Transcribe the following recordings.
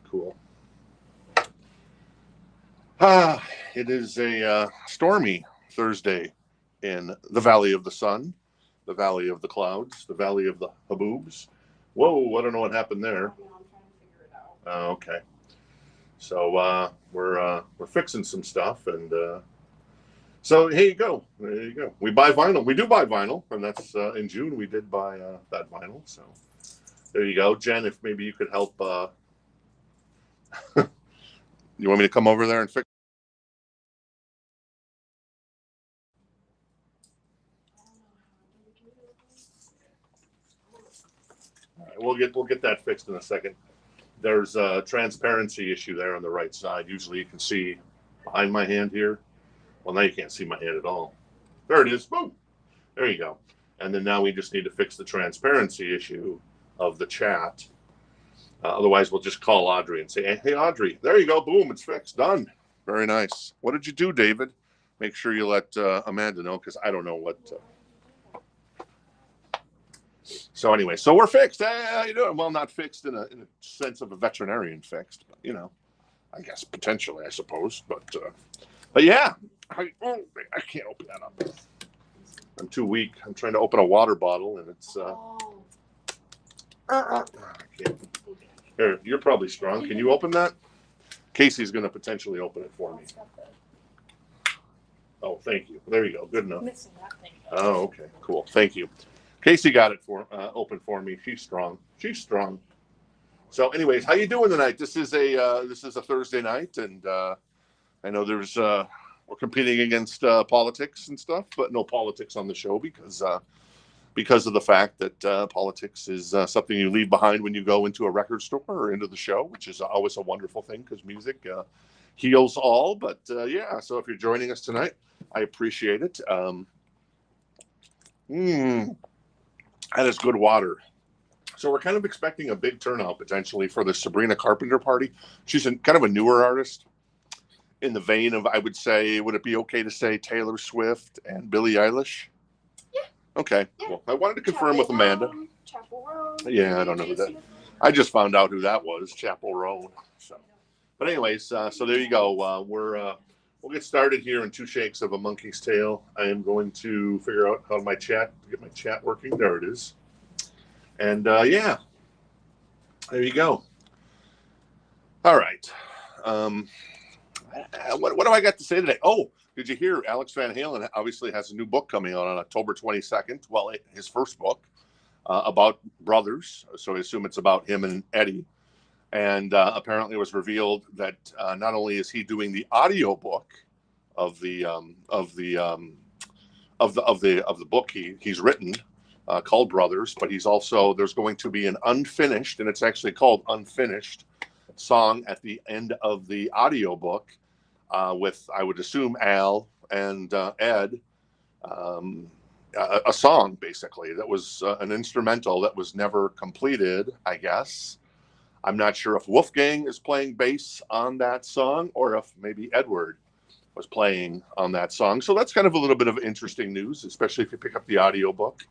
cool. It is a stormy Thursday in the Valley of the Sun, the Valley of the Clouds, the Valley of the Haboobs. Whoa, I don't know what happened there. I'm trying to figure it out. Oh, okay. So we're fixing some stuff, and so here you go. There you go. We buy vinyl. We do buy vinyl, and that's in June. We did buy that vinyl. So there you go, Jen. If maybe you could help. You want me to come over there and fix? All right, we'll get that fixed in a second. There's a transparency issue there on the right side. Usually you can see behind my hand here. Well, now you can't see my hand at all. There it is. Boom. There you go. And then now we just need to fix the transparency issue of the chat. Otherwise, we'll just call Audrey and say, hey, Audrey, there you go. Boom, it's fixed. Done. Very nice. What did you do, David? Make sure you let Amanda know, because I don't know what. So anyway, so we're fixed. Hey, how you doing? Well, not fixed in a sense of a veterinarian fixed, but, you know, I guess potentially, I suppose. But yeah, I can't open that up. I'm too weak. I'm trying to open a water bottle, and it's. I can't. Here, you're probably strong. Can you open that? Casey's going to potentially open it for me. Oh, thank you. There you go. Good enough. Oh, okay. Cool. Thank you. Casey got it open for me. She's strong. She's strong. So, anyways, how you doing tonight? This is a Thursday night, and I know we're competing against politics and stuff, but no politics on the show because of the fact that politics is something you leave behind when you go into a record store or into the show, which is always a wonderful thing because music heals all. But yeah, so if you're joining us tonight, I appreciate it. That is good water. So we're kind of expecting a big turnout potentially for the Sabrina Carpenter party. She's kind of a newer artist in the vein of, I would say, would it be okay to say Taylor Swift and Billie Eilish? Yeah. Okay, yeah. Cool. I wanted to confirm with Amanda. Chapel Roan. Yeah, I don't know who that. I just found out who that was, Chapel Roan. So, but anyways, so there you go. We'll get started here in 2 shakes of a monkey's tail. I am going to figure out how to get my chat working. There it is. And yeah, there you go. All right. What do I got to say today? Oh, did you hear Alex Van Halen obviously has a new book coming out on October 22nd? Well, his first book about brothers. So I assume it's about him and Eddie. And apparently it was revealed that not only is he doing the audio book of the book he's written called Brothers, but there's going to be an unfinished, and it's actually called Unfinished, song at the end of the audio book with, I would assume, Al and Ed, a song basically that was an instrumental that was never completed, I guess. I'm not sure if Wolfgang is playing bass on that song or if maybe Edward was playing on that song. So that's kind of a little bit of interesting news, especially if you pick up the audio book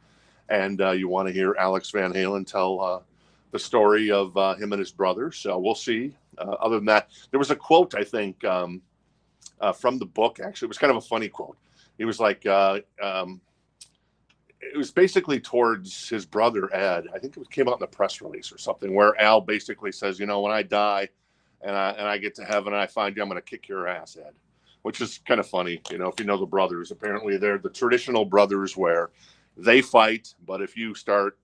and you want to hear Alex Van Halen tell the story of him and his brother. So we'll see. Other than that, there was a quote, I think, from the book. Actually, it was kind of a funny quote. He was like, it was basically towards his brother, Ed. I think it came out in the press release or something, where Al basically says, when I die and I get to heaven and I find you, I'm going to kick your ass, Ed. Which is kind of funny, if you know the brothers. Apparently, they're the traditional brothers where they fight, but if you start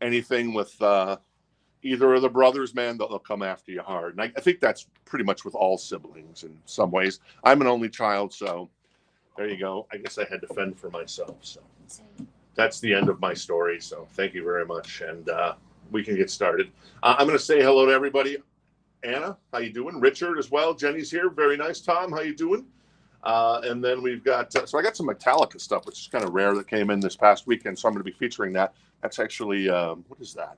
anything with either of the brothers, man, they'll come after you hard. And I think that's pretty much with all siblings in some ways. I'm an only child, so there you go. I guess I had to fend for myself. So that's the end of my story. So thank you very much, and we can get started. I'm going to say hello to everybody. Anna, how you doing? Richard as well. Jenny's here. Very nice. Tom, how you doing? And then we've got, so I got some Metallica stuff, which is kind of rare, that came in this past weekend. So I'm going to be featuring that. That's actually, what is that?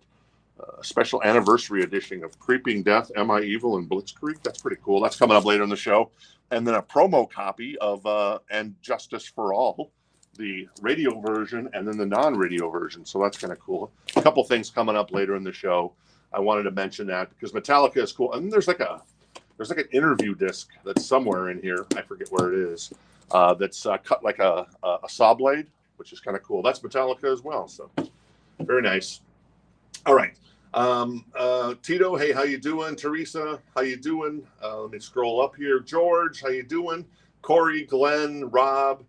A special anniversary edition of Creeping Death, Am I Evil, and Blitzkrieg. That's pretty cool. That's coming up later in the show. And then a promo copy of And Justice for All, the radio version and then the non-radio version. So that's kind of cool. A couple things coming up later in the show. I wanted to mention that because Metallica is cool. And there's like an interview disc that's somewhere in here. I forget where it is. That's cut like a saw blade, which is kind of cool. That's Metallica as well. So very nice. All right. Tito, hey, how you doing? Teresa, how you doing? Let me scroll up here. George, how you doing? Corey, Glenn, Rob.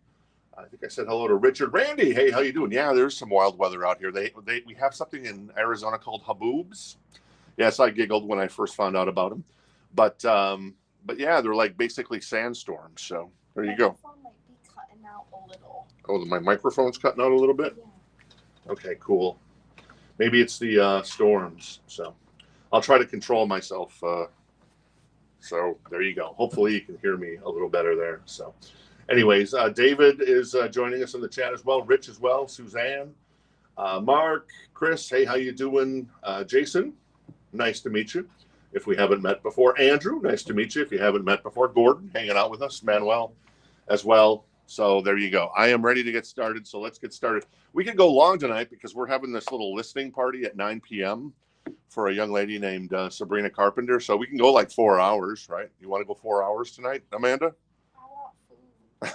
I think I said hello to Richard. Randy, hey, how you doing? Yeah, there's some wild weather out here. We have something in Arizona called haboobs. Yes, I giggled when I first found out about them. But yeah, they're like basically sandstorms. So there you go. My phone might be cutting out a little. Oh, my microphone's cutting out a little bit? Yeah. Okay, cool. Maybe it's the storms. So I'll try to control myself. So there you go. Hopefully you can hear me a little better there. So anyways, David is joining us in the chat as well. Rich as well. Suzanne, Mark, Chris, hey, how you doing? Jason, nice to meet you if we haven't met before. Andrew, nice to meet you if you haven't met before. Gordon, hanging out with us. Manuel as well. So there you go. I am ready to get started. So let's get started. We could go long tonight because we're having this little listening party at 9 p.m. for a young lady named Sabrina Carpenter. So we can go like 4 hours, right? You want to go 4 hours tonight, Amanda? I want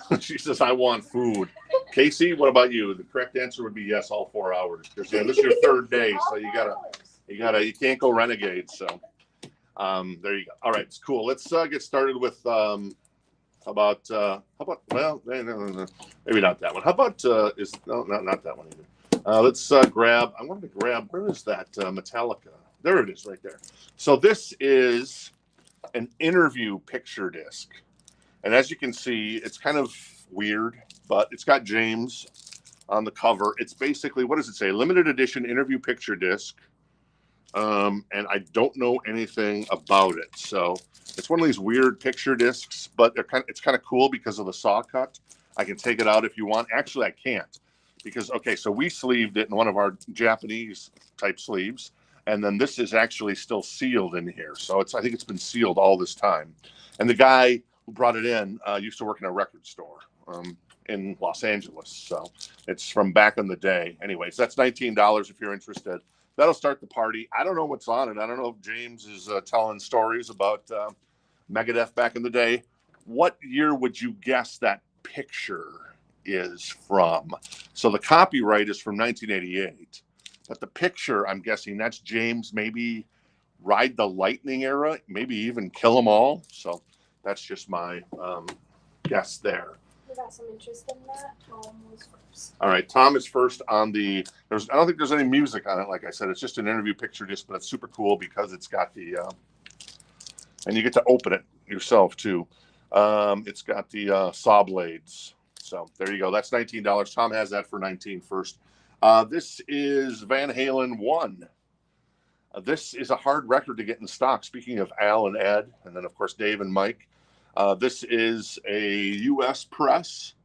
food. She says, I want food. Casey, what about you? The correct answer would be yes, all 4 hours. Because this is your third day, so you can't go renegade. So there you go. All right, it's cool. Let's get started with well, no, maybe not that one. How about not that one either. Let's grab. I wanted to grab. Where is that Metallica? There it is, right there. So this is an interview picture disc, and as you can see, it's kind of weird, but it's got James on the cover. It's basically, what does it say? Limited edition interview picture disc. And I don't know anything about it. So it's one of these weird picture discs, but it's kind of cool because of the saw cut. I can take it out if you want. Actually, I can't because, okay, so we sleeved it in one of our Japanese type sleeves. And then this is actually still sealed in here. So I think it's been sealed all this time. And the guy who brought it in used to work in a record store in Los Angeles. So it's from back in the day. Anyways, that's $19 if you're interested. That'll start the party. I don't know what's on it. I don't know if James is telling stories about Megadeth back in the day. What year would you guess that picture is from? So the copyright is from 1988. But the picture, I'm guessing that's James, maybe Ride the Lightning era, maybe even Kill 'Em All. So that's just my guess there. We got some interest in that. Tom was first. All right, Tom is first on the. I don't think there's any music on it. Like I said, it's just an interview picture disc, but it's super cool because it's got the. And you get to open it yourself too. It's got the saw blades. So there you go. That's $19. Tom has that for $19 first. This is Van Halen 1. This is a hard record to get in stock. Speaking of Al and Ed, and then of course Dave and Mike. This is a U.S. press,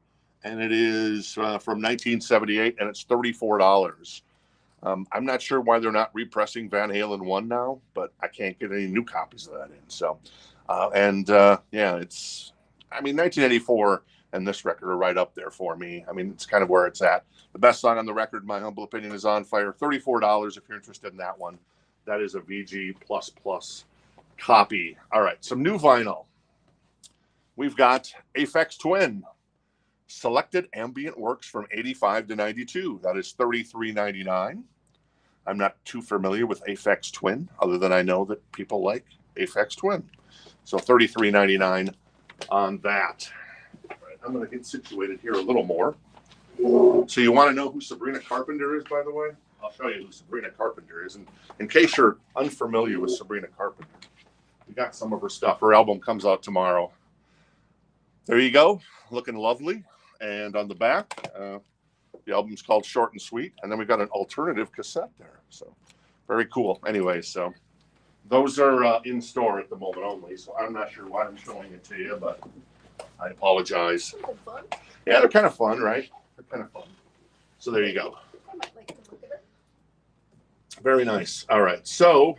and it is from 1978, and it's $34. I'm not sure why they're not repressing Van Halen 1 now, but I can't get any new copies of that in. So, yeah, it's, 1984 and this record are right up there for me. It's kind of where it's at. The best song on the record, in my humble opinion, is On Fire. $34 if you're interested in that one. That is a VG++ copy. All right, some new vinyl. We've got Aphex Twin, selected ambient works from 85 to 92. That is $33.99. I'm not too familiar with Aphex Twin, other than I know that people like Aphex Twin. So $33.99 on that. All right, I'm going to get situated here a little more. So you want to know who Sabrina Carpenter is, by the way? I'll show you who Sabrina Carpenter is. And in case you're unfamiliar with Sabrina Carpenter, we got some of her stuff. Her album comes out tomorrow. There you go, looking lovely. And on the back, the album's called Short and Sweet. And then we've got an alternative cassette there. So very cool. Anyway, so those are in store at the moment only. So I'm not sure why I'm showing it to you, but I apologize. Fun. Yeah, they're kind of fun, right? They're kind of fun. So there you go. I might like to look at it. Very nice. All right. So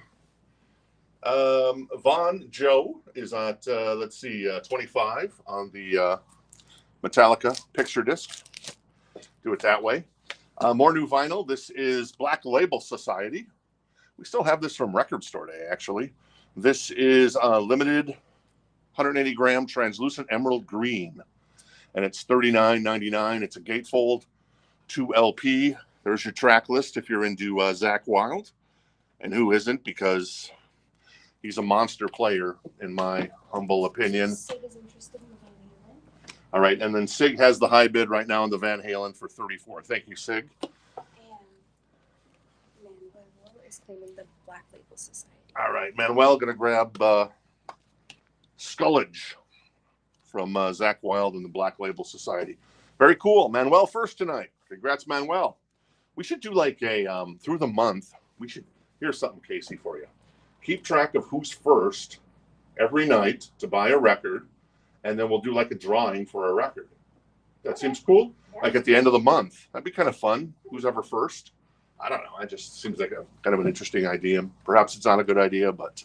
Von Joe is at, 25 on the Metallica picture disc. Do it that way. More new vinyl. This is Black Label Society. We still have this from Record Store Day, actually. This is a limited 180 gram translucent emerald green, and it's $39.99. It's a gatefold 2 LP. There's your track list if you're into Zakk Wylde, and who isn't, because he's a monster player, in my humble opinion. Sig is interested in the Van Halen. All right, and then Sig has the high bid right now on the Van Halen for $34. Thank you, Sig. And Manuel is claiming the Black Label Society. All right, Manuel going to grab Scullage from Zakk Wylde and the Black Label Society. Very cool. Manuel first tonight. Congrats, Manuel. We should do like a, through the month, here's something, Casey, for you. Keep track of who's first every night to buy a record, and then we'll do like a drawing for a record. That seems cool? Yeah. Like at the end of the month. That'd be kind of fun. Who's ever first? I don't know. It just seems like a kind of an interesting idea. Perhaps it's not a good idea, but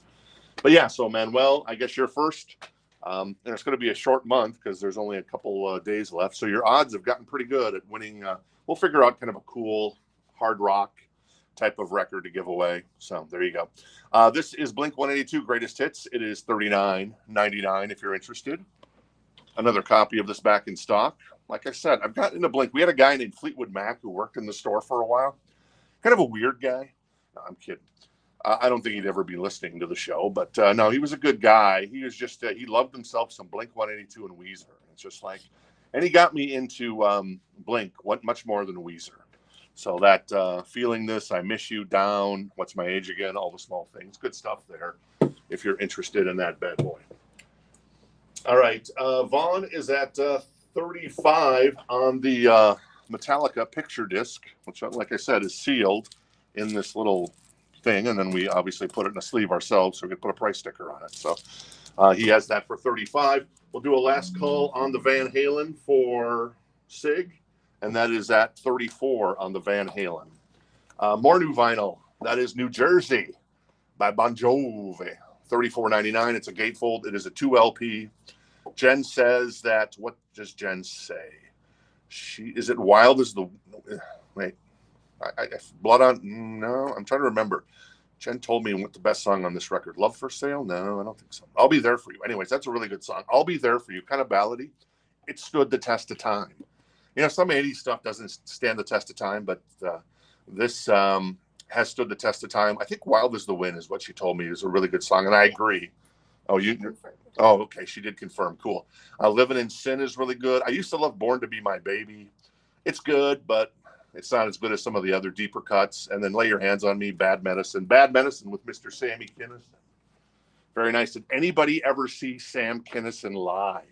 yeah. So Manuel, I guess you're first. And it's going to be a short month because there's only a couple days left. So your odds have gotten pretty good at winning. We'll figure out kind of a cool hard rock type of record to give away. So there you go. This is Blink-182 Greatest Hits. It is $39.99 if you're interested. Another copy of this back in stock. Like I said, I've gotten into Blink. We had a guy named Fleetwood Mac who worked in the store for a while. Kind of a weird guy. No, I'm kidding. I don't think he'd ever be listening to the show, but no, he was a good guy. He was just, he loved himself some Blink-182 and Weezer. It's just like, and he got me into Blink much more than Weezer. So that Feeling This, I Miss You, Down, What's My Age Again, all the small things. Good stuff there if you're interested in that bad boy. All right. Vaughn is at 35 on the Metallica picture disc, which, like I said, is sealed in this little thing, and then we obviously put it in a sleeve ourselves so we can put a price sticker on it. So he has that for 35. We'll do a last call on the Van Halen for Sig, and that is at 34 on the Van Halen. More new vinyl. That is New Jersey by Bon Jovi. $34.99. It's a gatefold. It is a 2 LP. Jen says that, what does Jen say? Is it Wild as the, wait, Blood on, no, I'm trying to remember. Jen told me what the best song on this record. Love for Sale? No, I don't think so. I'll Be There For You. Anyways, that's a really good song. I'll Be There For You, kind of ballady. It stood the test of time. You know, some 80s stuff doesn't stand the test of time, but this has stood the test of time. I think Wild as the Wind is what she told me is a really good song, and I agree. Oh, oh, okay. She did confirm. Cool. Living in Sin is really good. I used to love Born to Be My Baby. It's good, but it's not as good as some of the other deeper cuts. And then Lay Your Hands on Me, Bad Medicine. Bad Medicine with Mr. Sammy Kinison. Very nice. Did anybody ever see Sam Kinison live?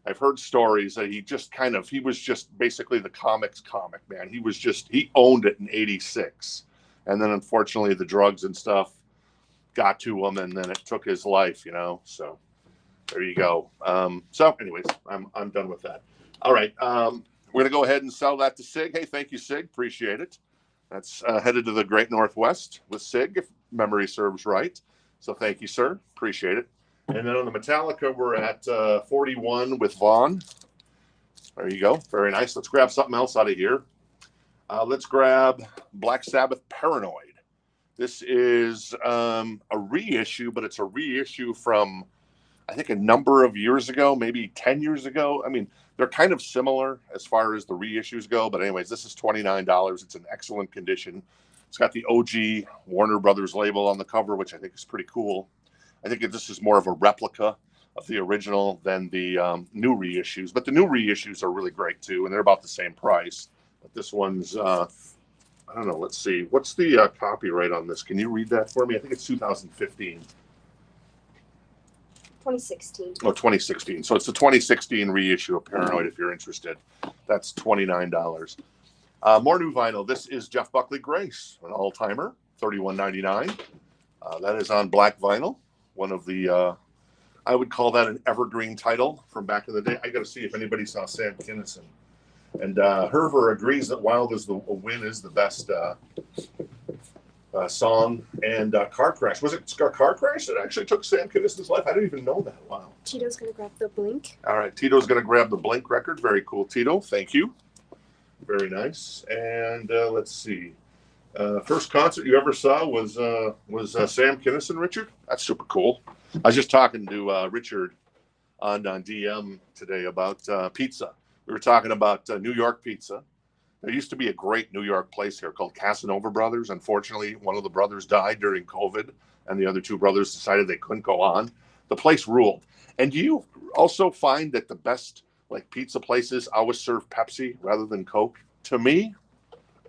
I've heard stories that he was just basically the comics comic, man. He owned it in 86. And then unfortunately the drugs and stuff got to him, and then it took his life, you know. So there you go. So anyways, I'm done with that. All right. We're going to go ahead and sell that to Sig. Hey, thank you, Sig. Appreciate it. That's headed to the Great Northwest with Sig, if memory serves right. So thank you, sir. Appreciate it. And then on the Metallica, we're at 41 with Vaughn. There you go. Very nice. Let's grab something else out of here. Let's grab Black Sabbath Paranoid. This is a reissue, but it's a reissue from, I think, a number of years ago, maybe 10 years ago. I mean, they're kind of similar as far as the reissues go. But anyways, this is $29. It's in excellent condition. It's got the OG Warner Brothers label on the cover, which I think is pretty cool. I think this is more of a replica of the original than the new reissues. But the new reissues are really great, too, and they're about the same price. But this one's, I don't know, let's see. What's the copyright on this? Can you read that for me? I think it's 2015. 2016. Oh, 2016. So it's the 2016 reissue of Paranoid, if you're interested. That's $29. More new vinyl. This is Jeff Buckley Grace, an all-timer, $31.99. That is on black vinyl. One of the, I would call that an evergreen title from back in the day. I got to see if anybody saw Sam Kinison. And Herver agrees that Wild as the Wind is the best song. And Car Crash. Was it Car Crash that actually took Sam Kinison's life? I didn't even know that. Wow. Tito's going to grab the Blink. All right. Tito's going to grab the Blink record. Very cool, Tito. Thank you. Very nice. And let's see. First concert you ever saw was Sam Kinison, Richard? That's super cool. I was just talking to Richard on DM today about pizza. We were talking about New York pizza. There used to be a great New York place here called Casanova Brothers. Unfortunately, one of the brothers died during COVID, and the other two brothers decided they couldn't go on. The place ruled. And do you also find that the best like pizza places always serve Pepsi rather than Coke? To me,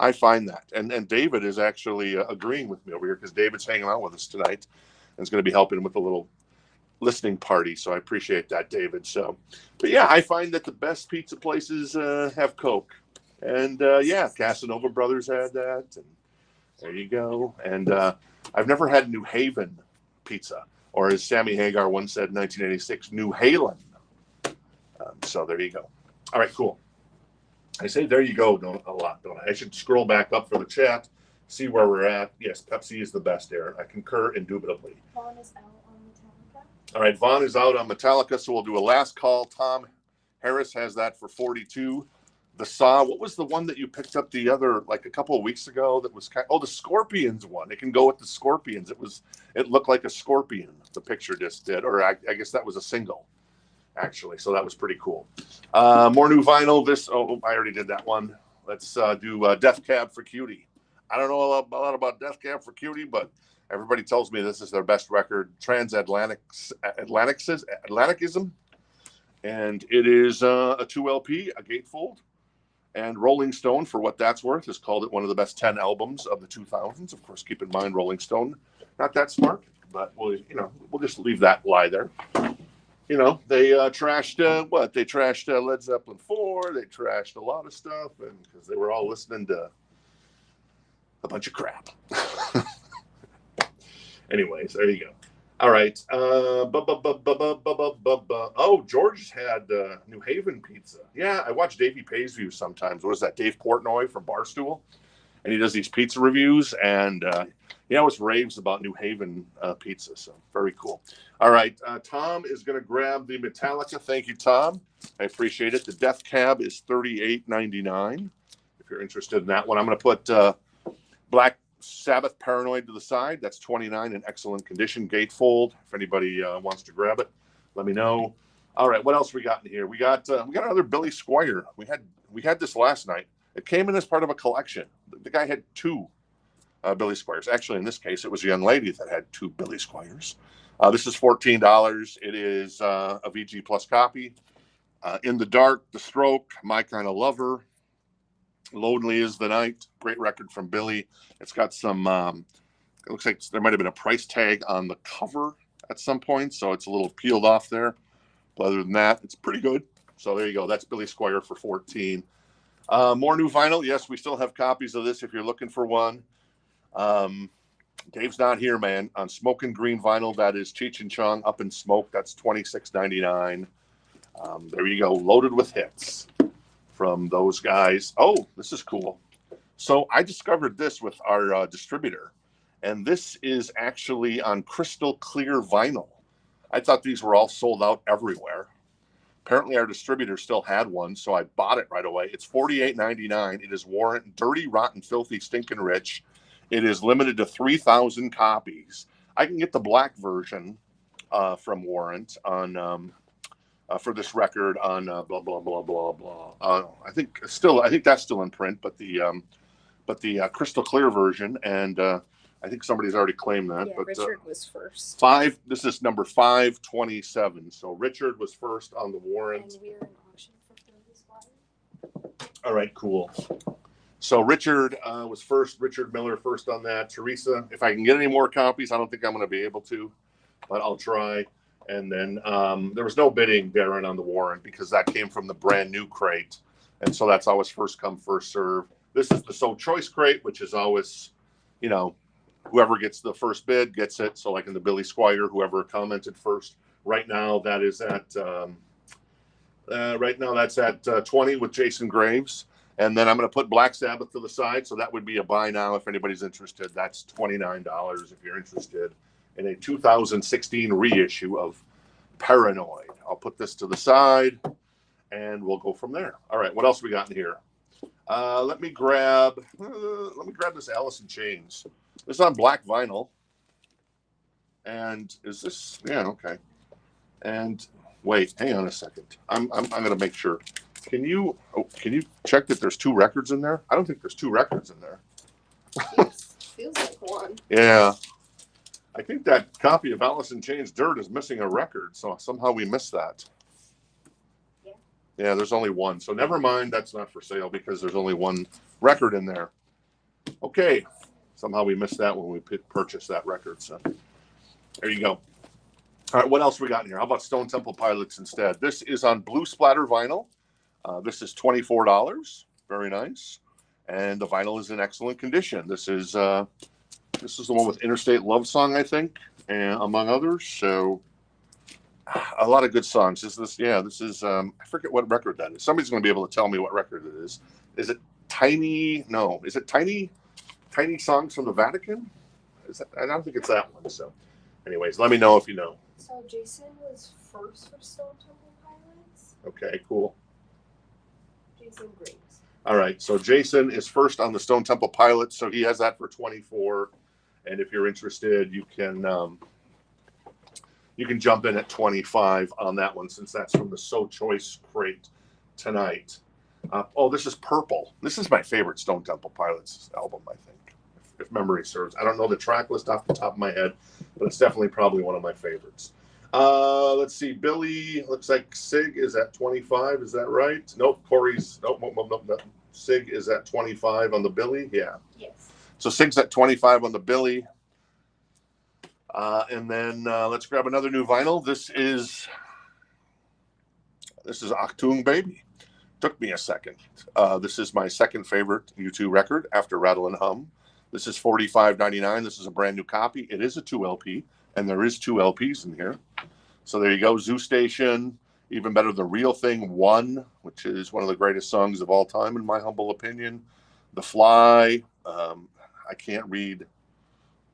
I find that. And David is actually agreeing with me over here because David's hanging out with us tonight and is going to be helping with a little listening party. So I appreciate that, David. So, but yeah, I find that the best pizza places have Coke. And yeah, Casanova Brothers had that. And there you go. And I've never had New Haven pizza, or as Sammy Hagar once said in 1986, New Halen. So there you go. All right, cool. I say there you go a lot, don't I? I should scroll back up for the chat, see where we're at. Yes, Pepsi is the best, Aaron. I concur indubitably. Vaughn is out on Metallica. All right, Vaughn is out on Metallica, so we'll do a last call. Tom Harris has that for 42. The Saw, what was the one that you picked up the other, like a couple of weeks ago that was the Scorpions one. It can go with the Scorpions. It looked like a scorpion, the picture just did, or I guess that was a single, actually. So that was pretty cool. More new vinyl. I already did that one. Let's do Death Cab for Cutie. I don't know a lot about Death Cab for Cutie, but everybody tells me this is their best record, Transatlanticism. And it is a 2 LP, a gatefold. And Rolling Stone, for what that's worth, has called it one of the best 10 albums of the 2000s. Of course, keep in mind, Rolling Stone, not that smart, but we'll just leave that lie there. You know, they trashed what? They trashed Led Zeppelin 4. They trashed a lot of stuff, and because they were all listening to a bunch of crap. Anyways, there you go. All right. Oh, George had New Haven pizza. Yeah, I watch Davey Pays Views sometimes. What is that? Dave Portnoy from Barstool, and he does these pizza reviews, and he always raves about New Haven pizza. So very cool. All right, Tom is going to grab the Metallica. Thank you, Tom. I appreciate it. The Death Cab is $38.99. If you're interested in that one, I'm going to put Black Sabbath Paranoid to the side. That's $29 in excellent condition, gatefold. If anybody wants to grab it, let me know. All right, what else we got in here? We got another Billy Squier. We had this last night. It came in as part of a collection. The guy had two Billy Squiers. Actually, in this case, it was a young lady that had two Billy Squiers. This is $14. It is a VG Plus copy. In the Dark, The Stroke, My Kind of Lover, Lonely is the Night. Great record from Billy. It's got some, it looks like there might have been a price tag on the cover at some point, so it's a little peeled off there. But other than that, it's pretty good. So there you go. That's Billy Squier for $14. More new vinyl. Yes, we still have copies of this if you're looking for one. Dave's not here, man. On Smoking Green vinyl, that is Cheech and Chong, Up in Smoke. That's $26.99. There you go. Loaded with hits from those guys. Oh, this is cool. So I discovered this with our distributor, and this is actually on crystal clear vinyl. I thought these were all sold out everywhere. Apparently our distributor still had one, so I bought it right away. It's $48.99. It is Warrant Dirty, Rotten, Filthy, Stinkin' Rich. It is limited to 3,000 copies. I can get the black version from Warrant on for this record on blah blah blah blah blah. I think that's still in print, but the crystal clear version, and I think somebody's already claimed that. Yeah, but Richard was first. This is number 527. So Richard was first on the Warrant. And we're in auction for Billy Squier. All right, cool. So Richard was first. Richard Miller first on that. Teresa, if I can get any more copies, I don't think I'm going to be able to, but I'll try. And then there was no bidding, Darren, on the Warrant because that came from the brand new crate. And so that's always first come, first serve. This is the sole choice crate, which is always, whoever gets the first bid gets it. So like in the Billy Squier, whoever commented first. Right now, that is at that's at 20 with Jason Graves. And then I'm going to put Black Sabbath to the side. So that would be a buy now if anybody's interested. That's $29 if you're interested in a 2016 reissue of Paranoid. I'll put this to the side and we'll go from there. All right, what else we got in here? Let me grab this Alice in Chains. This is on black vinyl. And is this? Yeah, okay. And wait, hang on a second. I'm gonna make sure. Can you check that there's 2 records in there? I don't think there's 2 records in there. Feels like one. Yeah. I think that copy of Alice in Chains Dirt is missing a record, so somehow we missed that. Yeah, there's only one. So never mind, that's not for sale because there's only 1 record in there. Okay. Somehow we missed that when we purchased that record. So there you go. All right, what else we got in here? How about Stone Temple Pilots instead? This is on blue splatter vinyl. This is $24. Very nice. And the vinyl is in excellent condition. This is the one with Interstate Love Song, I think, and among others. So a lot of good songs. This is I forget what record that is. Somebody's going to be able to tell me what record it is. Is it Tiny? No. Is it Tiny Songs from the Vatican? I don't think it's that one. So anyways, let me know if you know. So Jason was first for Stone Temple Pilots. Okay, cool. Jason Griggs. All right, so Jason is first on the Stone Temple Pilots, so he has that for 24. And if you're interested, you can jump in at 25 on that one, since that's from the So Choice crate tonight. This is Purple. This is my favorite Stone Temple Pilots album, I think, if memory serves. I don't know the track list off the top of my head, but it's definitely probably one of my favorites. Let's see. Billy, looks like Sig is at 25. Is that right? Nope. Corey's, nope. Sig is at 25 on the Billy. Yeah. Yes. So Sig's at 25 on the Billy. And then let's grab another new vinyl. This is Achtung Baby. Took me a second. This is my second favorite U2 record after Rattle and Hum. This is $45.99. This is a brand new copy. It is a 2 LP, and there is 2 LPs in here. So there you go. Zoo Station, even better, The Real Thing 1, which is one of the greatest songs of all time, in my humble opinion. The Fly. I can't read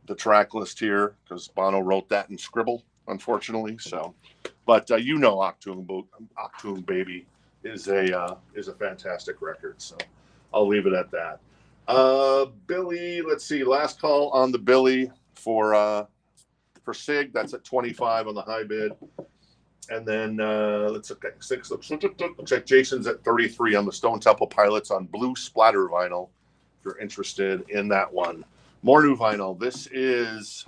the track list here because Bono wrote that in scribble, unfortunately. So, but Achtung Baby is a fantastic record. So I'll leave it at that. Billy, let's see. Last call on the Billy for Sig. That's at 25 on the high bid. And then let's look at 6. Looks like Jason's at 33 on the Stone Temple Pilots on blue splatter vinyl. If you're interested in that one. More new vinyl. This is,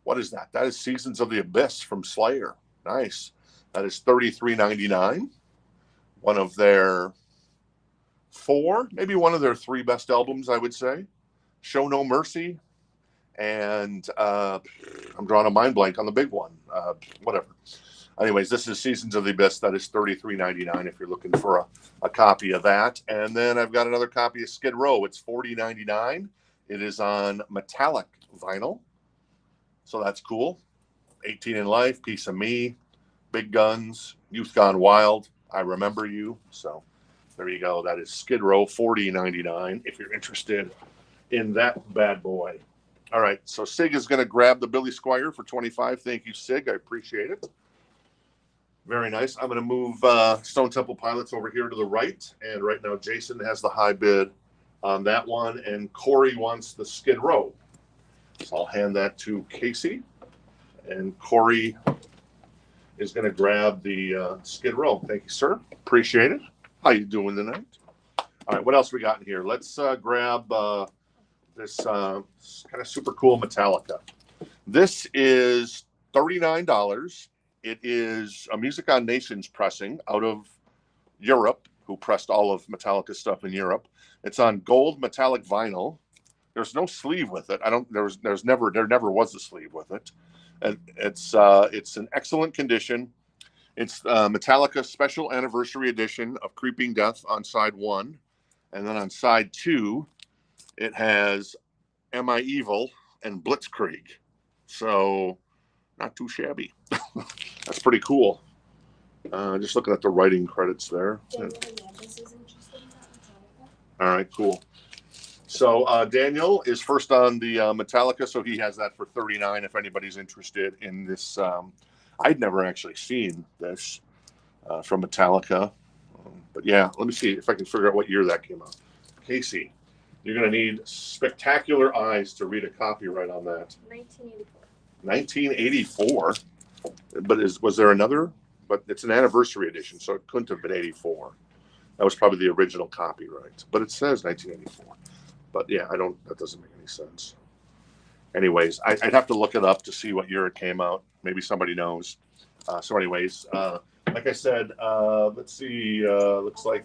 what is that? That is Seasons of the Abyss from Slayer. Nice. That is $33.99. One of their 4, maybe one of their 3 best albums, I would say. Show No Mercy. And I'm drawing a mind blank on the big one. Whatever. Anyways, this is Seasons of the Abyss. That is $33.99 if you're looking for a copy of that. And then I've got another copy of Skid Row. It's $40.99. It is on metallic vinyl. So that's cool. 18 in Life, Piece of Me, Big Guns, Youth Gone Wild, I Remember You. So there you go. That is Skid Row, $40.99 if you're interested in that bad boy. All right. So Sig is going to grab the Billy Squier for 25. Thank you, Sig. I appreciate it. Very nice. I'm going to move Stone Temple Pilots over here to the right. And right now, Jason has the high bid on that one. And Corey wants the Skid Row. So I'll hand that to Casey. And Corey is going to grab the Skid Row. Thank you, sir. Appreciate it. How you doing tonight? All right. What else we got in here? Let's grab this kind of super cool Metallica. This is $39. It is a Music on Nations pressing out of Europe, who pressed all of Metallica stuff in Europe. It's on gold metallic vinyl. There's no sleeve with it. There never was a sleeve with it. And it's in excellent condition. It's Metallica Special Anniversary Edition of Creeping Death on side 1. And then on side 2, it has Am I Evil and Blitzkrieg. So not too shabby. That's pretty cool. Just looking at the writing credits there. All right, cool. So Daniel is first on the Metallica, so he has that for $39 if anybody's interested in this. I'd never actually seen this from Metallica. But yeah, let me see if I can figure out what year that came out. Casey, you're going to need spectacular eyes to read a copyright on that. 1984. 1984. But was there another? But it's an anniversary edition, so it couldn't have been 84. That was probably the original copyright. But it says 1984. But yeah, that doesn't make any sense. Anyways, I'd have to look it up to see what year it came out. Maybe somebody knows. So anyways, like I said, let's see. Looks like.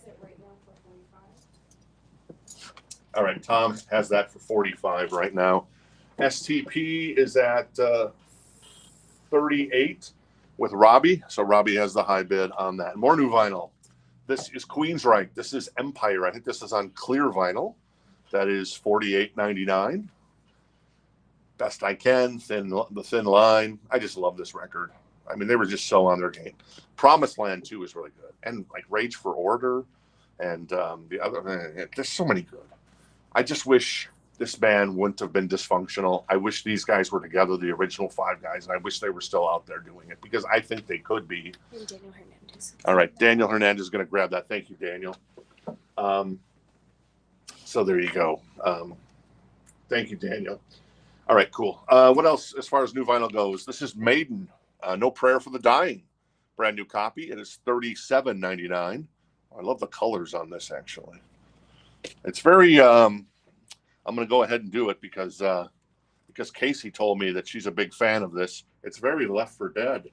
All right, Tom has that for 45 right now. STP is at 38 with Robbie. So Robbie has the high bid on that. More new vinyl. This is Queensryche. This is Empire. I think this is on clear vinyl. That is $48.99. Best I Can, the Thin Line. I just love this record. I mean, they were just so on their game. Promised Land, too, is really good. And like Rage for Order and the other. There's so many good. I just wish this band wouldn't have been dysfunctional. I wish these guys were together, the original 5 guys, and I wish they were still out there doing it because I think they could be. And Daniel Hernandez. All right, Daniel Hernandez is going to grab that. Thank you, Daniel. So there you go. Thank you, Daniel. All right, cool. What else as far as new vinyl goes? This is Maiden, No Prayer for the Dying. Brand new copy. It is $37.99. I love the colors on this, actually. It's very, I'm going to go ahead and do it because Casey told me that she's a big fan of this. It's very Left 4 Dead,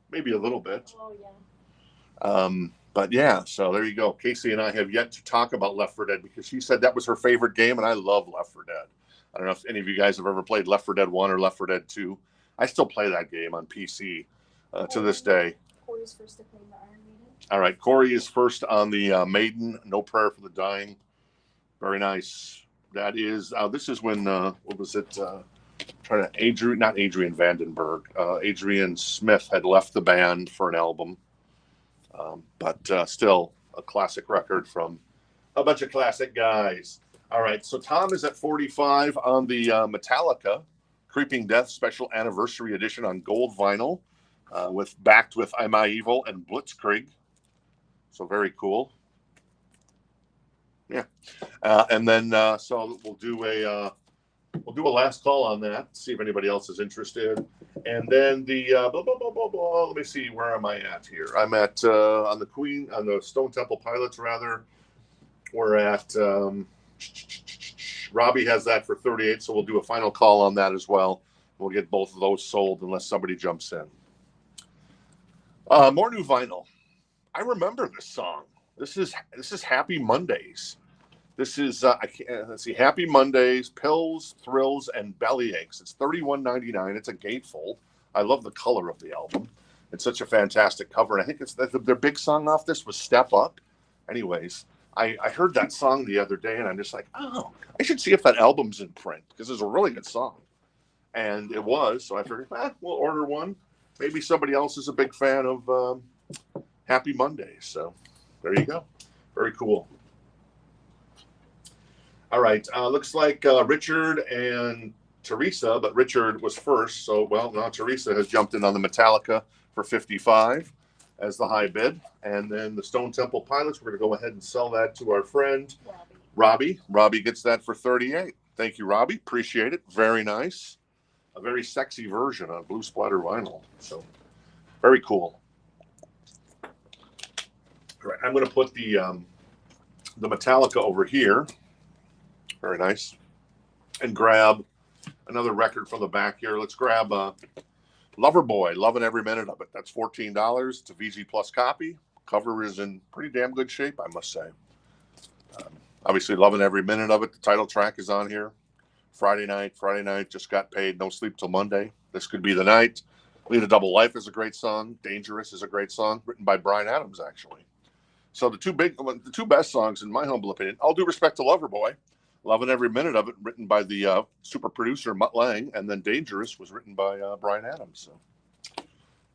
maybe a little bit. Oh, yeah. But yeah, so there you go. Casey and I have yet to talk about Left 4 Dead because she said that was her favorite game, and I love Left 4 Dead. I don't know if any of you guys have ever played Left 4 Dead 1 or Left 4 Dead 2. I still play that game on PC to this day. Corey's first to play the Iron Maiden. All right, Corey is first on the Maiden, No Prayer for the Dying. Very nice. That is, this is when, what was it? Not Adrian Vandenberg. Adrian Smith had left the band for an album. But still a classic record from a bunch of classic guys. All right, so Tom is at 45 on the Metallica Creeping Death Special Anniversary Edition on gold vinyl, backed with Am I Evil and Blitzkrieg. So very cool. Yeah, and then so we'll do a last call on that. See if anybody else is interested, and then the let me see, where am I at here? I'm at on the Stone Temple Pilots rather. We're at Robbie has that for 38, so we'll do a final call on that as well. We'll get both of those sold unless somebody jumps in. More new vinyl. I remember this song. This is Happy Mondays. This is let's see, Happy Mondays, Pills, Thrills, and Bellyaches. It's $31.99. It's a gatefold. I love the color of the album. It's such a fantastic cover, and I think it's their big song off this was Step Up. Anyways, I heard that song the other day, and I'm just like, oh, I should see if that album's in print because it's a really good song, and it was. So I figured, we'll order one. Maybe somebody else is a big fan of Happy Mondays. So there you go. Very cool. All right. Looks like Richard and Teresa, but Richard was first. So, well, now Teresa has jumped in on the Metallica for 55 as the high bid. And then the Stone Temple Pilots, we're going to go ahead and sell that to our friend Robbie. Robbie gets that for 38. Thank you, Robbie. Appreciate it. Very nice. A very sexy version on blue splatter vinyl. So, very cool. All right. I'm going to put the Metallica over here. Very nice. And grab another record from the back here. Let's grab Loverboy, Loving Every Minute of It. That's $14. It's a VG Plus copy. Cover is in pretty damn good shape, I must say. Obviously, Loving Every Minute of It. The title track is on here. Friday night, just got paid. No sleep till Monday. This could be the night. Lead a Double Life is a great song. Dangerous is a great song, written by Bryan Adams, actually. So the two best songs, in my humble opinion, all due respect to Loverboy. Loving Every Minute of It, written by the super producer Mutt Lange, and then Dangerous was written by Bryan Adams. So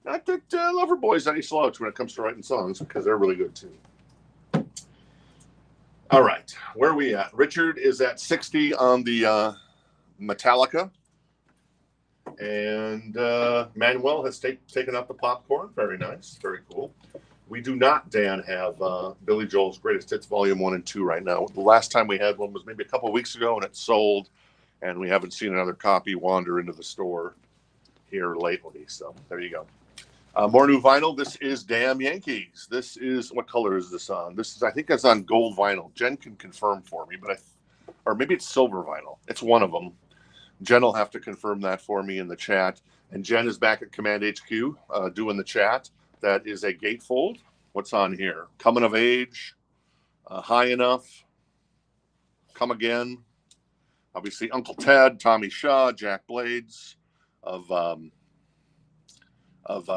not that Loverboy's any slouch when it comes to writing songs, because they're really good too. All right, where are we at? Richard is at 60 on the Metallica, and Manuel has taken up the popcorn. Very nice, very cool. We do not, Dan, have Billy Joel's Greatest Hits Volume 1 and 2 right now. The last time we had one was maybe a couple of weeks ago, and it sold, and we haven't seen another copy wander into the store here lately. So there you go. More new vinyl. This is Damn Yankees. This is, what color is this on? This is, I think that's on gold vinyl. Jen can confirm for me, but or maybe it's silver vinyl. It's one of them. Jen will have to confirm that for me in the chat. And Jen is back at Command HQ doing the chat. That is a gatefold. What's on here? Coming of Age, High Enough, Come Again. Obviously, Uncle Ted, Tommy Shaw, Jack Blades of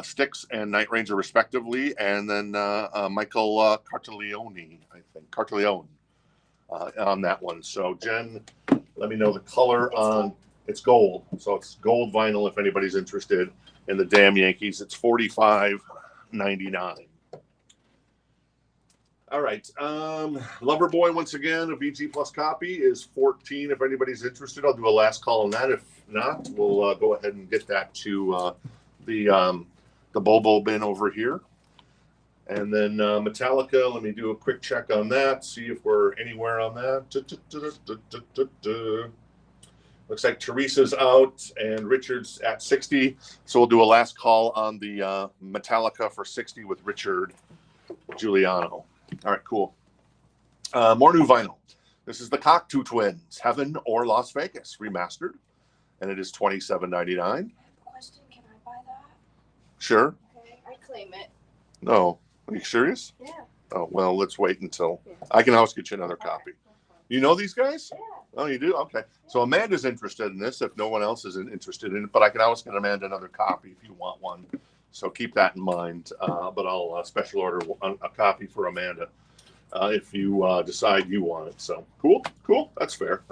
Styx and Night Ranger, respectively, and then Michael Cartaglione, I think, Cartaglione on that one. So, Jen, let me know the color on. It's gold, so it's gold vinyl. If anybody's interested in the Damn Yankees, it's $45.99. All right, Loverboy once again. A VG Plus copy is $14. If anybody's interested, I'll do a last call on that. If not, we'll go ahead and get that to the Bobo bin over here. And then Metallica, let me do a quick check on that, see if we're anywhere on that. Looks like Teresa's out and Richard's at 60. So we'll do a last call on the Metallica for 60 with Richard Giuliano. All right, cool. More new vinyl. This is the Cocteau Twins, Heaven or Las Vegas, remastered. And it is $27.99. Question, can I buy that? Sure. Okay, I claim it. No. Are you serious? Yeah. Oh, well, let's wait until I can always get you another copy. You know these guys? Yeah. Oh, you do? Okay. So Amanda's interested in this if no one else is interested in it, but I can always get Amanda another copy if you want one. So keep that in mind. But I'll special order a copy for Amanda if you decide you want it. So cool. That's fair.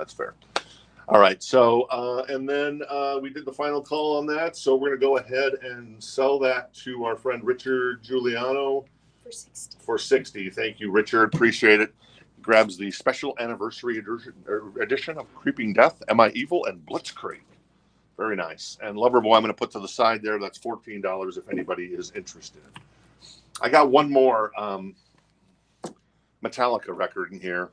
All right. So, and then we did the final call on that. So we're going to go ahead and sell that to our friend Richard Giuliano for 60. Thank you, Richard. Appreciate it. Grabs the special anniversary edition of Creeping Death, Am I Evil, and Blitzkrieg. Very nice. And Loverboy, I'm going to put to the side there. That's $14 if anybody is interested. I got one more Metallica record in here.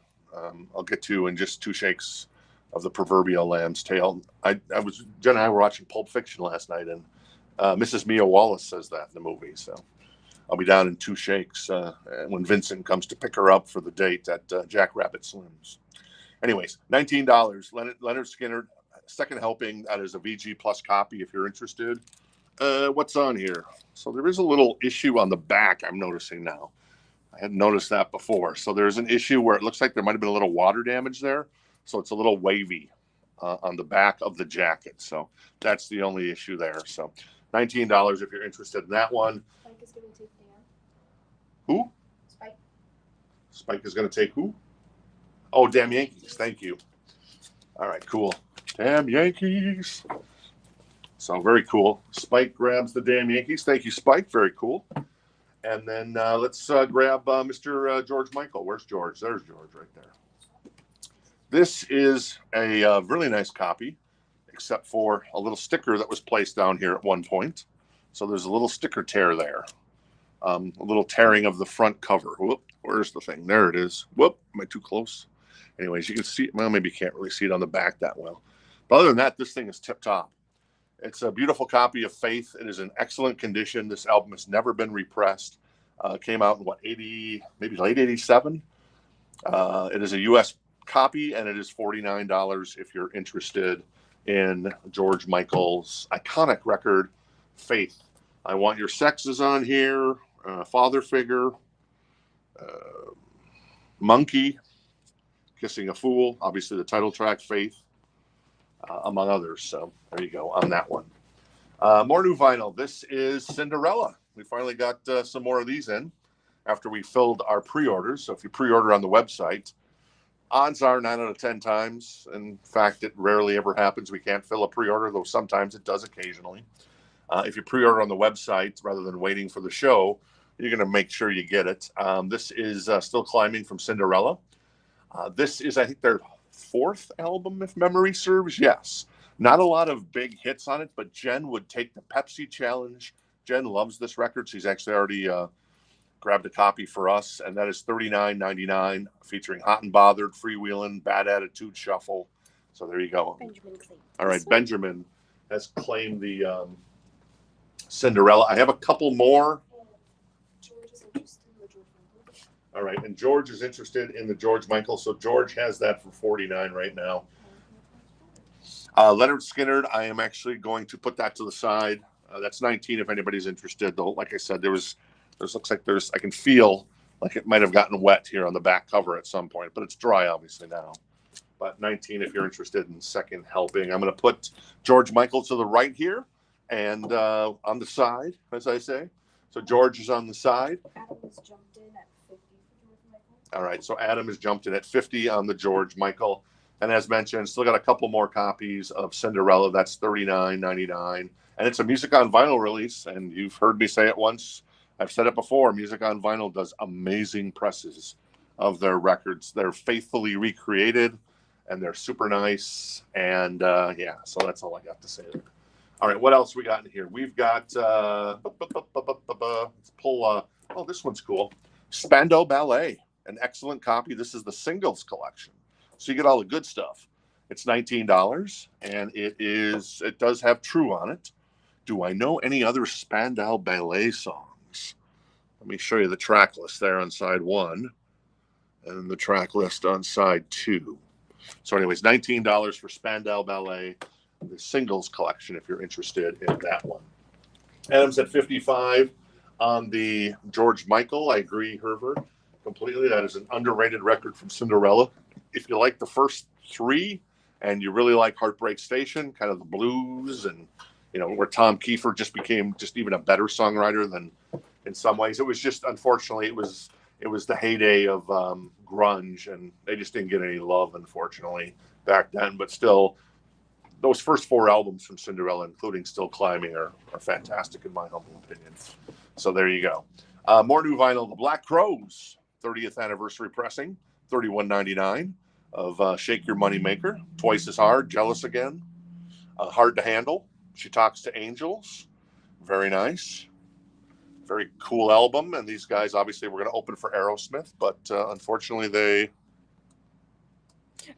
I'll get to in just two shakes of the proverbial lamb's tail. Jen and I were watching Pulp Fiction last night, and Mrs. Mia Wallace says that in the movie. So I'll be down in two shakes when Vincent comes to pick her up for the date at Jack Rabbit Slim's. Anyways, $19. Leonard Skinner, second helping. That is a VG Plus copy if you're interested. What's on here? So there is a little issue on the back I'm noticing now. I hadn't noticed that before. So there's an issue where it looks like there might have been a little water damage there. So it's a little wavy on the back of the jacket. So that's the only issue there. So $19 if you're interested in that one. Spike is going to take Dan. Who? Spike. Spike is going to take who? Oh, Damn Yankees. Thank you. All right, cool. Damn Yankees. So very cool. Spike grabs the Damn Yankees. Thank you, Spike. Very cool. And then let's grab Mr. George Michael. Where's George? There's George right there. This is a really nice copy, except for a little sticker that was placed down here at one point. So there's a little sticker tear there. A little tearing of the front cover. Whoop, where's the thing? There it is. Whoop, am I too close? Anyways, you can see, well, maybe you can't really see it on the back that well. But other than that, this thing is tip-top. It's a beautiful copy of Faith. It is in excellent condition. This album has never been repressed. Came out in, maybe late 87? It is a U.S. copy, and it is $49 if you're interested in George Michael's iconic record, Faith. I Want Your Sex is on here, Father Figure, Monkey, Kissing a Fool, obviously the title track, Faith, among others. So there you go on that one. More new vinyl. This is Cinderella. We finally got some more of these in after we filled our pre-orders. So if you pre-order on the website, odds are 9 out of 10 times. In fact, it rarely ever happens. We can't fill a pre-order, though sometimes it does occasionally. If you pre-order on the website rather than waiting for the show, you're going to make sure you get it. This is Still Climbing from Cinderella. This is, I think, their fourth album, if memory serves. Yes. Not a lot of big hits on it, but Jen would take the Pepsi challenge. Jen loves this record. She's actually already grabbed a copy for us, and that is $39.99, featuring Hot and Bothered, Freewheelin', Bad Attitude Shuffle. So there you go. Benjamin claimed. All right, Benjamin has claimed the Cinderella. I have a couple more. George is interested in the George Michael. All right, and George is interested in the George Michael. So George has that for $49 right now. Leonard Skinner, I am actually going to put that to the side. That's $19 if anybody's interested. Though, like I said, there's looks like I can feel like it might have gotten wet here on the back cover at some point, but it's dry obviously now. But $19 if you're interested in second helping. I'm going to put George Michael to the right here and on the side, as I say. So George is on the side. Adam has jumped in at 50 for George Michael. All right, so Adam has jumped in at 50 on the George Michael. And as mentioned, still got a couple more copies of Cinderella. That's $39.99. And it's a Music on Vinyl release. And you've heard me say it once. I've said it before. Music on Vinyl does amazing presses of their records. They're faithfully recreated, and they're super nice. And, yeah, so that's all I got to say there. All right, what else we got in here? We've got, let's pull, oh, this one's cool. Spandau Ballet, an excellent copy. This is the singles collection. So you get all the good stuff. It's $19, and it does have True on it. Do I know any other Spandau Ballet songs? Let me show you the track list there on side 1 and the track list on side 2. So anyways, $19 for Spandau Ballet, the singles collection, if you're interested in that one. Adam's at 55 on the George Michael. I agree, Herbert, completely. That is an underrated record from Cinderella. If you like the first 3 and you really like Heartbreak Station, kind of the blues, and where Tom Kiefer just became just even a better songwriter than in some ways. It was just, unfortunately, it was the heyday of grunge, and they just didn't get any love, unfortunately, back then. But still, those first 4 albums from Cinderella, including Still Climbing, are fantastic in my humble opinion. So there you go. More new vinyl. The Black Crowes 30th anniversary pressing, $31.99 of Shake Your Money Maker. Twice as Hard, Jealous Again, Hard to Handle, She Talks to Angels. Very nice. Very cool album. And these guys obviously were going to open for Aerosmith, but unfortunately they...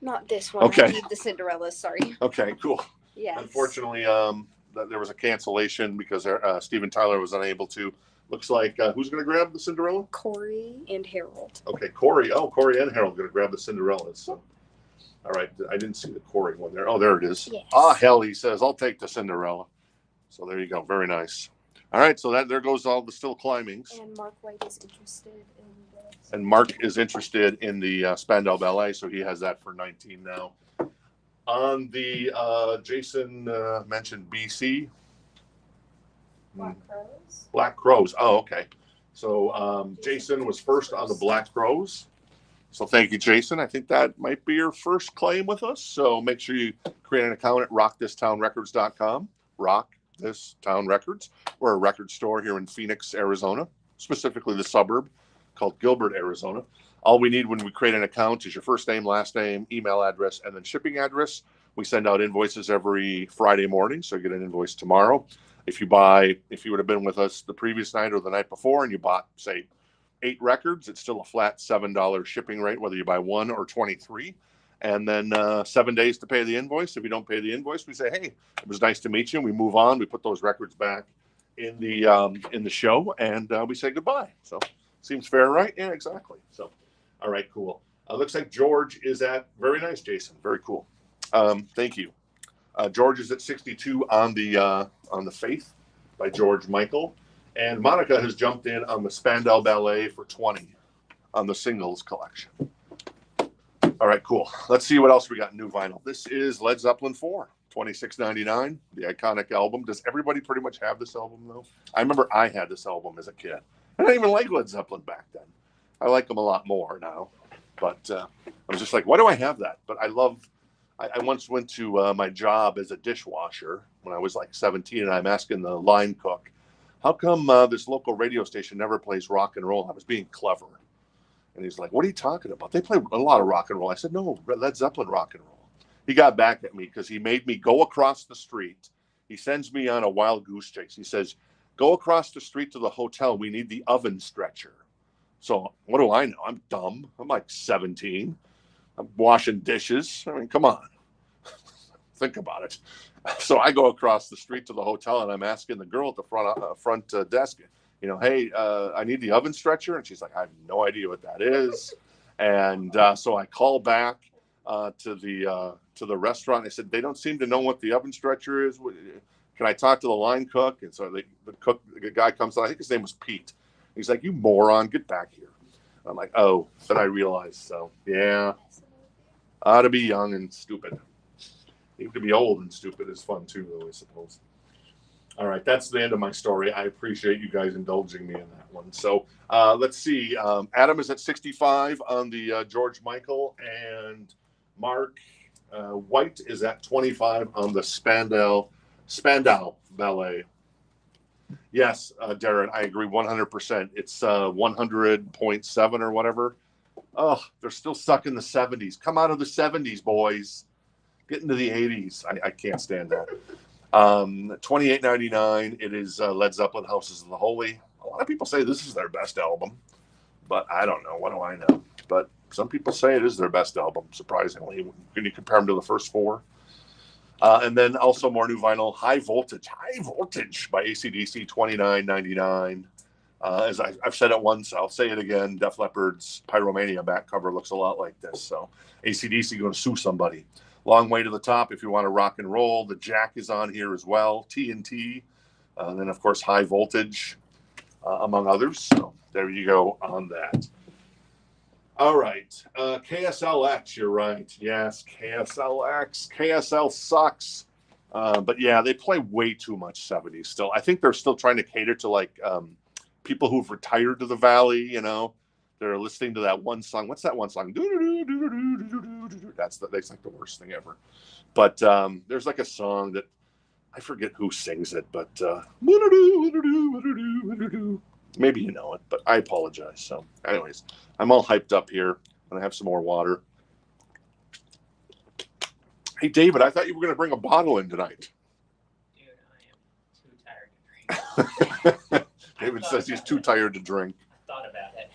Not this one. Okay. I need the Cinderella, sorry. Okay, cool. Yes. Unfortunately, there was a cancellation because Steven Tyler was unable to. Looks like, who's going to grab the Cinderella? Corey and Harold. Okay, Corey. Oh, Corey and Harold going to grab the Cinderellas. So, all right, I didn't see the Corey one there. Oh, there it is. Yes. Ah, hell, he says, I'll take the Cinderella. So there you go. Very nice. All right, so there goes all the Still Climbings. And Mark White is interested in this. And Mark is interested in the Spandau Ballet, so he has that for $19 now. On the Jason mentioned BC. Black Crowes. Black Crowes. Oh, okay. So Jason was first on the Black Crowes. So thank you, Jason. I think that might be your first claim with us. So make sure you create an account at rockthistownrecords.com. Rock This Town Records. We're a record store here in Phoenix, Arizona, specifically the suburb called Gilbert, Arizona. All we need when we create an account is your first name, last name, email address, and then shipping address. We send out invoices every Friday morning, so you get an invoice tomorrow. If you would have been with us the previous night or the night before and you bought, say, 8 records, it's still a flat $7 shipping rate, whether you buy 1 or 23. And then 7 days to pay the invoice. If you don't pay the invoice, we say, hey, it was nice to meet you. And we move on. We put those records back in the show, and we say goodbye. So seems fair, right? Yeah, exactly. So, all right, cool. Looks like George is at, very nice, Jason. Very cool. Thank you. George is at 62 on the Faith by George Michael. And Monica has jumped in on the Spandau Ballet for 20 on the singles collection. All right, cool. Let's see what else we got in new vinyl. This is Led Zeppelin 4, $26.99, the iconic album. Does everybody pretty much have this album, though? I remember I had this album as a kid. I didn't even like Led Zeppelin back then. I like them a lot more now. But I was just like, why do I have that? But I once went to my job as a dishwasher when I was like 17, and I'm asking the line cook, how come this local radio station never plays rock and roll? I was being clever. And he's like, what are you talking about? They play a lot of rock and roll. I said, no, Led Zeppelin rock and roll. He got back at me because he made me go across the street. He sends me on a wild goose chase. He says, go across the street to the hotel. We need the oven stretcher. So what do I know? I'm dumb. I'm like 17. I'm washing dishes. I mean, come on. Think about it. So I go across the street to the hotel and I'm asking the girl at the front desk, hey, I need the oven stretcher. And she's like, I have no idea what that is. And so I call back to the restaurant. I said, they don't seem to know what the oven stretcher is. Can I talk to the line cook? And so the guy comes on. I think his name was Pete. He's like, you moron, get back here. I'm like, oh, then I realized. So yeah, ought to be young and stupid. Even to be old and stupid is fun too, though, I suppose. All right, that's the end of my story. I appreciate you guys indulging me in that one. So let's see. Adam is at 65 on the George Michael, and Mark White is at 25 on the Spandau Ballet. Yes, Darren, I agree 100%. It's 100.7 or whatever. Oh, they're still stuck in the 70s. Come out of the 70s, boys. Get into the 80s. I can't stand that. $28.99. It is Led Zeppelin, Houses of the Holy. A lot of people say this is their best album, but I don't know. What do I know? But some people say it is their best album, surprisingly. Can you compare them to the first four? And then also more new vinyl, High Voltage by AC/DC, $29.99. As I've said it once, I'll say it again. Def Leppard's Pyromania back cover looks a lot like this. So AC/DC going to sue somebody. Long Way to the Top if you want to rock and roll. The Jack is on here as well. TNT. And then, of course, High Voltage, among others. So there you go on that. All right. KSLX, you're right. Yes, KSLX. KSL sucks. But yeah, they play way too much 70s still. I think they're still trying to cater to like people who've retired to the Valley, They're listening to that one song. What's that one song? That's like the worst thing ever. But there's like a song that I forget who sings it, but maybe you know it, but I apologize. So anyways, I'm all hyped up here and I have some more water. Hey, David, I thought you were going to bring a bottle in tonight. Dude, I am too tired to drink. David says he's too tired to drink. I thought about it.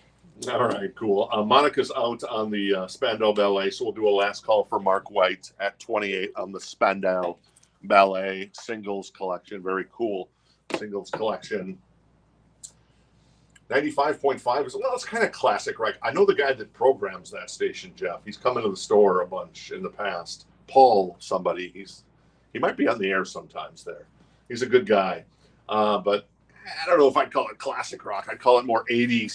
All right, cool. Monica's out on the Spandau Ballet, so we'll do a last call for Mark White at 28 on the Spandau Ballet singles collection. Very cool singles collection. 95.5 is, well, it's kind of classic, right? I know the guy that programs that station, Jeff. He's come into the store a bunch in the past. Paul somebody. He might be on the air sometimes there. He's a good guy. But I don't know if I'd call it classic rock. I'd call it more 80s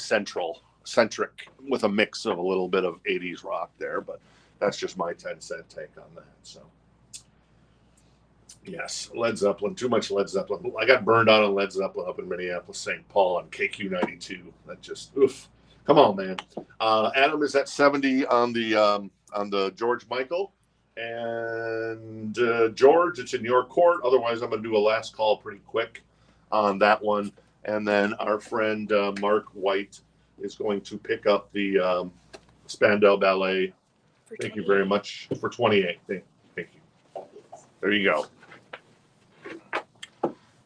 centric with a mix of a little bit of 80s rock there, but that's just my 10-cent take on that. So yes, Led Zeppelin, too much Led Zeppelin. I got burned out on Led Zeppelin up in Minneapolis, St. Paul on KQ92. That just oof. Come on, man. Adam is at 70 on the George Michael, and George, it's in your court. Otherwise, I'm going to do a last call pretty quick on that one, and then our friend Mark White is going to pick up the Spandau Ballet. Thank you very much for 28. Thank you. There you go.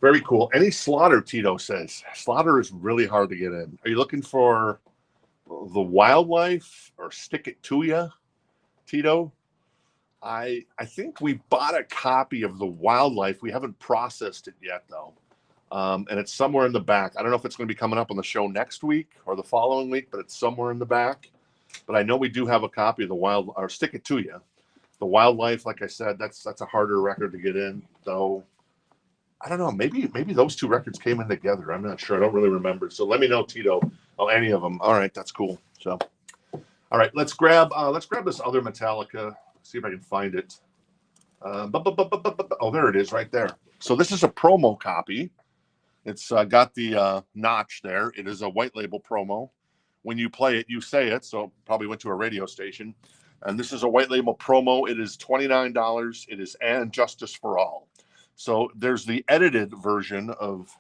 Very cool. Any Slaughter, Tito says. Slaughter is really hard to get in. Are you looking for the Wildlife or Stick It To Ya, Tito? I think we bought a copy of the Wildlife. We haven't processed it yet, though. And it's somewhere in the back. I don't know if it's going to be coming up on the show next week or the following week, but it's somewhere in the back. But I know we do have a copy of the or Stick It To Ya. The Wildlife, like I said, that's a harder record to get in, though. I don't know. Maybe those two records came in together. I'm not sure. I don't really remember. So let me know, Tito. Oh, any of them. All right, that's cool. So, all right, let's grab this other Metallica. See if I can find it. Oh, there it is, right there. So this is a promo copy. It's got the notch there. It is a white label promo. When you play it, you say it. So it probably went to a radio station. And this is a white label promo. It is $29. It is And Justice for All. So there's the edited version of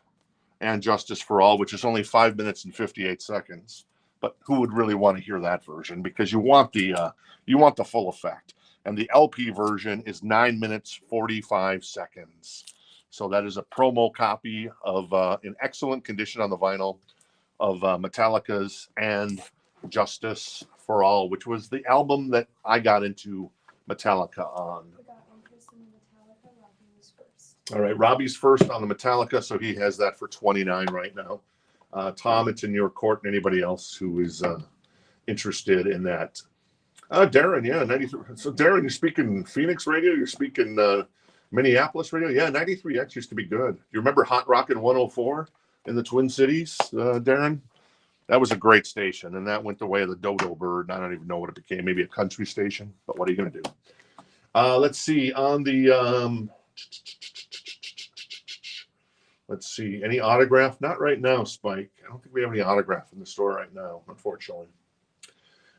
And Justice for All, which is only 5 minutes and 58 seconds. But who would really want to hear that version? Because you want the full effect. And the LP version is 9 minutes 45 seconds. So that is a promo copy of in excellent condition on the vinyl. of Metallica's And Justice for All, which was the album that I got into Metallica on. All right, Robbie's first on the Metallica, so he has that for 29 right now. Tom, it's in your court, and anybody else who is interested in that. Darren, yeah, 93. So, Darren, you're speaking Phoenix radio, you're speaking Minneapolis radio. Yeah, 93X used to be good. You remember Hot Rockin' 104 in the Twin Cities, Darren? That was a great station, and that went the way of the dodo bird. I don't even know what it became. Maybe a country station, but what are you going to do? Let's see. On the let's see. Any autograph? Not right now, Spike. I don't think we have any autograph in the store right now, unfortunately.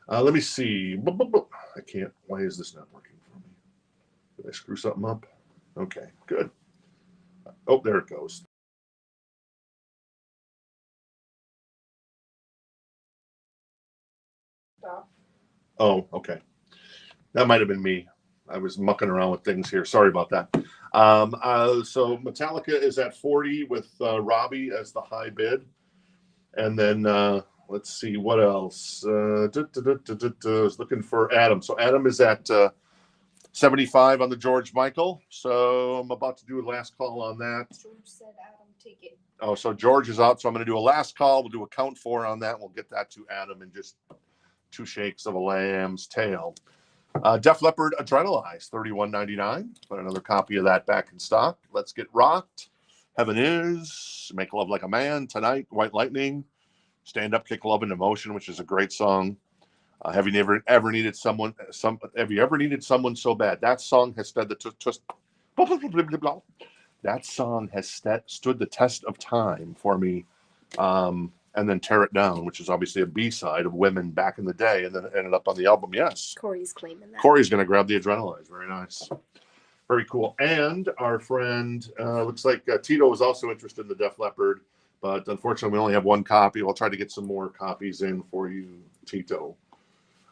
Let me see. I can't. Why is this not working for me? Did I screw something up? Okay, good. Oh, there it goes. Stop. Oh, okay. That might have been me. I was mucking around with things here. Sorry about that. So Metallica is at 40 with Robbie as the high bid. And then let's see what else. I was looking for Adam. So Adam is at 75 on the George Michael. So I'm about to do a last call on that. George said, Adam, take it. Oh, so George is out. So I'm going to do a last call. We'll do a count 4 on that. We'll get that to Adam in just 2 shakes of a lamb's tail. Def Leppard Adrenalize, $31.99. Put another copy of that back in stock. Let's Get Rocked. Heaven Is. Make Love Like a Man. Tonight. White Lightning. Stand Up, Kick Love into Motion, which is a great song. Have you ever needed someone? Have you ever needed someone so bad? That song has stood the test of time for me. And then Tear It Down, which is obviously a B-side of Women back in the day, and then it ended up on the album. Yes. Corey's claiming that. Corey's going to grab the Adrenalize. Very nice. Very cool. And our friend, looks like Tito was also interested in the Def Leppard, but unfortunately we only have 1 copy. We'll try to get some more copies in for you, Tito.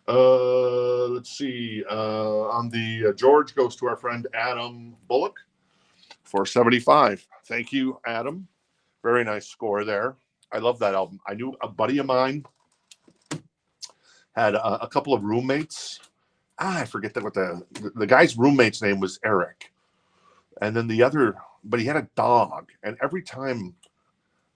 Let's see. On the George goes to our friend Adam Bullock for 75. Thank you, Adam. Very nice score there. I love that album. I knew a buddy of mine had a couple of roommates. I forget what the guy's roommate's name was Eric. And then but he had a dog. And every time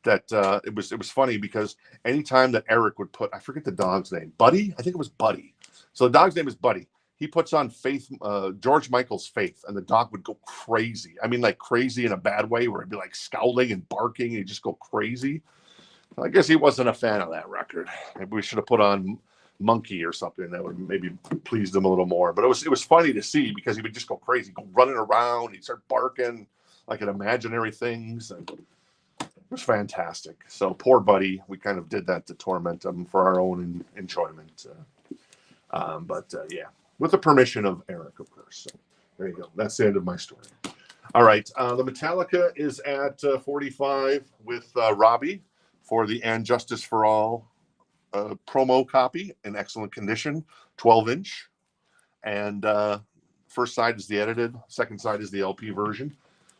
that it was funny because anytime that Eric would put, I forget the dog's name, Buddy? I think it was Buddy. So the dog's name is Buddy. He puts on George Michael's Faith, and the dog would go crazy. I mean, like crazy in a bad way, where it'd be like scowling and barking, and he'd just go crazy. I guess he wasn't a fan of that record. Maybe we should have put on Monkey or something that would maybe pleased him a little more. But it was funny to see because he would just go crazy, go running around. He'd start barking like at imaginary things, and it was fantastic. So poor Buddy, we kind of did that to torment him for our own enjoyment. Yeah, with the permission of Eric, of course. So there you go. That's the end of my story. All right, the Metallica is at 45 with Robbie for the And Justice for All promo copy in excellent condition, 12-inch. And first side is the edited, second side is the LP version.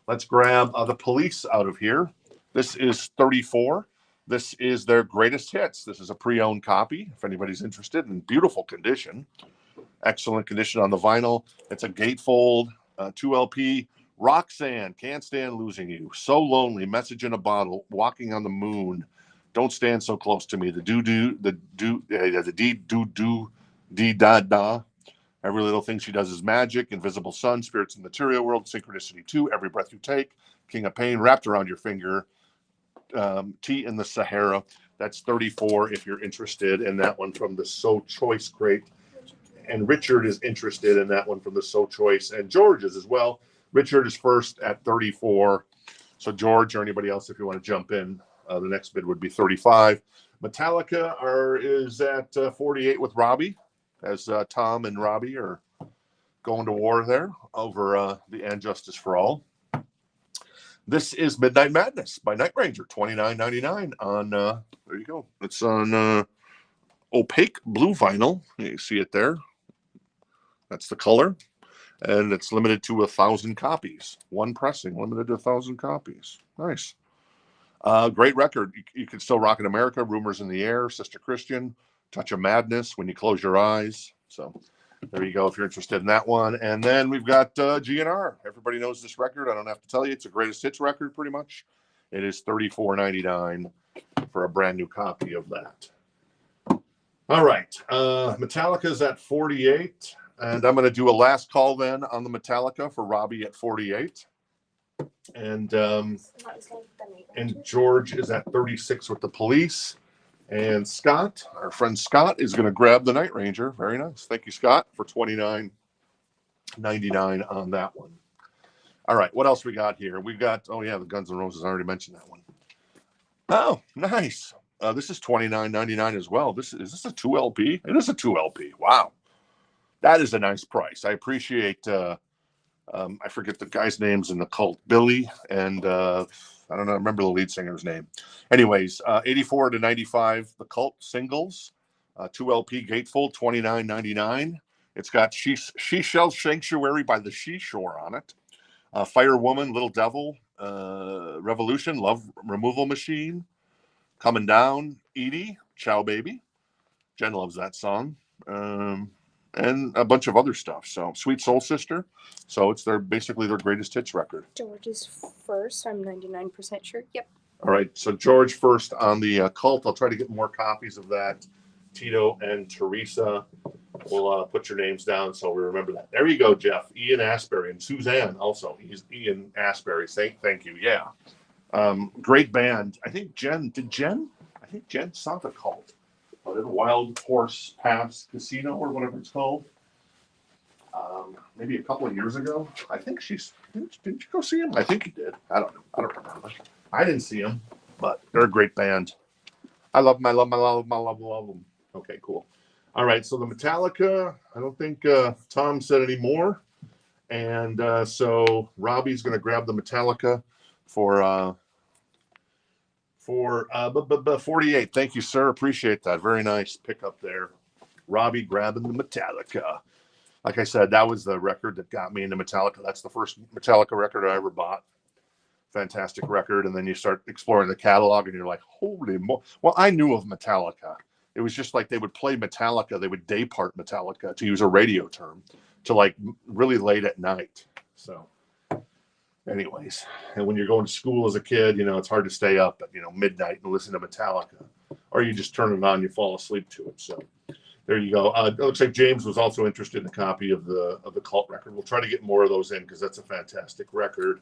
Let's grab the Police out of here. This is 34. This is their greatest hits. This is a pre-owned copy, if anybody's interested, in beautiful condition. Excellent condition on the vinyl. It's a gatefold, 2 LP. Roxanne, Can't Stand Losing You. So Lonely, Message in a Bottle, Walking on the Moon. Don't Stand So Close to Me. The dee-da-da. Every Little Thing She Does Is Magic. Invisible Sun, Spirits in the Material World. Synchronicity 2, Every Breath You Take. King of Pain, Wrapped Around Your Finger. Tea in the Sahara. That's 34 if you're interested in that one from the So Choice crate. And Richard is interested in that one from the So Choice. And George is as well. Richard is first at 34. So George or anybody else, if you want to jump in, the next bid would be 35. Metallica is at 48 with Robbie, as Tom and Robbie are going to war there over the And Justice for All. This is Midnight Madness by Night Ranger, $29.99 on, there you go. It's on opaque blue vinyl. You see it there. That's the color. And it's limited to 1,000 copies. One pressing, limited to 1,000 copies. Nice. Great record. You can still rock in America. Rumors in the Air, Sister Christian, Touch of Madness, When You Close Your Eyes. So there you go if you're interested in that one. And then we've got GNR. Everybody knows this record. I don't have to tell you. It's a greatest hits record pretty much. It is $34.99 for a brand new copy of that. All right. Metallica's at 48. And I'm going to do a last call then on the Metallica for Robbie at 48. And George is at 36 with the Police. And Scott, our friend Scott, is going to grab the Night Ranger. Very nice. Thank you, Scott, for $29.99 on that one. All right, what else we got here? We got, oh yeah, the Guns N' Roses. I already mentioned that one. Oh, nice. This is $29.99 as well. Is this a 2LP? It is a 2LP. Wow. That is a nice price. I appreciate, I forget the guy's names in the Cult, Billy, and I don't know, I remember the lead singer's name. Anyways, 84 to 95, the Cult singles, 2LP gatefold, $29.99. It's got She Shell Sanctuary by the Seashore on it. Fire Woman, Little Devil, Revolution, Love Removal Machine, Coming Down, Edie, Ciao Baby. Jen loves that song. And a bunch of other stuff. So Sweet Soul Sister. So it's basically their greatest hits record. George is first. I'm 99% sure. Yep. All right. So George first on the Cult. I'll try to get more copies of that. Tito and Teresa will put your names down so we remember that. There you go, Jeff. Ian Asbury and Suzanne also. He's Ian Asbury. Thank you. Yeah. Great band. I think Jen saw the Cult. At Wild Horse Pass Casino or whatever it's called. Maybe a couple of years ago. I think didn't you go see him? I think you did. I don't know. I don't remember. I didn't see him, but they're a great band. I love them. Love them. Okay, cool. All right, so the Metallica, I don't think Tom said any more. And so Robbie's going to grab the Metallica for 48. Thank you, sir. Appreciate that. Very nice pickup there. Robbie grabbing the Metallica. Like I said, that was the record that got me into Metallica. That's the first Metallica record I ever bought. Fantastic record. And then you start exploring the catalog and you're like, holy mo. Well, I knew of Metallica. It was just like they would play Metallica. They would day part Metallica, to use a radio term, to like really late at night. So anyways, and when you're going to school as a kid, it's hard to stay up at, midnight and listen to Metallica, or you just turn it on, you fall asleep to it. So there you go. It looks like James was also interested in a copy of the Cult record. We'll try to get more of those in because that's a fantastic record.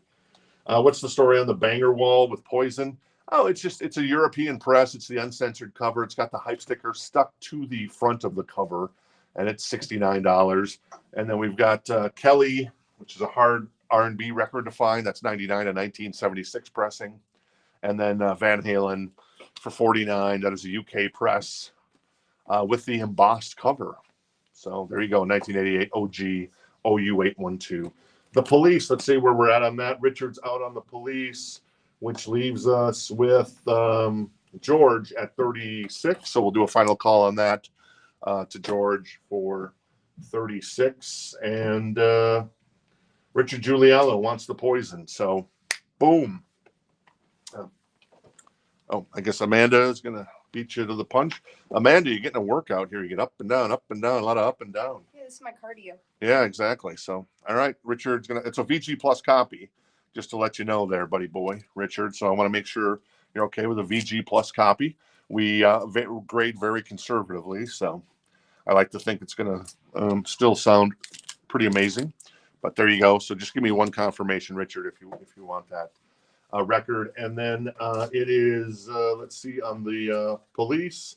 What's the story on the Banger Wall with Poison? Oh, it's a European press. It's the uncensored cover. It's got the hype sticker stuck to the front of the cover, and it's $69. And then we've got Kelly, which is a hard R&B record to find. That's $99, a 1976 pressing. And then Van Halen for $49. That is a UK press with the embossed cover. So there you go, 1988 OG OU812. The Police, let's see where we're at on that. Richard's out on the Police, which leaves us with George at 36. So we'll do a final call on that to George for 36. And Richard Giuliello wants the Poison. So, boom. I guess Amanda is going to beat you to the punch. Amanda, you're getting a workout here. You get up and down, a lot of up and down. Yeah, this is my cardio. Yeah, exactly. So, all right, Richard's it's a VG Plus copy, just to let you know there, buddy boy, Richard. So I want to make sure you're okay with a VG Plus copy. We grade very conservatively, so I like to think it's going to still sound pretty amazing. But there you go. So just give me one confirmation, Richard, if you want that record. And then it is, let's see, on the Police,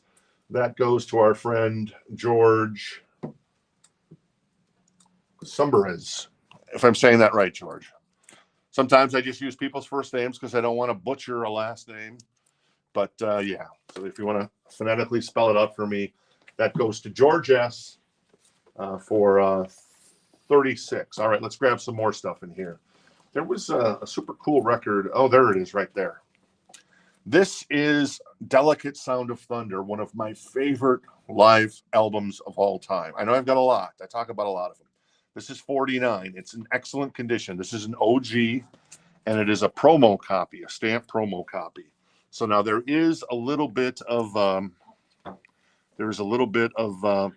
that goes to our friend George Sumberez, if I'm saying that right, George. Sometimes I just use people's first names because I don't want to butcher a last name. But yeah, so if you want to phonetically spell it out for me, that goes to George S. For 36. All right, let's grab some more stuff in here. There was a super cool record. Oh, there it is right there. This is Delicate Sound of Thunder, one of my favorite live albums of all time. I know I've got a lot. I talk about a lot of them. This is 49. It's in excellent condition. This is an OG, and it is a promo copy, a stamped promo copy. So now there is a little bit of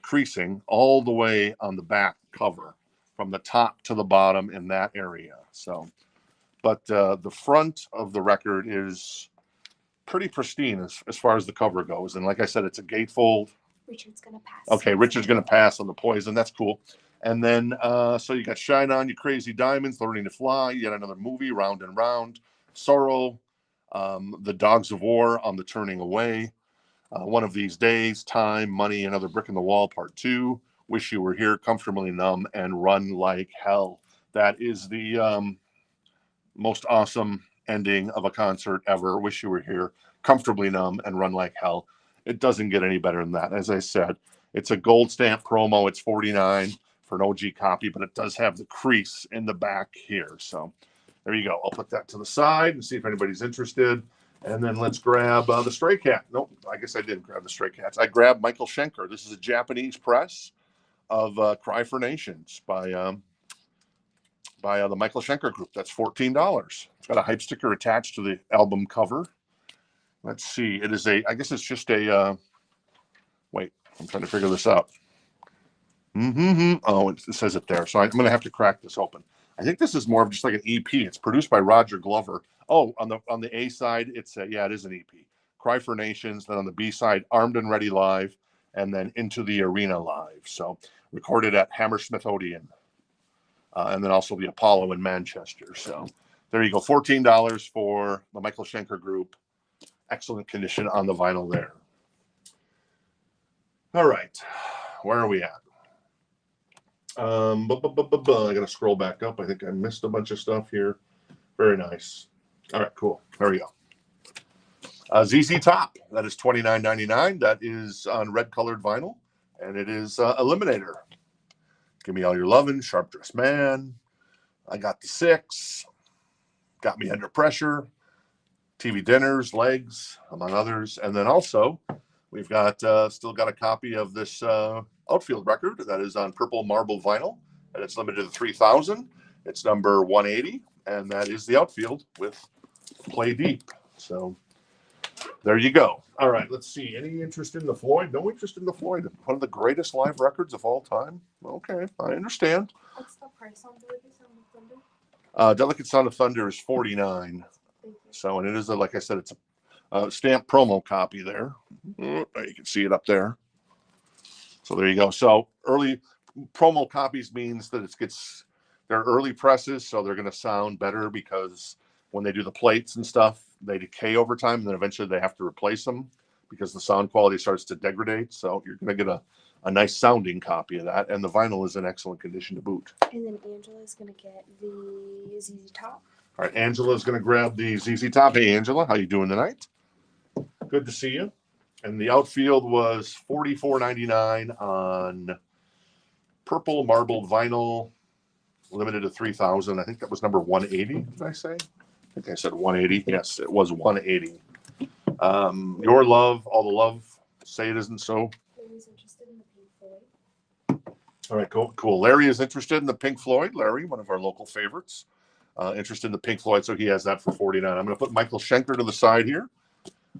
creasing all the way on the back cover from the top to the bottom in that area. So, but the front of the record is pretty pristine as far as the cover goes. And like I said, it's a gatefold. Richard's gonna pass. Okay, Richard's going to pass on the Poison. That's cool. And then, so you got Shine On, You Crazy Diamonds, Learning to Fly, yet another movie, Round and Round, Sorrow, The Dogs of War, On the Turning Away, One of These Days, Time, Money, Another Brick in the Wall, Part 2, Wish You Were Here, Comfortably Numb, and Run Like Hell. That is the most awesome ending of a concert ever. Wish You Were Here, Comfortably Numb, and Run Like Hell. It doesn't get any better than that. As I said, it's a gold stamp promo. It's $49 for an OG copy, but it does have the crease in the back here. So there you go. I'll put that to the side and see if anybody's interested. And then let's grab the Stray Cat. Nope, I guess I didn't grab the Stray Cats. I grabbed Michael Schenker. This is a Japanese press of Cry for Nations by the Michael Schenker Group. That's $14. It's got a hype sticker attached to the album cover. Let's see. It is I guess it's just a, wait, I'm trying to figure this out. Oh, it says it there. So I'm going to have to crack this open. I think this is more of just like an EP. It's produced by Roger Glover. Oh, on the A side, it is an EP. Cry for Nations. Then on the B side, Armed and Ready Live, and then Into the Arena Live. So recorded at Hammersmith Odeon, and then also the Apollo in Manchester. So there you go. $14 for the Michael Schenker Group. Excellent condition on the vinyl there. All right, where are we at? I got to scroll back up. I think I missed a bunch of stuff here. Very nice. All right, cool. There we go. ZZ Top. That is $29.99. That is on red colored vinyl, and it is Eliminator. Give Me All Your Lovin', Sharp Dressed Man. I Got the Six. Got Me Under Pressure. TV Dinners, Legs, among others. And then also, we've got still got a copy of this Outfield record that is on purple marble vinyl, and it's limited to 3,000. It's number 180, and that is the Outfield with Play Deep. So there you go. All right, let's see. Any interest in the Floyd? No interest in the Floyd. One of the greatest live records of all time. Okay, I understand. What's the price on Delicate Sound of Thunder? Delicate Sound of Thunder is $49. So, and it is, like I said, it's a stamp promo copy there. You can see it up there. So there you go. So early promo copies means that they're early presses, so they're going to sound better because when they do the plates and stuff, they decay over time, and then eventually they have to replace them because the sound quality starts to degrade. So you're going to get a nice sounding copy of that, and the vinyl is in excellent condition to boot. And then Angela's going to get the ZZ Top. All right, Angela's going to grab the ZZ Top. Hey, Angela, how you doing tonight? Good to see you. And the Outfield was $44.99 on purple marbled vinyl, limited to 3,000. I think that was number 180, did I say? I think I said 180. Yes, it was 180. Your Love, All the Love, Say It Isn't So. Larry's interested in the Pink Floyd. All right, cool. Larry is interested in the Pink Floyd. Larry, one of our local favorites. Interested in the Pink Floyd, so he has that for $49. I'm going to put Michael Schenker to the side here.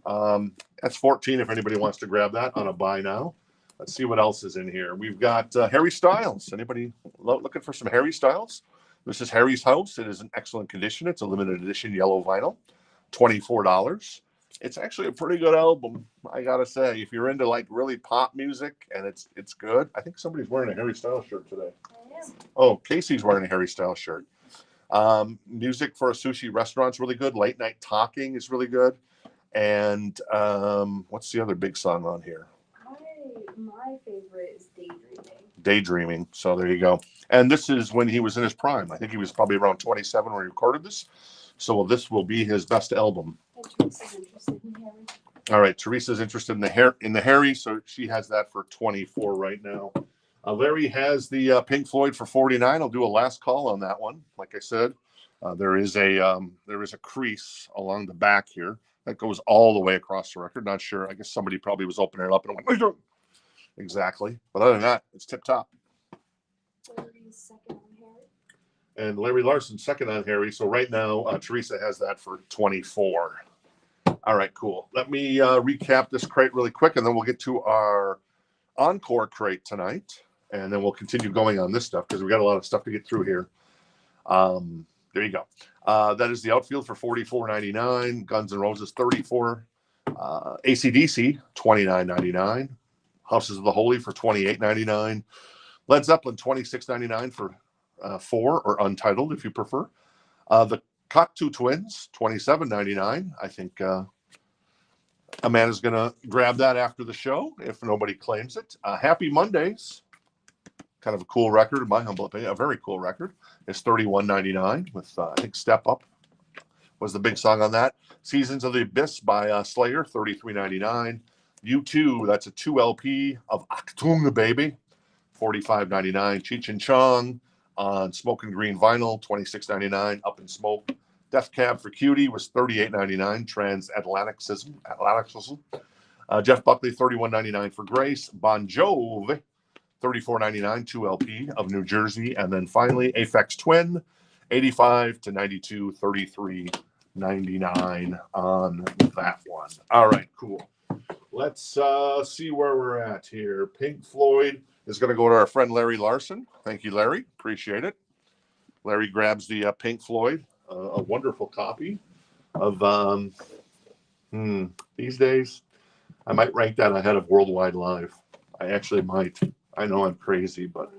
That's $14 if anybody wants to grab that on a buy now. Let's see what else is in here. We've got Harry Styles. Anybody looking for some Harry Styles? This is Harry's House. It is in excellent condition. It's a limited edition yellow vinyl, $24. It's actually a pretty good album, I gotta say. If you're into like really pop music and it's good. I think somebody's wearing a Harry Styles shirt today. I am. Oh, Casey's wearing a Harry Styles shirt. Music for a sushi restaurant's really good. Late Night Talking is really good. And what's the other big song on here? My favorite is Daydreaming. Daydreaming. So there you go. And this is when he was in his prime. I think he was probably around 27 when he recorded this. So this will be his best album. And Teresa's interested in Harry. All right, Teresa's interested in the Harry, so she has that for 24 right now. Larry has the Pink Floyd for 49. I'll do a last call on that one. Like I said, there is a crease along the back here that goes all the way across the record. Not sure. I guess somebody probably was opening it up and went, exactly. But other than that, it's tip top. Larry's second on Harry. And Larry Larson second on Harry. So right now, Teresa has that for 24. All right, cool. Let me recap this crate really quick, and then we'll get to our encore crate tonight, and then we'll continue going on this stuff because we got a lot of stuff to get through here. There you go. That is the outfield for $44.99. Guns N' Roses $34. AC/DC $29.99. Houses of the Holy for $28.99. Led Zeppelin $26.99 for 4 or Untitled if you prefer. The Cocteau Twins $27.99. I think Amanda's going to grab that after the show if nobody claims it. Happy Mondays, kind of a cool record in my humble opinion, a very cool record. It's $31.99 with I think Step Up was the big song on that. Seasons of the Abyss by Slayer $33.99. U2, that's a 2 LP of Achtung Baby, $45.99. Cheech and Chong on Smoke and Green vinyl, $26.99. Up in Smoke. Death Cab for Cutie was $38.99. Transatlanticism. Jeff Buckley, $31.99 for Grace. Bon Jovi, $34.99, 2 LP of New Jersey. And then finally, Aphex Twin, $85 to $92, $33.99 on that one. All right, cool. Let's see where we're at here. Pink Floyd is going to go to our friend Larry Larson. Thank you, Larry. Appreciate it. Larry grabs the Pink Floyd, a wonderful copy of these days. I might rank that ahead of Worldwide Live. I actually might. I know I'm crazy, but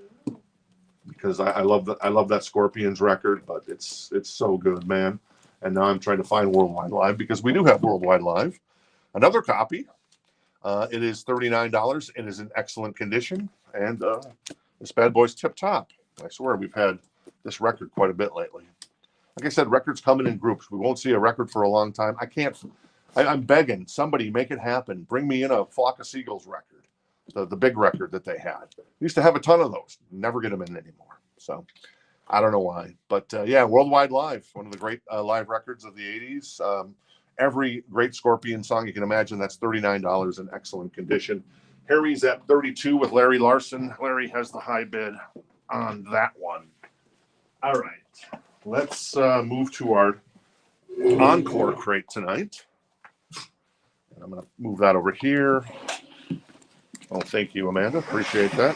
because I love that Scorpions record, but it's so good, man. And now I'm trying to find Worldwide Live because we do have Worldwide Live. Another copy. It is $39. It is in excellent condition, and this bad boy's tip top. I swear we've had this record quite a bit lately. Like I said, records coming in groups. We won't see a record for a long time. I'm begging somebody make it happen. Bring me in a Flock of Seagulls record, the big record that they had. We used to have a ton of those. Never get them in anymore. So I don't know why, but yeah, Worldwide Live, one of the great live records of the '80s. Every great Scorpion song you can imagine. That's $39 in excellent condition. Harry's at $32 with Larry Larson. Larry has the high bid on that one. All right, let's move to our encore crate tonight. And I'm going to move that over here. Oh, thank you, Amanda. Appreciate that.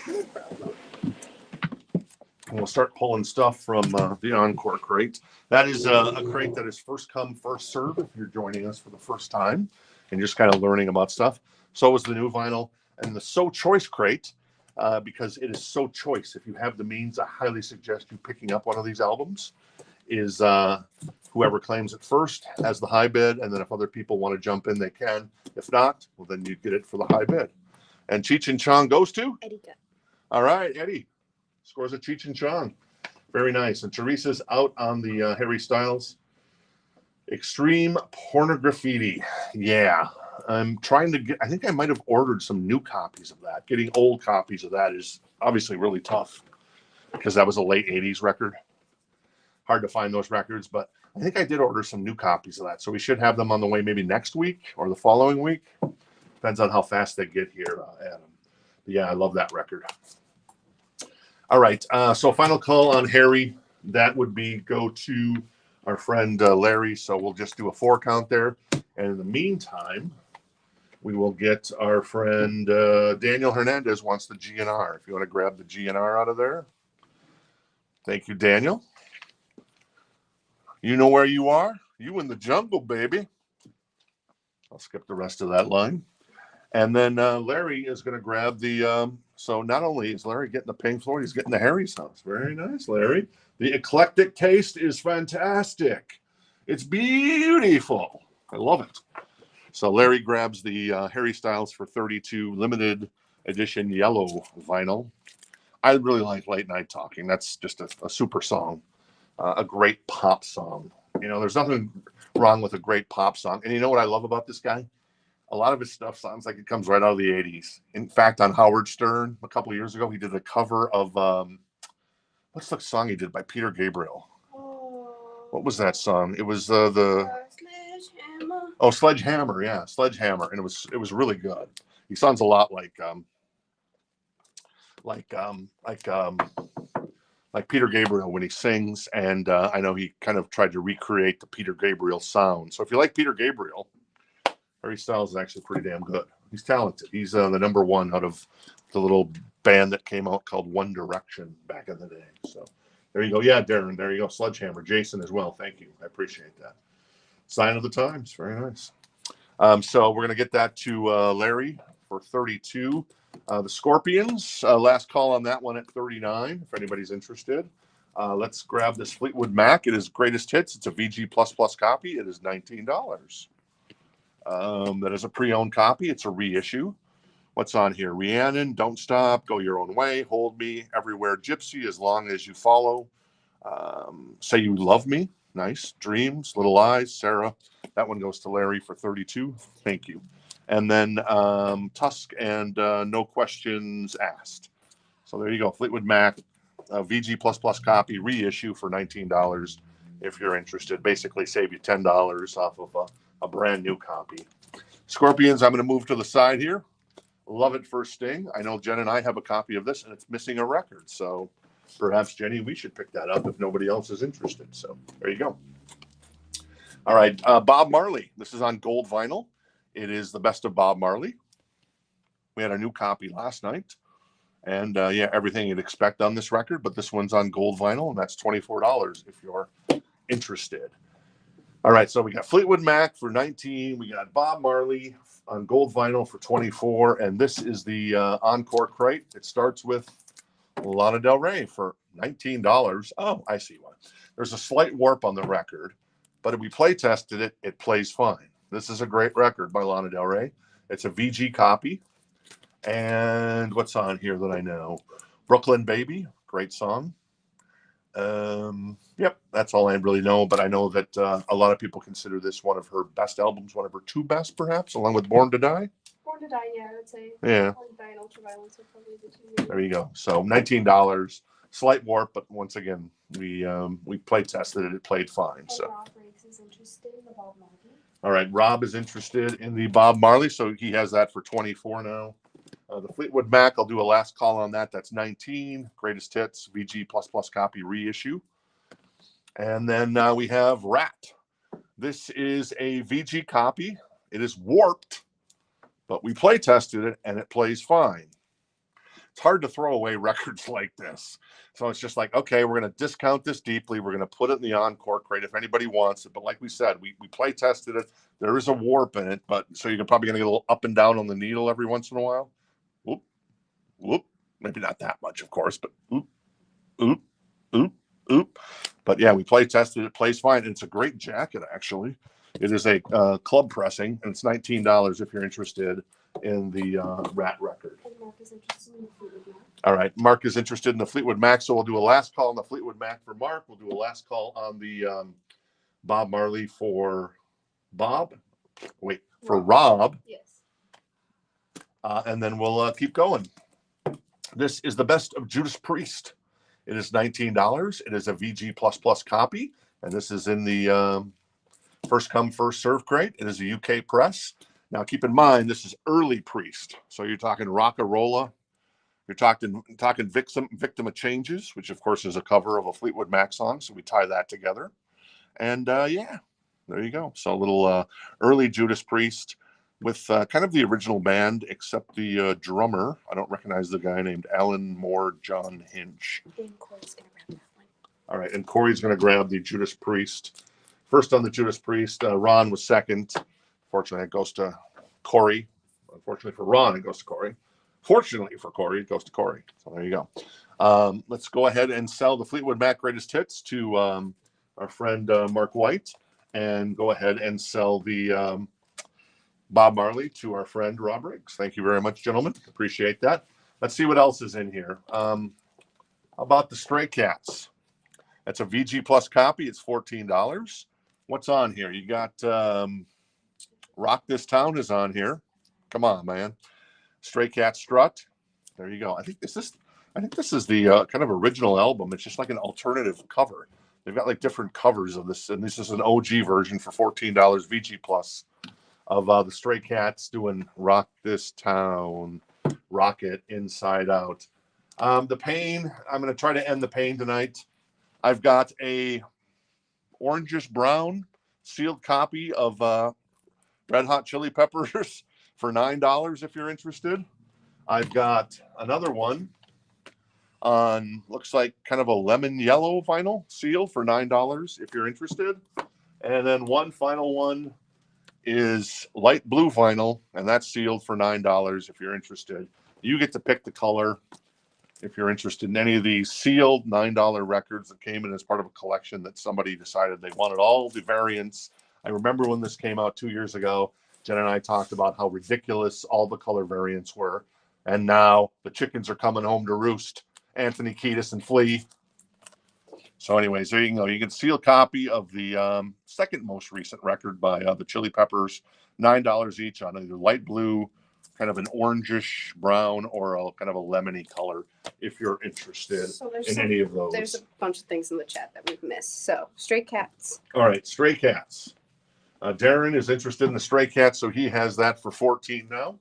And we'll start pulling stuff from the encore crate. That is a crate that is first come, first serve if you're joining us for the first time and just kind of learning about stuff. So is the new vinyl and the So Choice crate because it is so choice. If you have the means, I highly suggest you picking up one of these albums. Is whoever claims it first has the high bid, and then if other people want to jump in, they can. If not, well, then you get it for the high bid. And Cheech and Chong goes to? Eddie. All right, Eddie. Scores a Cheech and Chong. Very nice. And Teresa's out on the Harry Styles. Extreme Pornograffiti. Yeah. I'm trying to get, I think I might have ordered some new copies of that. Getting old copies of that is obviously really tough because that was a late 80s record. Hard to find those records, but I think I did order some new copies of that. So we should have them on the way maybe next week or the following week. Depends on how fast they get here, Adam. But yeah, I love that record. All right, so final call on Harry. That would be go to our friend Larry. So we'll just do a 4 count there. And in the meantime, we will get our friend Daniel Hernandez wants the GNR. If you want to grab the GNR out of there. Thank you, Daniel. You know where you are? You in the jungle, baby. I'll skip the rest of that line. And then Larry is going to grab the, so not only is Larry getting the Pink Floyd, he's getting the Harry's house. Very nice, Larry. The eclectic taste is fantastic. It's beautiful. I love it. So Larry grabs the Harry Styles for $32 limited edition yellow vinyl. I really like Late Night Talking. That's just a super song, a great pop song. You know, there's nothing wrong with a great pop song. And you know what I love about this guy? A lot of his stuff sounds like it comes right out of the 80s. In fact, on Howard Stern, a couple of years ago, he did a cover of, what's the song he did by Peter Gabriel? What was that song? It was Sledgehammer. Oh, Sledgehammer. Yeah, Sledgehammer. And it was really good. He sounds a lot like Peter Gabriel when he sings. And I know he kind of tried to recreate the Peter Gabriel sound. So if you like Peter Gabriel, Harry Styles is actually pretty damn good. He's talented. He's the number one out of the little band that came out called One Direction back in the day. So there you go. Yeah, Darren, there you go. Sledgehammer. Jason as well. Thank you. I appreciate that. Sign of the times. Very nice. So we're going to get that to Larry for 32. The Scorpions, last call on that one at 39, if anybody's interested. Let's grab this Fleetwood Mac. It is greatest hits. It's a VG++ copy. It is $19. That is a pre-owned copy. It's a reissue. What's on here? Rhiannon, Don't Stop, Go Your Own Way, Hold Me, Everywhere Gypsy, As Long As You Follow. Say You Love Me. Nice. Dreams, Little Eyes, Sarah. That one goes to Larry for 32. Thank you. And then Tusk and No Questions Asked. So there you go. Fleetwood Mac, VG++ copy, reissue for $19 if you're interested. Basically save you $10 off of a brand new copy. Scorpions, I'm going to move to the side here. Love It for Sting. I know Jen and I have a copy of this, and it's missing a record. So perhaps, Jenny, we should pick that up if nobody else is interested. So there you go. All right, Bob Marley. This is on gold vinyl. It is the best of Bob Marley. We had a new copy last night. And yeah, everything you'd expect on this record, but this one's on gold vinyl, and that's $24 if you're interested. All right, so we got Fleetwood Mac for 19. We got Bob Marley on gold vinyl for 24, and this is the Encore crate. It starts with Lana Del Rey for $19. Oh, I see one. There's a slight warp on the record, but if we play tested it, it plays fine. This is a great record by Lana Del Rey. It's a VG copy. And what's on here that I know? Brooklyn Baby, great song. Yep, that's all I really know. But I know that a lot of people consider this one of her best albums, one of her two best, perhaps, along with Born to Die. Born to Die, yeah, I would say. Yeah. Born to Die and Ultraviolence are probably the two. There you go. So $19, slight warp, but once again, we play tested it. It played fine. So. Rob Riggs is interested in the Bob Marley. All right, Rob is interested in the Bob Marley, so he has that for 24 now. The Fleetwood Mac, I'll do a last call on that. That's 19. Greatest hits, VG++ copy reissue. And then we have Rat. This is a VG copy. It is warped, but we play tested it and it plays fine. It's hard to throw away records like this. So it's just like, okay, we're going to discount this deeply. We're going to put it in the Encore crate if anybody wants it. But like we said, we play tested it. There is a warp in it, but so you're probably going to get a little up and down on the needle every once in a while. Whoop, whoop. Maybe not that much, of course, but oop, oop, oop, oop. But yeah, we play tested. It plays fine. And it's a great jacket, actually. It is a club pressing, and it's $19 if you're interested in the Rat record. And Mark is interested in the Fleetwood Mac. All right, Mark is interested in the Fleetwood Mac, so we'll do a last call on the Fleetwood Mac for Mark. We'll do a last call on the Bob Marley for Bob. Wait, for Rob. Yes. And then we'll keep going. This is the best of Judas Priest. It is $19. It is a VG++ copy, and this is in the first come, first serve crate. It is a UK press. Now, keep in mind, this is early Priest. So you're talking Rock-a-Rolla. You're talking Victim of Changes, which, of course, is a cover of a Fleetwood Mac song. So we tie that together. And, yeah, there you go. So a little early Judas Priest with kind of the original band, except the drummer. I don't recognize the guy named Alan Moore John Hinch. And Corey's going to grab that one. All right, and Corey's going to grab the Judas Priest. First on the Judas Priest, Ron was second. Fortunately, it goes to Corey. Unfortunately for Ron, it goes to Corey. Fortunately for Corey, it goes to Corey. So there you go. Let's go ahead and sell the Fleetwood Mac Greatest Hits to our friend Mark White, and go ahead and sell the Bob Marley to our friend Rob Riggs. Thank you very much, gentlemen. Appreciate that. Let's see what else is in here. How about the Stray Cats? That's a VG Plus copy. It's $14. What's on here? You got Rock This Town is on here. Come on, man. Stray Cat Strut. There you go. I think this is the kind of original album. It's just like an alternative cover. They've got like different covers of this, and this is an OG version for $14 VG Plus of the Stray Cats doing Rock This Town, Rock It Inside Out. The pain, I'm going to try to end the pain tonight. I've got a orangish brown sealed copy of Red Hot Chili Peppers for $9 if you're interested. I've got another one on, looks like kind of a lemon yellow vinyl seal for $9 if you're interested. And then one final one is light blue vinyl, and that's sealed for $9 if you're interested. You get to pick the color if you're interested in any of these sealed $9 records that came in as part of a collection that somebody decided they wanted all the variants. I remember when this came out 2 years ago, Jen and I talked about how ridiculous all the color variants were. And now the chickens are coming home to roost. Anthony Kiedis and Flea. So anyways, there you go. You can see a copy of the second most recent record by the Chili Peppers, $9 each on either light blue, kind of an orangish brown, or a kind of a lemony color if you're interested in any of those. There's a bunch of things in the chat that we've missed. So, Stray Cats. All right, Stray Cats. Darren is interested in the Stray Cats, so he has that for $14 now.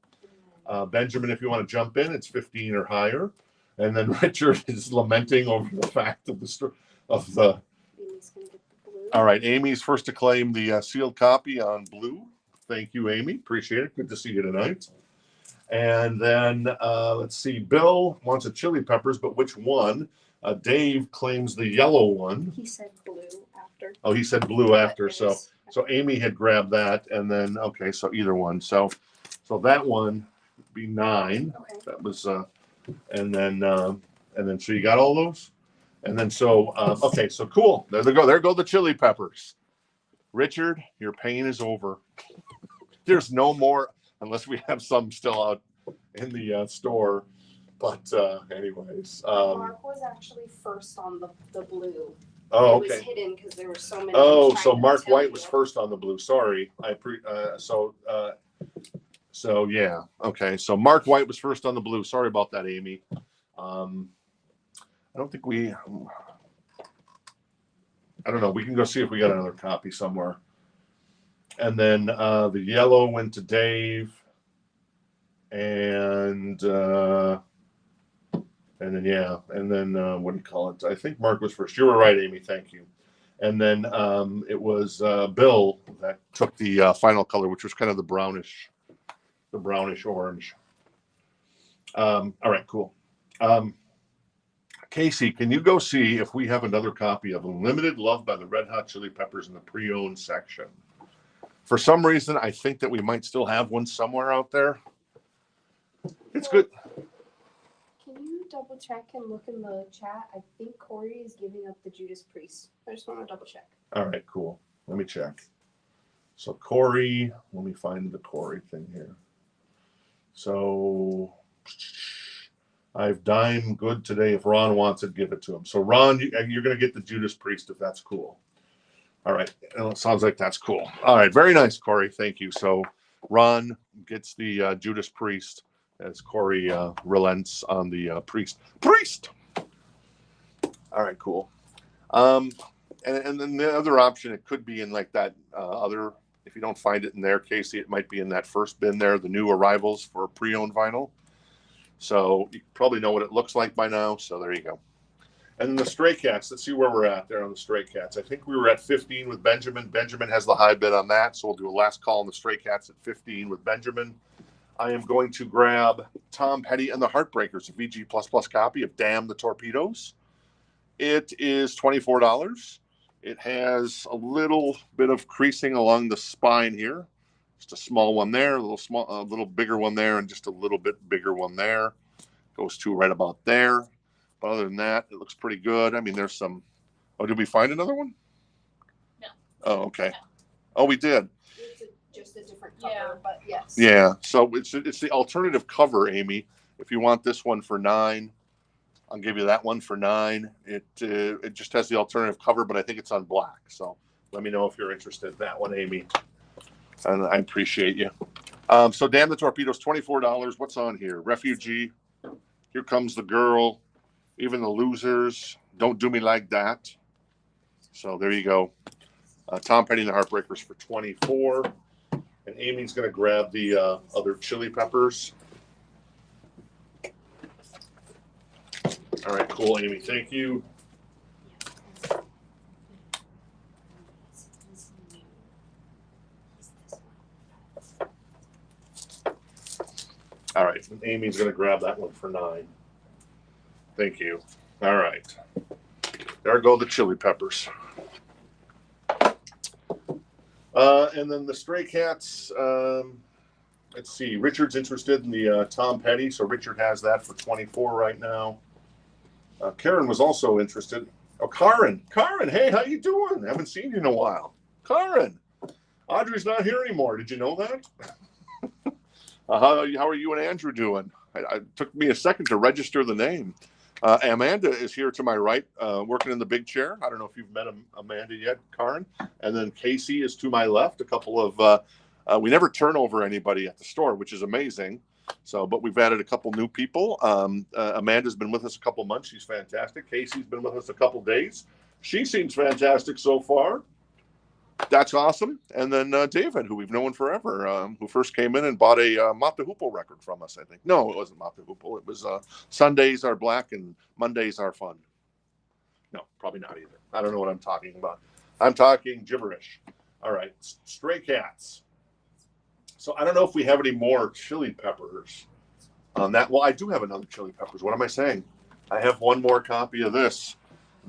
Benjamin, if you want to jump in, it's $15 or higher. And then Richard is lamenting over the fact of the. Amy's gonna get the blue. All right, Amy's first to claim the sealed copy on blue. Thank you, Amy. Appreciate it. Good to see you tonight. And then let's see. Bill wants a Chili Peppers, but which one? Dave claims the yellow one. He said blue after. Oh, he said blue after. So Amy had grabbed that, and then okay, so either one. So that one would be $9. Okay. That was and then so you got all those, and then so okay, so cool. There they go. There go the Chili Peppers. Richard, your pain is over. There's no more unless we have some still out in the store. But anyways, Mark was actually first on the blue. oh It was okay. hidden because there were so many. Oh, so trying to Mark tell White you. was first on the blue. Sorry, so yeah. Okay, so Mark White was first on the blue. Sorry about that, Amy. I don't think we. I don't know. We can go see if we got another copy somewhere. And then the yellow went to Dave, and then yeah, and then what do you call it? I think Mark was first. You were right, Amy. Thank you. And then it was Bill that took the final color, which was kind of the brownish orange. All right, cool. Casey, can you go see if we have another copy of Unlimited Love by the Red Hot Chili Peppers in the pre-owned section? For some reason, I think that we might still have one somewhere out there. It's good. Can you double check and look in the chat? I think Corey is giving up the Judas Priest. I just want to double check. All right, cool. Let me check. So Corey, let me find the Corey thing here. So I've dined good today. If Ron wants it, give it to him. So Ron, you're going to get the Judas Priest if that's cool. All right. It sounds like that's cool. All right. Very nice, Corey. Thank you. So Ron gets the Judas Priest as Corey relents on the priest. All right, cool. And then the other option, it could be in like that other, if you don't find it in there, Casey, it might be in that first bin there, the new arrivals for pre-owned vinyl. So you probably know what it looks like by now. So there you go. And then the Stray Cats, let's see where we're at there on the Stray Cats. I think we were at 15 with Benjamin. Benjamin has the high bid on that. So we'll do a last call on the Stray Cats at 15 with Benjamin. I am going to grab Tom Petty and the Heartbreakers, a VG++ copy of Damn the Torpedoes. It is $24. It has a little bit of creasing along the spine here. Just a small one there, a little bigger one there, and just a little bit bigger one there. Goes to right about there. But other than that, it looks pretty good. I mean, there's some. Oh, did we find another one? No. Oh, okay. No. Oh, we did. It's just a different cover, but yes. Yeah. So it's the alternative cover, Amy. If you want this one for $9, I'll give you that one for $9. It just has the alternative cover, but I think it's on black. So let me know if you're interested in that one, Amy. And I appreciate you. So Damn the Torpedoes, $24. What's on here? Refugee. Here Comes the Girl. Even the Losers. Don't Do Me Like That. So there you go. Tom Petty and the Heartbreakers for $24. And Amy's going to grab the other Chili Peppers. All right, cool, Amy. Thank you. All right, Amy's going to grab that one for 9. Thank you. All right. There go the chili peppers. And then the Stray Cats, let's see. Richard's interested in the Tom Petty, so Richard has that for 24 right now. Karen was also interested. Oh, Karen, hey, how you doing? Haven't seen you in a while. Karen, Audrey's not here anymore. Did you know that? How are you and Andrew doing? It took me a second to register the name. Amanda is here to my right, working in the big chair. I don't know if you've met Amanda yet, Karen. And then Casey is to my left. A couple of, we never turn over anybody at the store, which is amazing. So, but we've added a couple new people. Amanda's been with us a couple months. She's fantastic. Casey's been with us a couple days. She seems fantastic so far. That's awesome. And then David, who we've known forever, who first came in and bought a Mott the Hoople record from us, I think. No, it wasn't Mott the Hoople. It was Sundays Are Black and Mondays Are Fun. No, probably not either. I don't know what I'm talking about. I'm talking gibberish. All right, Stray Cats. So I don't know if we have any more chili peppers on that. Well, I do have another chili peppers. What am I saying? I have one more copy of this.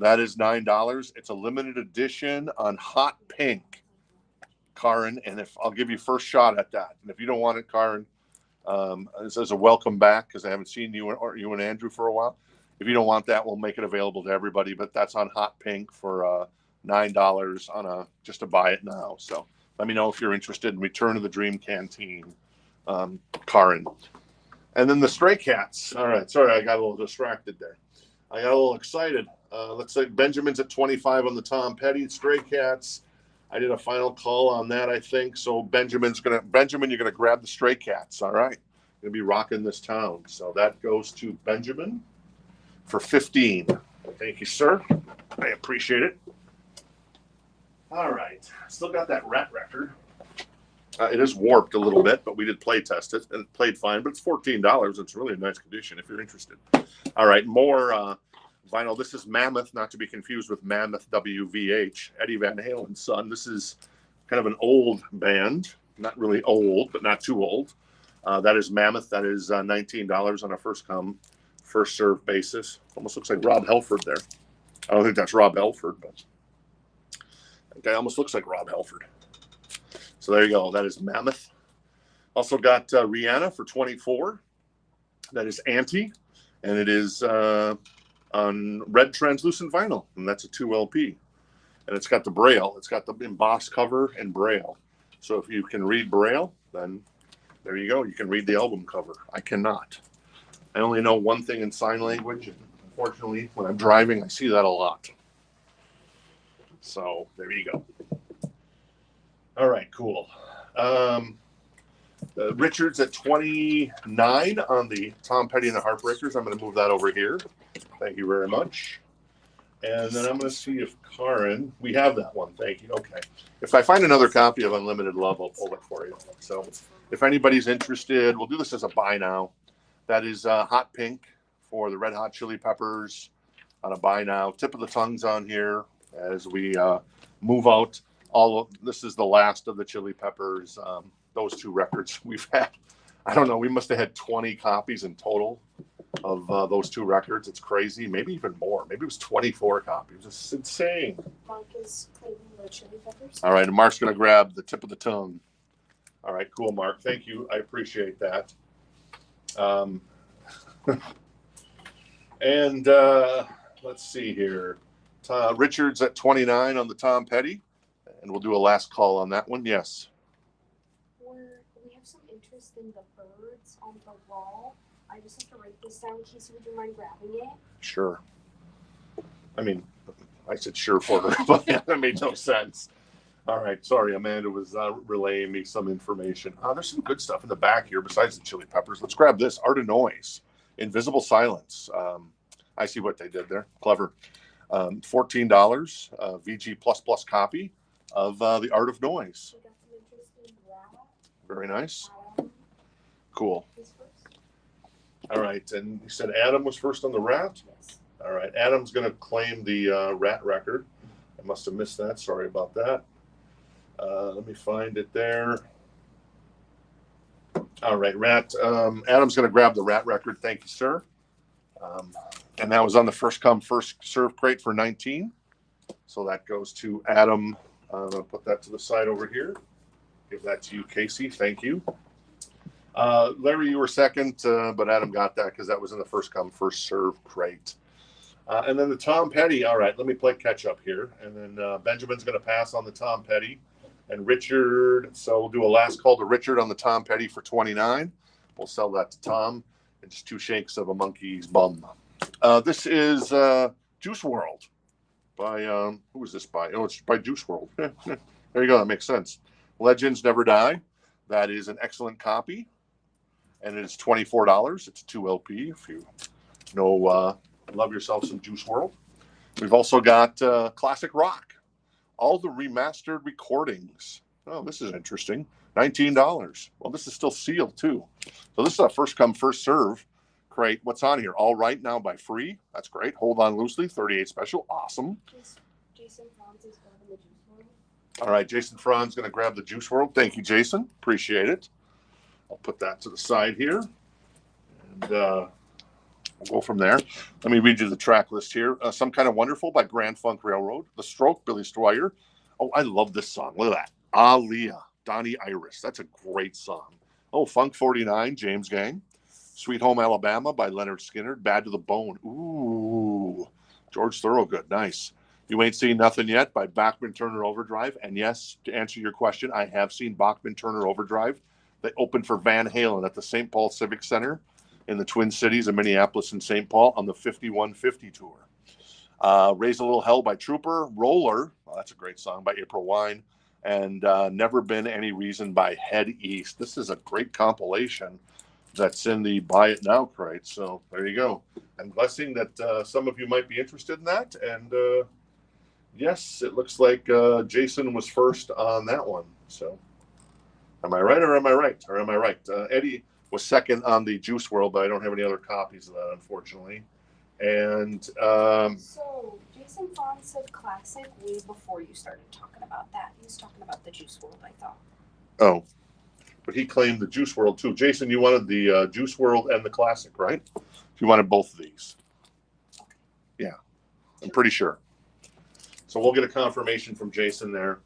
That is $9. It's a limited edition on hot pink, Karen. And if I'll give you first shot at that, and if you don't want it, Karen, this is a welcome back because I haven't seen you and Andrew for a while. If you don't want that, we'll make it available to everybody. But that's on hot pink for $9 on just to buy it now. So let me know if you're interested in Return of the Dream Canteen, Karen. And then the Stray Cats. All right, sorry, I got a little distracted there. I got a little excited. Let's say Benjamin's at 25 on the Tom Petty. Stray Cats. I did a final call on that, I think. So Benjamin, you're gonna grab the Stray Cats. All right, gonna be rocking this town. So that goes to Benjamin for 15. Thank you, sir. I appreciate it. All right, still got that Rat record. It is warped a little bit, but we did play test it and it played fine. But it's $14. It's really a nice condition if you're interested. All right, more vinyl. This is Mammoth, not to be confused with Mammoth WVH, Eddie Van Halen's son. This is kind of an old band, not really old, but not too old. That is Mammoth. That is $19 on a first come, first serve basis. Almost looks like Rob Halford there. I don't think that's Rob Halford, but that guy almost looks like Rob Halford. So there you go. That is Mammoth. Also got Rihanna for 24. That is Auntie, and it is on red translucent vinyl, and that's a 2 LP. And it's got the Braille. It's got the embossed cover and Braille. So if you can read Braille, then there you go. You can read the album cover. I cannot. I only know one thing in sign language, and unfortunately, when I'm driving, I see that a lot. So there you go. All right, cool. Richard's at 29 on the Tom Petty and the Heartbreakers. I'm going to move that over here. Thank you very much. And then I'm going to see if Karen, we have that one. Thank you. Okay. If I find another copy of Unlimited Love, I'll pull it for you. So if anybody's interested, we'll do this as a buy now. That is hot pink for the Red Hot Chili Peppers on a buy now. Tip of the tongues on here as we move out. This is the last of the Chili Peppers. Those two records we've had. I don't know. We must have had 20 copies in total of those two records. It's crazy. Maybe even more. Maybe it was 24 copies. It's insane. Mark is claiming the chili peppers. All right. And Mark's going to grab the tip of the tongue. All right. Cool, Mark. Thank you. I appreciate that. And let's see here. Richard's at 29 on the Tom Petty. And we'll do a last call on that one. Yes. We have some interest in the birds on the wall. I just have to write this down. Casey, would you mind grabbing it? Sure. I mean, I said sure for her, but that made no sense. All right. Sorry, Amanda was relaying me some information. There's some good stuff in the back here besides the Chili Peppers. Let's grab this. Art of Noise. Invisible Silence. I see what they did there. Clever. $14 VG++ copy of The Art of Noise. We got some interest in that. Very nice. Adam, Cool. who's first? All right. And you said Adam was first on the Rat? Yes. All right. Adam's going to claim the Rat record. I must have missed that. Sorry about that. Let me find it there. All right, Rat. Adam's going to grab the Rat record. Thank you, sir. And that was on the first come, first serve crate for 19. So that goes to Adam. I'm going to put that to the side over here. Give that to you, Casey. Thank you. Larry, you were second, but Adam got that because that was in the first come, first serve crate. And then the Tom Petty. All right, let me play catch up here. And then Benjamin's going to pass on the Tom Petty. And Richard, so we'll do a last call to Richard on the Tom Petty for 29. We'll sell that to Tom. And just 2 shakes of a monkey's bum. This is Juice World by, who is this by? Oh, it's by Juice World. There you go. That makes sense. Legends Never Die. That is an excellent copy. And it is $24. It's a 2 LP if you know, love yourself some Juice World. We've also got Classic Rock. All the remastered recordings. Oh, this is interesting. $19. Well, this is still sealed, too. So this is a first come, first serve crate. What's on here? All Right Now by Free. That's great. Hold On Loosely, 38 special. Awesome. Jason Franz is grabbing the Juice World. All right, Jason Franz going to grab the Juice World. Thank you, Jason. Appreciate it. I'll put that to the side here. And we'll go from there. Let me read you the track list here. Some Kind of Wonderful by Grand Funk Railroad. The Stroke, Billy Squire. Oh, I love this song. Look at that. Aaliyah, Donnie Iris. That's a great song. Oh, Funk 49, James Gang. Sweet Home Alabama by Leonard Skinner. Bad to the Bone. Ooh, George Thorogood. Nice. You Ain't Seen Nothing Yet by Bachman Turner Overdrive. And yes, to answer your question, I have seen Bachman Turner Overdrive. They opened for Van Halen at the St. Paul Civic Center in the Twin Cities of Minneapolis and St. Paul on the 5150 tour. Raise a Little Hell by Trooper. Roller. Well, that's a great song by April Wine. And Never Been Any Reason by Head East. This is a great compilation that's in the Buy It Now crate. So there you go. I'm guessing that some of you might be interested in that. And yes, it looks like Jason was first on that one. So am I right or am I right? Or am I right? Eddie was second on the Juice World, but I don't have any other copies of that, unfortunately. And So Jason Franz said classic way before you started talking about that. He was talking about the Juice World, I thought. oh, but he claimed the Juice World too. Jason, you wanted the Juice World and the classic, right? You wanted both of these. Yeah, I'm pretty sure. So we'll get a confirmation from Jason there,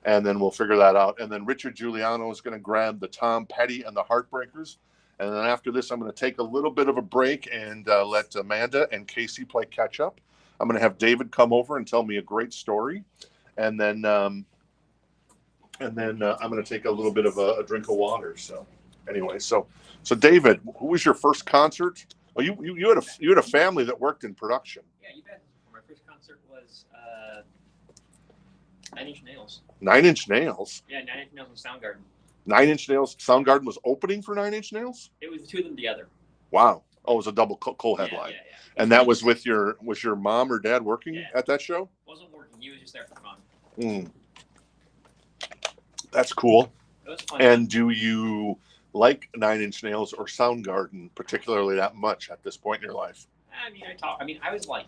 and then we'll figure that out. And then Richard Giuliano is going to grab the Tom Petty and the Heartbreakers. And then after this, I'm going to take a little bit of a break and let Amanda and Casey play catch up. I'm going to have David come over and tell me a great story. And then I'm going to take a little bit of a drink of water. So anyway, so David, who was your first concert? Oh, you had a family that worked in production. Yeah, you bet. My first concert was 9 Inch Nails. 9 Inch Nails? Yeah, 9 Inch Nails and Soundgarden. 9 Inch Nails. Soundgarden was opening for 9 Inch Nails? It was the two of them together. Wow. Oh, it was a double co-headline. Yeah. And that was with was your mom or dad working at that show? Wasn't working. He was just there for fun. That's cool. It was fun. And do you like 9 Inch Nails or Soundgarden particularly that much at this point in your life? I was like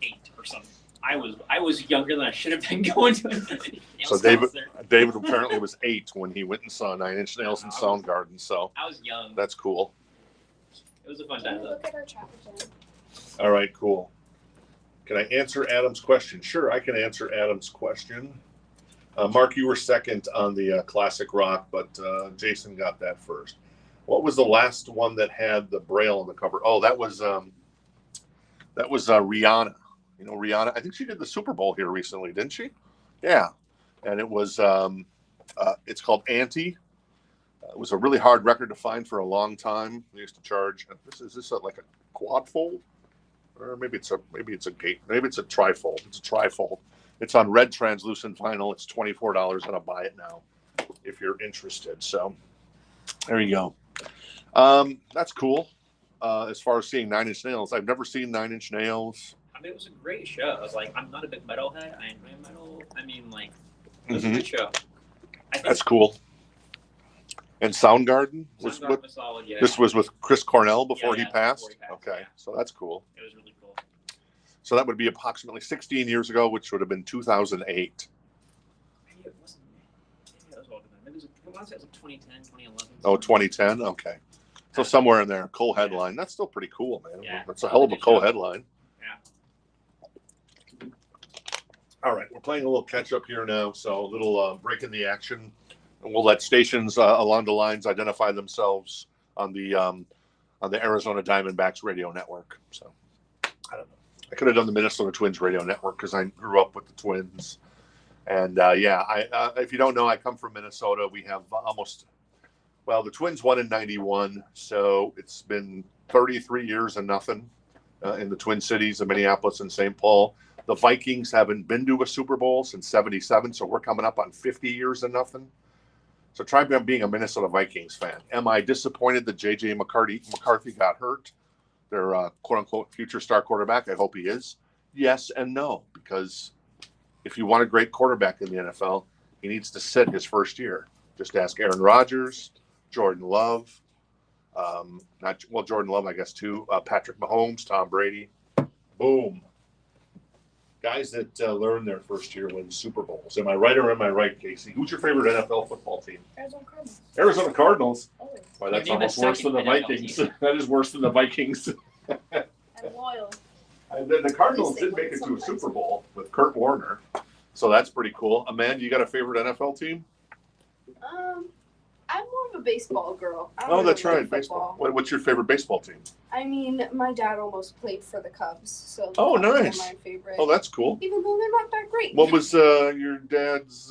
8 or something. I was younger than I should have been going to it. So David apparently was 8 when he went and saw 9 Inch Nails and Soundgarden. So I was young. That's cool. It was a fun Can time we though. look at our chat again? All right, cool. Can I answer Adam's question? Sure, I can answer Adam's question. Mark, you were second on the classic rock, but Jason got that first. What was the last one that had the Braille on the cover? Oh, that was Rihanna. You know Rihanna? I think she did the Super Bowl here recently, didn't she? Yeah, and it was it's called Auntie. It was a really hard record to find for a long time. We used to charge. Is this like a quad fold, or maybe it's a trifold? It's a trifold. It's on red translucent vinyl. It's $24, and I'll buy it now if you're interested. So there you go. That's cool. As far as seeing 9 Inch Nails, I've never seen 9 Inch Nails. I mean, it was a great show. I was like, I'm not a big metalhead. I enjoy metal. I mean, like, it was a good show. That's cool. And Soundgarden was solid, yeah. This was with Chris Cornell before he passed. Okay, yeah. So that's cool. It was really cool. So that would be approximately 16 years ago, which would have been 2008. Maybe it wasn't. Maybe I was older than that. Maybe it want to say it was 2010, 2011. Oh, 2010. Okay, so somewhere in there. Co-headline. That's still pretty cool, man. Yeah. That's a hell of a co-headline. Yeah. All right, we're playing a little catch up here now, so a little break in the action, and we'll let stations along the lines identify themselves on the Arizona Diamondbacks radio network. So I don't know. I could have done the Minnesota Twins radio network because I grew up with the Twins, and if you don't know, I come from Minnesota. We have the Twins won in '91, so it's been 33 years and nothing in the Twin Cities of Minneapolis and St. Paul. The Vikings haven't been to a Super Bowl since '77, so we're coming up on 50 years and nothing. So try being a Minnesota Vikings fan. Am I disappointed that J.J. McCarthy got hurt? Their quote-unquote future star quarterback. I hope he is. Yes and no, because if you want a great quarterback in the NFL, he needs to sit his first year. Just ask Aaron Rodgers, Jordan Love, Jordan Love, I guess, too, Patrick Mahomes, Tom Brady. Boom. Guys that learn their first year win Super Bowls. Am I right or am I right, Casey? Who's your favorite NFL football team? Arizona Cardinals. Arizona Cardinals. Always. Why, that's Name a almost worse than the second NFL Vikings. team. That is worse than the Vikings. And loyal. The Cardinals At least did they make it win to a sometimes. Super Bowl with Kurt Warner. So that's pretty cool. Amanda, you got a favorite NFL team? I'm more of a baseball girl. I don't Oh, really that's like right, football. baseball. What's your favorite baseball team? I mean, my dad almost played for the Cubs, so Oh, that's nice. my favorite. Oh, that's cool. Even though they're not that great. What was your dad's?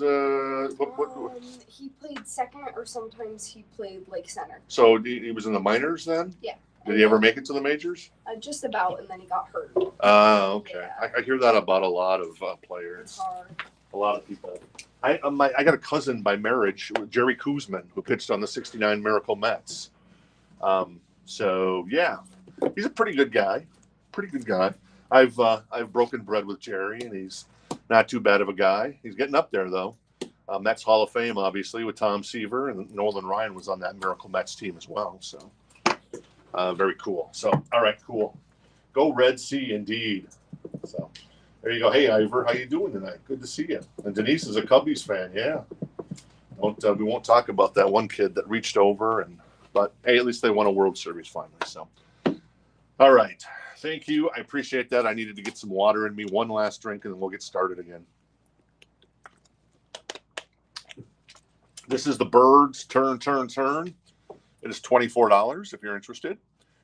He played second, or sometimes he played like center. So he was in the minors then? Yeah. Did he ever make it to the majors? Just about, and then he got hurt. Okay. Yeah. I hear that about a lot of It's players. hard. A lot of people. I got a cousin by marriage, Jerry Koosman, who pitched on the '69 Miracle Mets. So yeah, he's a pretty good guy. I've broken bread with Jerry, and he's not too bad of a guy. He's getting up there though. Mets Hall of Fame, obviously, with Tom Seaver, and Nolan Ryan was on that Miracle Mets team as well. So very cool. So all right, cool. Go Red Sea, indeed. So. There you go. Hey, Ivor, how you doing tonight? Good to see you. And Denise is a Cubbies fan. Yeah. We won't talk about that one kid that reached over, but hey, at least they won a World Series finally. So, all right. Thank you. I appreciate that. I needed to get some water in me. One last drink, and then we'll get started again. This is the Birds Turn. It is $24 if you're interested,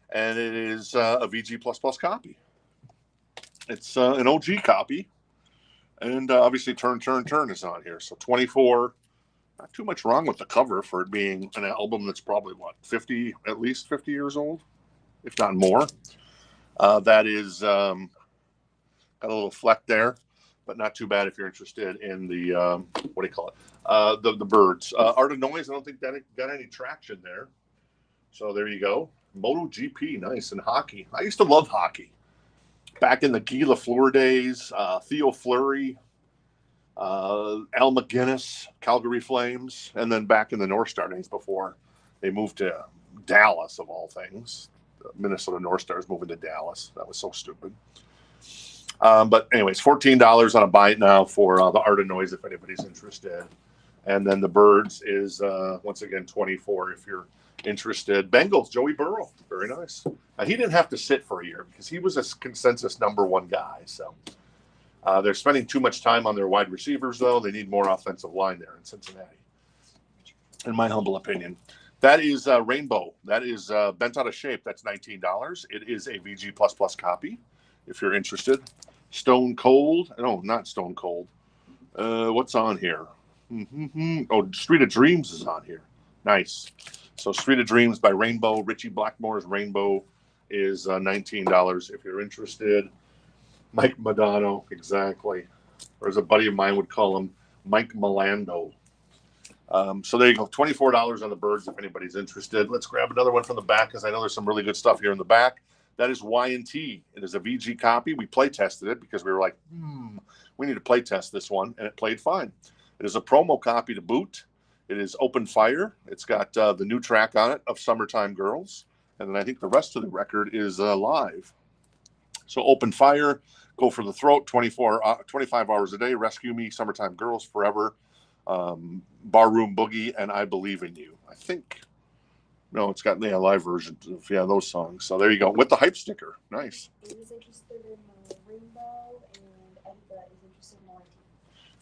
and it is a VG++ copy. It's an OG copy, and obviously Turn is on here. So 24, not too much wrong with the cover for it being an album that's probably, at least 50 years old, if not more. That is got a little fleck there, but not too bad if you're interested in the, what do you call it? The Birds. Art of Noise, I don't think that got any traction there. So there you go. MotoGP, nice, and hockey. I used to love hockey. Back in the Guy Lafleur days, Theo Fleury, Al McGuinness, Calgary Flames, and then back in the North Star days before they moved to Dallas, of all things. The Minnesota North Stars moving to Dallas. That was so stupid. But anyways, $14 on a buy it now for the Art of Noise if anybody's interested. And then the Birds is, once again, $24 if you're interested. Bengals, Joey Burrow. Very nice. He didn't have to sit for a year because he was a consensus #1 guy. So they're spending too much time on their wide receivers, though. They need more offensive line there in Cincinnati, in my humble opinion. That is Rainbow. That is bent out of shape. That's $19. It is a VG++ copy if you're interested. Stone Cold. No, not Stone Cold. What's on here? Oh, Street of Dreams is on here. Nice. So Street of Dreams by Rainbow. Richie Blackmore's Rainbow is $19 if you're interested. Mike Madonna, exactly. Or as a buddy of mine would call him, Mike Milando. So there you go, $24 on the Birds if anybody's interested. Let's grab another one from the back because I know there's some really good stuff here in the back. That is Y&T. It is a VG copy. We play tested it because we were like, we need to play test this one, and it played fine. It is a promo copy to boot. It is Open Fire. It's got the new track on it of Summertime Girls. And then I think the rest of the record is live. So Open Fire, Go for the Throat, 25 hours a day, Rescue Me, Summertime Girls, Forever. Barroom Boogie, and I Believe in You. I think. No, it's got live versions of those songs. So there you go with the hype sticker. Nice. Amy's interested in Rainbow, and Edith is interested in YT.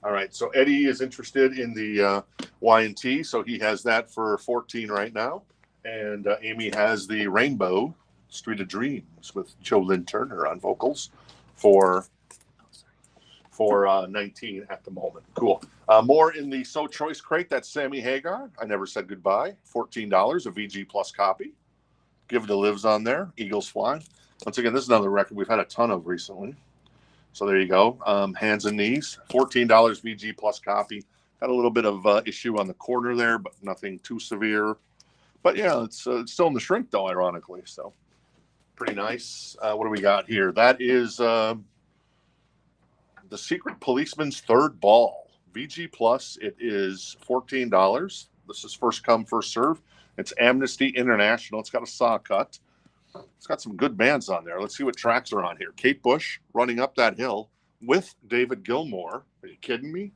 All right, so Eddie is interested in the Y&T, so he has that for 14 right now, and Amy has the Rainbow Street of Dreams with Joe Lynn Turner on vocals for 19 at the moment. Cool. More in the So Choice crate. That's Sammy Hagar. I Never Said Goodbye. $14, a VG Plus copy. Give It a Lives on there. Eagles Fly. Once again, this is another record we've had a ton of recently. So there you go. Hands and Knees. $14 VG Plus copy. Had a little bit of issue on the corner there, but nothing too severe. But yeah, it's still in the shrink though, ironically. So pretty nice. What do we got here? That is The Secret Policeman's Third Ball. VG Plus, it is $14. This is first come, first serve. It's Amnesty International. It's got a saw cut. It's got some good bands on there. Let's see what tracks are on here. Kate Bush, Running Up That Hill, with David Gilmour. Are you kidding me?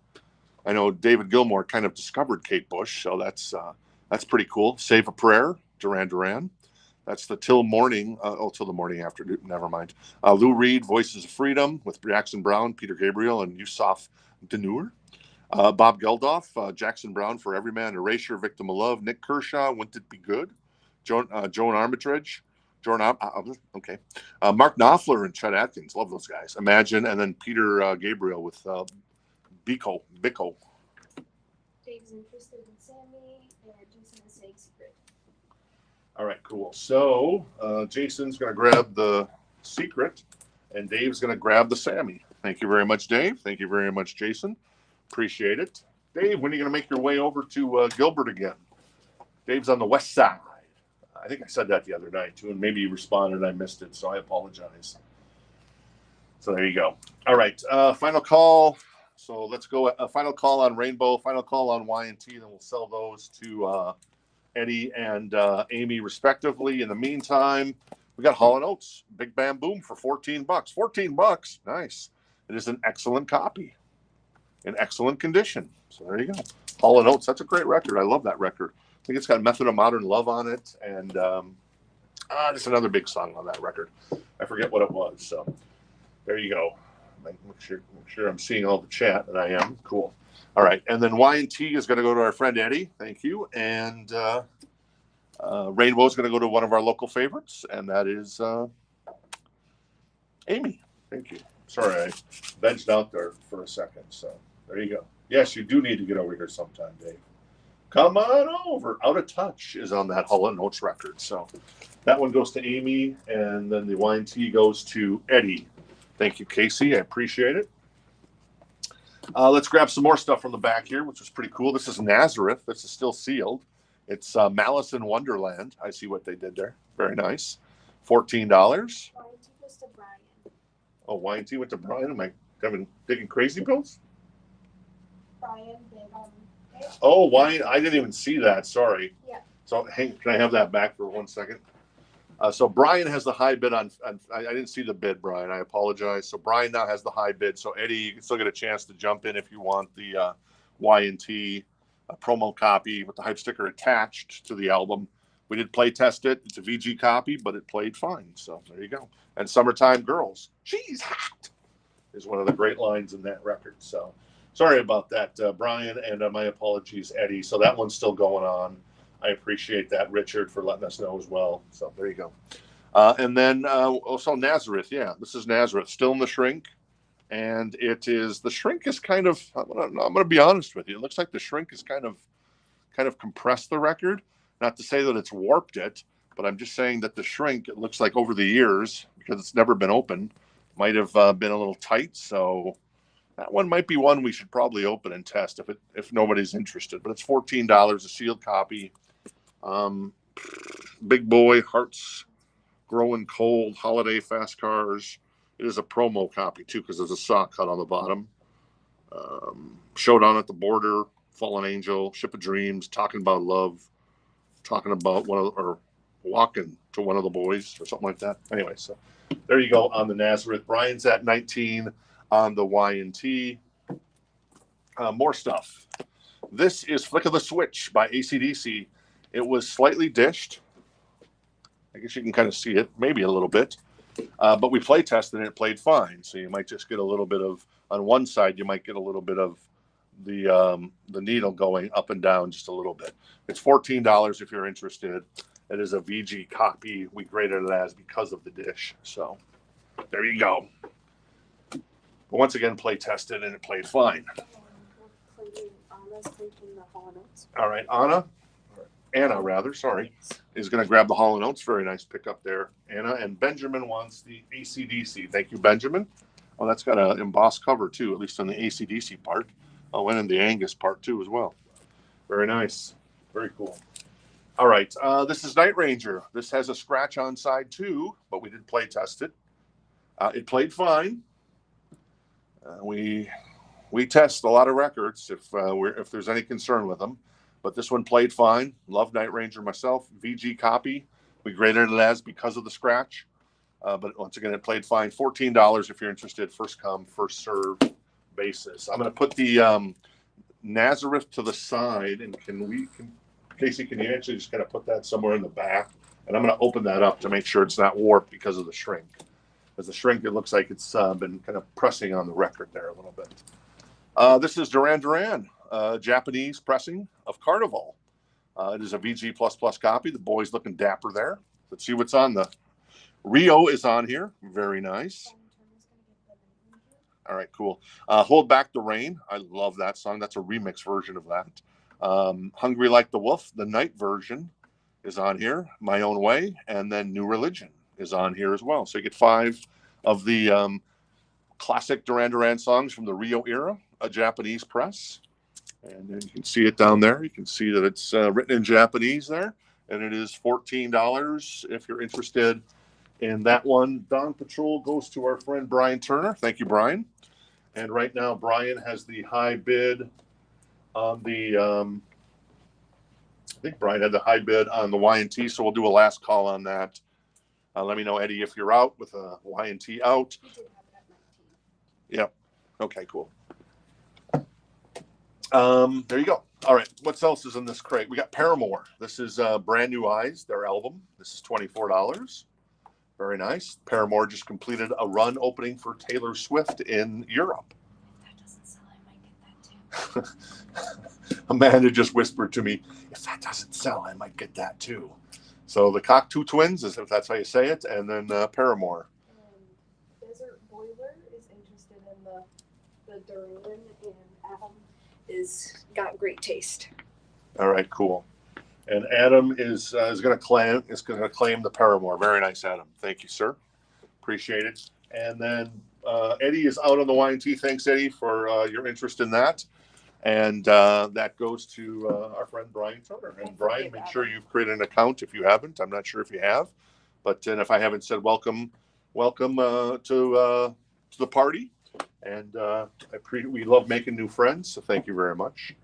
I know David Gilmour kind of discovered Kate Bush, so that's pretty cool. Save a Prayer, Duran Duran. That's the Till the Morning After. Never mind. Lou Reed, Voices of Freedom with Jackson Brown, Peter Gabriel, and Yusuf Dinur. Bob Geldof, Jackson Brown, For Every Man, Erasure, Victim of Love. Nick Kershaw, Wouldn't It Be Good? Joan Armitage. Okay. Mark Knopfler and Chet Atkins. Love those guys. Imagine. And then Peter Gabriel with Biko. Dave's interested in Sammy, and Jason is saying Secret. All right, cool. So Jason's going to grab the Secret, and Dave's going to grab the Sammy. Thank you very much, Dave. Thank you very much, Jason. Appreciate it. Dave, when are you going to make your way over to Gilbert again? Dave's on the west side. I think I said that the other night, too, and maybe you responded and I missed it, so I apologize. So there you go. All right, final call. So let's go. A final call on Rainbow, final call on Y&T, then we'll sell those to Eddie and Amy respectively. In the meantime, we got Hall & Oates, Big Bam Boom for $14. $14, nice. It is an excellent copy, in excellent condition. So there you go. Hall & Oates, that's a great record. I love that record. I think it's got Method of Modern Love on it, and just another big song on that record. I forget what it was. So there you go. Make sure I'm seeing all the chat, and I am. Cool. All right, and then Y&T is going to go to our friend Eddie. Thank you. And Rainbow is going to go to one of our local favorites, and that is Amy. Thank you. Sorry, I benched out there for a second. So there you go. Yes, you do need to get over here sometime, Dave. Come on over. Out of Touch is on that Hall & Oates record. So that one goes to Amy, and then the Y&T goes to Eddie. Thank you, Casey. I appreciate it. Let's grab some more stuff from the back here, which was pretty cool. This is Nazareth. This is still sealed. It's Malice in Wonderland. I see what they did there. Very nice. $14. Y&T goes to Brian. Oh, Y&T went to Brian. Am I digging crazy pills? Brian did Oh, why? I didn't even see that. Sorry. Yeah. So, can I have that back for 1 second? So Brian has the high bid on. I didn't see the bid, Brian. I apologize. So Brian now has the high bid. So Eddie, you can still get a chance to jump in if you want the Y&T promo copy with the hype sticker attached to the album. We did play test it. It's a VG copy, but it played fine. So there you go. And Summertime Girls, she's hot, is one of the great lines in that record. So. Sorry about that, Brian, and my apologies, Eddie. So that one's still going on. I appreciate that, Richard, for letting us know as well. So there you go. And then also Nazareth. Yeah, this is Nazareth, still in the shrink. And the shrink is kind of, I'm going to be honest with you. It looks like the shrink is kind of compressed the record. Not to say that it's warped it, but I'm just saying that the shrink, it looks like over the years, because it's never been open, might have been a little tight. So that one might be one we should probably open and test if nobody's interested. But it's $14, a sealed copy. Big Boy, Hearts Growing Cold, Holiday Fast Cars. It is a promo copy too, because there's a saw cut on the bottom. Showdown at the Border, Fallen Angel, Ship of Dreams, Talking About Love, talking about walking to one of the boys or something like that. Anyway, so there you go on the Nazareth. Brian's at 19 on the Y&T. More stuff. This is Flick of the Switch by AC/DC. It was slightly dished. I guess you can kind of see it, maybe a little bit. But we play tested and it played fine. So you might just get a little bit of, on one side, you might get a little bit of the needle going up and down just a little bit. It's $14 if you're interested. It is a VG copy. We graded it as because of the dish. So there you go. But once again, play tested and it played fine. Anna's taking the Hall notes. All right, Anna rather, sorry, is going to grab the Hall & Oates. Very nice pickup there, Anna. And Benjamin wants the AC/DC. Thank you, Benjamin. Oh, that's got an embossed cover too, at least on the AC/DC part. Oh, and in the Angus part too as well. Very nice. Very cool. All right, this is Night Ranger. This has a scratch on side too, but we did play test it. It played fine. We test a lot of records if there's any concern with them. But this one played fine. Love Night Ranger myself. VG copy. We graded it as because of the scratch. But once again, it played fine. $14 if you're interested. First come, first serve basis. I'm going to put the Nazareth to the side. And Casey, can you actually just kind of put that somewhere in the back? And I'm going to open that up to make sure it's not warped because of the shrink. As the shrink, it looks like it's been kind of pressing on the record there a little bit. This is Duran Duran. Japanese pressing of Carnival. It is a VG++ copy. The boy's looking dapper there. Let's see what's on the Rio is on here. Very nice. All right, cool. Hold Back the Rain. I love that song. That's a remix version of that. Hungry Like the Wolf, the night version is on here. My Own Way, and then New Religion is on here as well. So you get 5 of the classic Duran Duran songs from the Rio era, a Japanese press. And then you can see it down there. You can see that it's written in Japanese there. And it is $14 if you're interested in that one. Dawn Patrol goes to our friend Brian Turner. Thank you, Brian. And right now, Brian has the high bid on the, I think Brian had the high bid on the Y&T. So we'll do a last call on that. Let me know, Eddie, if you're out with a Y&T out. Yep. Okay, cool. There you go. All right. What else is in this crate? We got Paramore. This is Brand New Eyes, their album. This is $24. Very nice. Paramore just completed a run opening for Taylor Swift in Europe. If that doesn't sell, I might get that too. Amanda just whispered to me, if that doesn't sell, I might get that too. So the Cocteau Twins, if that's how you say it, and then Paramore. Desert Boiler is interested in the Duran, and Adam is got great taste. All right, cool. And Adam is going to claim the Paramore. Very nice, Adam. Thank you, sir. Appreciate it. And then Eddie is out on the Y&T. Thanks, Eddie, for your interest in that. And that goes to our friend Brian Turner. And Brian, make sure you've created an account if you haven't. I'm not sure if you have, but and if I haven't said welcome to the party. And we love making new friends, so thank you very much.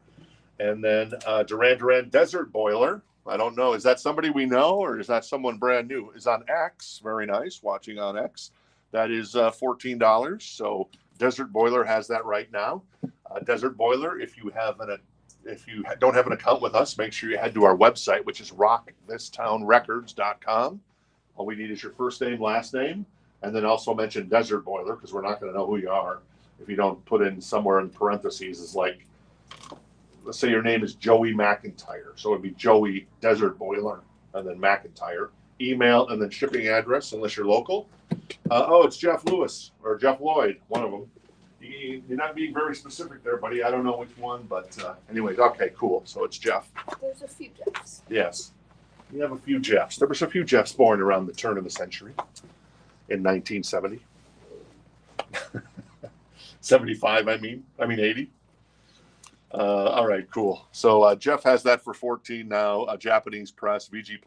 And then Duran Duran Desert Boiler. I don't know. Is that somebody we know or is that someone brand new? Is on X. Very nice. Watching on X. That is $14. So Desert Boiler has that right now. Desert Boiler, if you don't have an account with us, make sure you head to our website, which is rockthistownrecords.com. All we need is your first name, last name, and then also mention Desert Boiler because we're not going to know who you are if you don't put in somewhere in parentheses. It's like, let's say your name is Joey McIntyre. So it'd be Joey Desert Boiler and then McIntyre. Email and then shipping address unless you're local. It's Jeff Lewis or Jeff Lloyd, one of them. You're not being very specific there, buddy. I don't know which one, but anyways, okay, cool. So it's Jeff. There's a few Jeffs. Yes. You have a few Jeffs. There was a few Jeffs born around the turn of the century in 1970. 75, I mean 80. All right, cool. So Jeff has that for 14 now. A Japanese press, VG++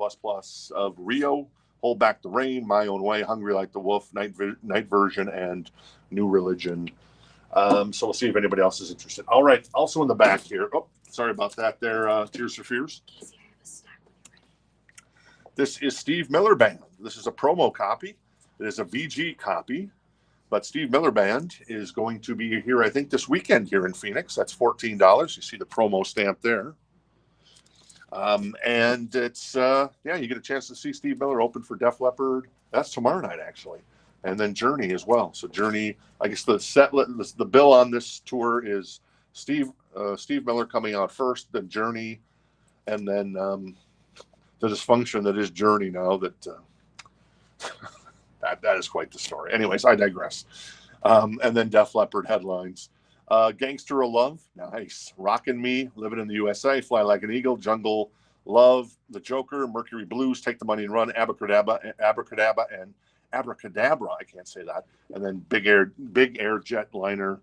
of Rio, Hold Back the Rain, My Own Way, Hungry Like the Wolf, night version, and New Religion. So we'll see if anybody else is interested. All right. Also in the back here. Oh, sorry about that there, Tears for Fears. This is Steve Miller Band. This is a promo copy. It is a VG copy. But Steve Miller Band is going to be here, I think, this weekend here in Phoenix. That's $14. You see the promo stamp there. And it's, you get a chance to see Steve Miller open for Def Leppard. That's tomorrow night, actually. And then Journey as well. So Journey, I guess the bill on this tour is Steve Miller coming out first, then Journey, and then the dysfunction that is Journey now that that is quite the story. Anyways, I digress. And then Def Leppard headlines. Gangster of Love, nice. Rockin' Me, Living in the USA, Fly Like an Eagle, Jungle Love, The Joker, Mercury Blues, Take the Money and Run, Abracadabra, and Abracadabra, I can't say that. And then Big Air Jetliner,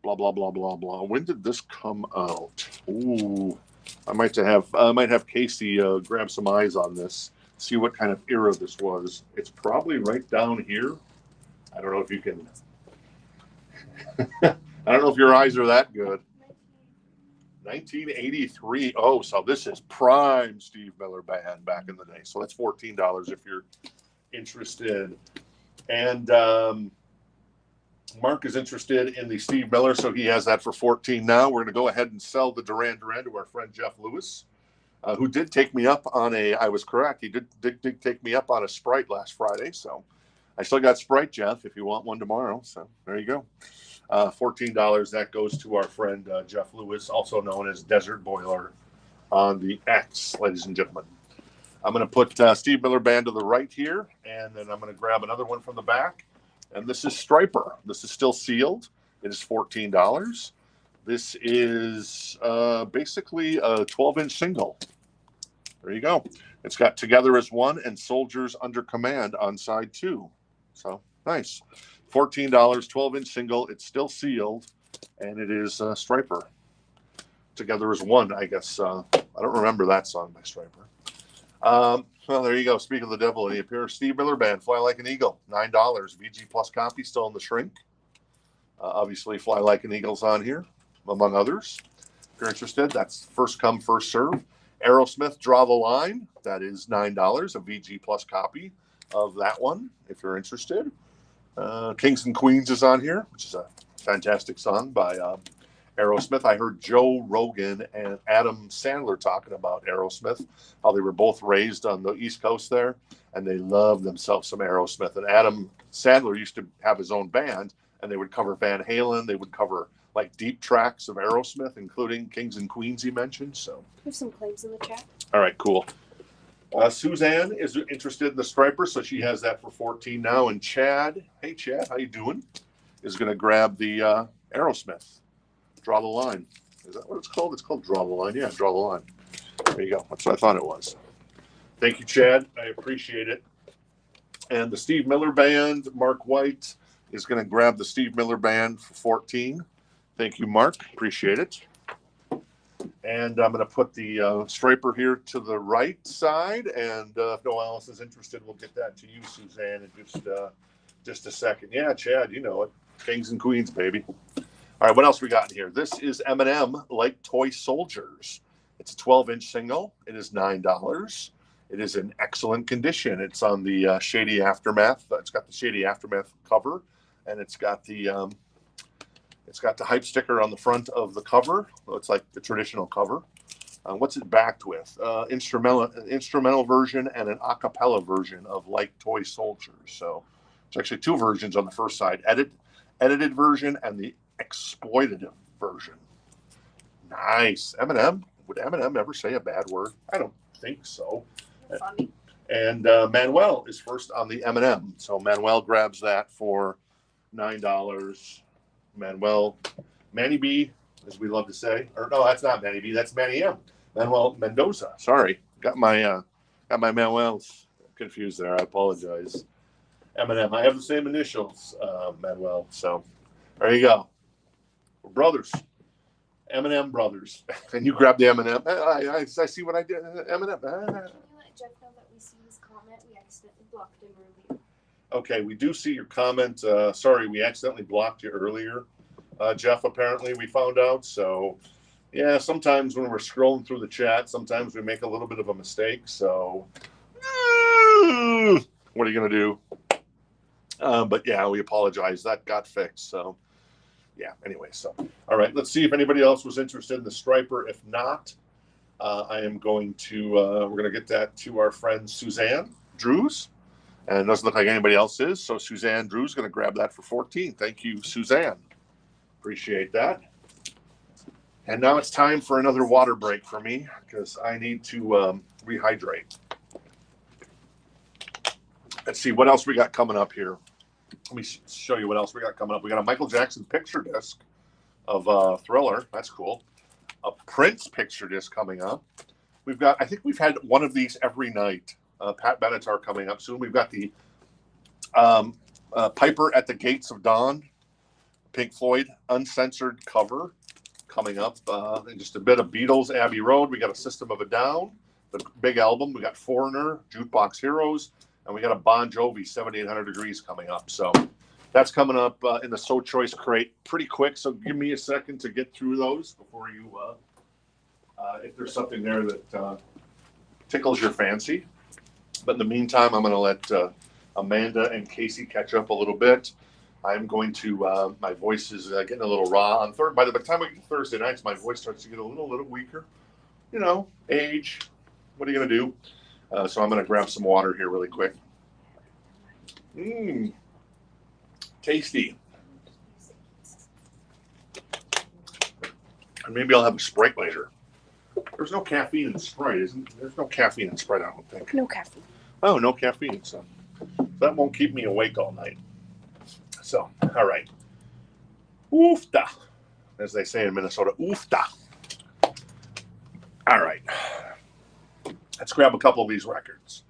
blah, blah, blah, blah, blah. When did this come out? Ooh, I might have Casey grab some eyes on this, see what kind of era this was. It's probably right down here. I don't know if you can... I don't know if your eyes are that good. 1983. Oh, so this is prime Steve Miller Band back in the day. So that's $14 if you're interested. And Mark is interested in the Steve Miller, so he has that for $14 now. We're going to go ahead and sell the Duran Duran to our friend Jeff Lewis, who did take me up on I was correct. He did take me up on a Sprite last Friday. So I still got Sprite, Jeff, if you want one tomorrow. So there you go. $14, that goes to our friend Jeff Lewis, also known as Desert Boiler on the X, ladies and gentlemen. I'm going to put Steve Miller Band to the right here, and then I'm going to grab another one from the back. And this is Striper. This is still sealed. It is $14. This is basically a 12-inch single. There you go. It's got Together as One and Soldiers Under Command on side 2. So, nice. $14, 12-inch single. It's still sealed, and it is Striper. Together as One, I guess. I don't remember that song by Striper. Well, there you go. Speak of the devil, and he appears. Steve Miller Band, Fly Like an Eagle, $9. VG Plus copy, still in the shrink. Obviously, Fly Like an Eagle's on here, among others. If you're interested, that's first come, first serve. Aerosmith, Draw the Line. That is $9, a VG Plus copy of that one, if you're interested. Kings and Queens is on here, which is a fantastic song by Aerosmith. I heard Joe Rogan and Adam Sandler talking about Aerosmith, how they were both raised on the East Coast there, and they love themselves some Aerosmith. And Adam Sandler used to have his own band, and they would cover Van Halen. They would cover like deep tracks of Aerosmith, including Kings and Queens he mentioned. So There's some claims in the chat. all right, cool. Suzanne is interested in the Striper, so she has that for $14 now. And Chad, hey Chad, how you doing? Is going to grab the Aerosmith. Draw the Line. Is that what it's called? It's called Draw the Line. Yeah, Draw the Line. There you go. That's what I thought it was. Thank you, Chad. I appreciate it. And the Steve Miller Band, Mark White is going to grab the Steve Miller Band for $14. Thank you, Mark. Appreciate it. And I'm going to put the Striper here to the right side. And if no one else is interested, we'll get that to you, Suzanne, in just a second. Yeah, Chad, you know it. Kings and Queens, baby. All right, what else we got in here? This is Eminem, Like Toy Soldiers. It's a 12-inch single. It is $9. It is in excellent condition. It's on the Shady Aftermath. It's got the Shady Aftermath cover, and it's got the hype sticker on the front of the cover. It's like the traditional cover. What's it backed with? Instrumental version and an a cappella version of Like Toy Soldiers. So it's actually two versions on the first side: edited version and the exploitative version. Nice. Eminem. Would Eminem ever say a bad word? I don't think so. Funny. And Manuel is first on the Eminem. So Manuel grabs that for $9. Manuel, Manny B, as we love to say. Or no, that's not Manny B. That's Manny M. Manuel Mendoza. Sorry. Got my Manuel's confused there. I apologize. Eminem. I have the same initials, Manuel. So there you go. We're brothers. Eminem brothers. And you grab the Eminem. I see what I did. Eminem. Can you let Jeff know that we see his comment? We accidentally blocked him earlier. Okay, we do see your comment. Sorry, we accidentally blocked you earlier, Jeff, apparently we found out. So, yeah, sometimes when we're scrolling through the chat, sometimes we make a little bit of a mistake. So, what are you going to do? But yeah, we apologize. That got fixed. So yeah, anyway. So, all right, let's see if anybody else was interested in the striper. If not, I am going to, we're going to get that to our friend Suzanne Drews. And it doesn't look like anybody else is. So Suzanne Drew's going to grab that for 14. Thank you, Suzanne. Appreciate that. And now it's time for another water break for me because I need to rehydrate. Let's see what else we got coming up here. Let me show you what else we got coming up. We got a Michael Jackson picture disc of Thriller. That's cool. A Prince picture disc coming up. We've got, I think we've had one of these every night. Pat Benatar coming up soon. We've got the Piper at the Gates of Dawn, Pink Floyd uncensored cover coming up. And just a bit of Beatles, Abbey Road. We got a System of a Down, the big album. We got Foreigner, Jukebox Heroes, and we got a Bon Jovi 7800 Degrees coming up. So that's coming up in the So Choice crate pretty quick. So give me a second to get through those before you, if there's something there that tickles your fancy. But in the meantime, I'm going to let Amanda and Casey catch up a little bit. I'm going to, my voice is getting a little raw on by the time we get to Thursday nights, my voice starts to get a little weaker. You know, age. What are you going to do? So I'm going to grab some water here really quick. Tasty. And maybe I'll have a Sprite later. There's no caffeine in Sprite, isn't there? There's no caffeine in Sprite, I don't think. No caffeine. Oh, no caffeine. So that won't keep me awake all night. So, all right. Oofta, as they say in Minnesota. Oofta. All right. Let's grab a couple of these records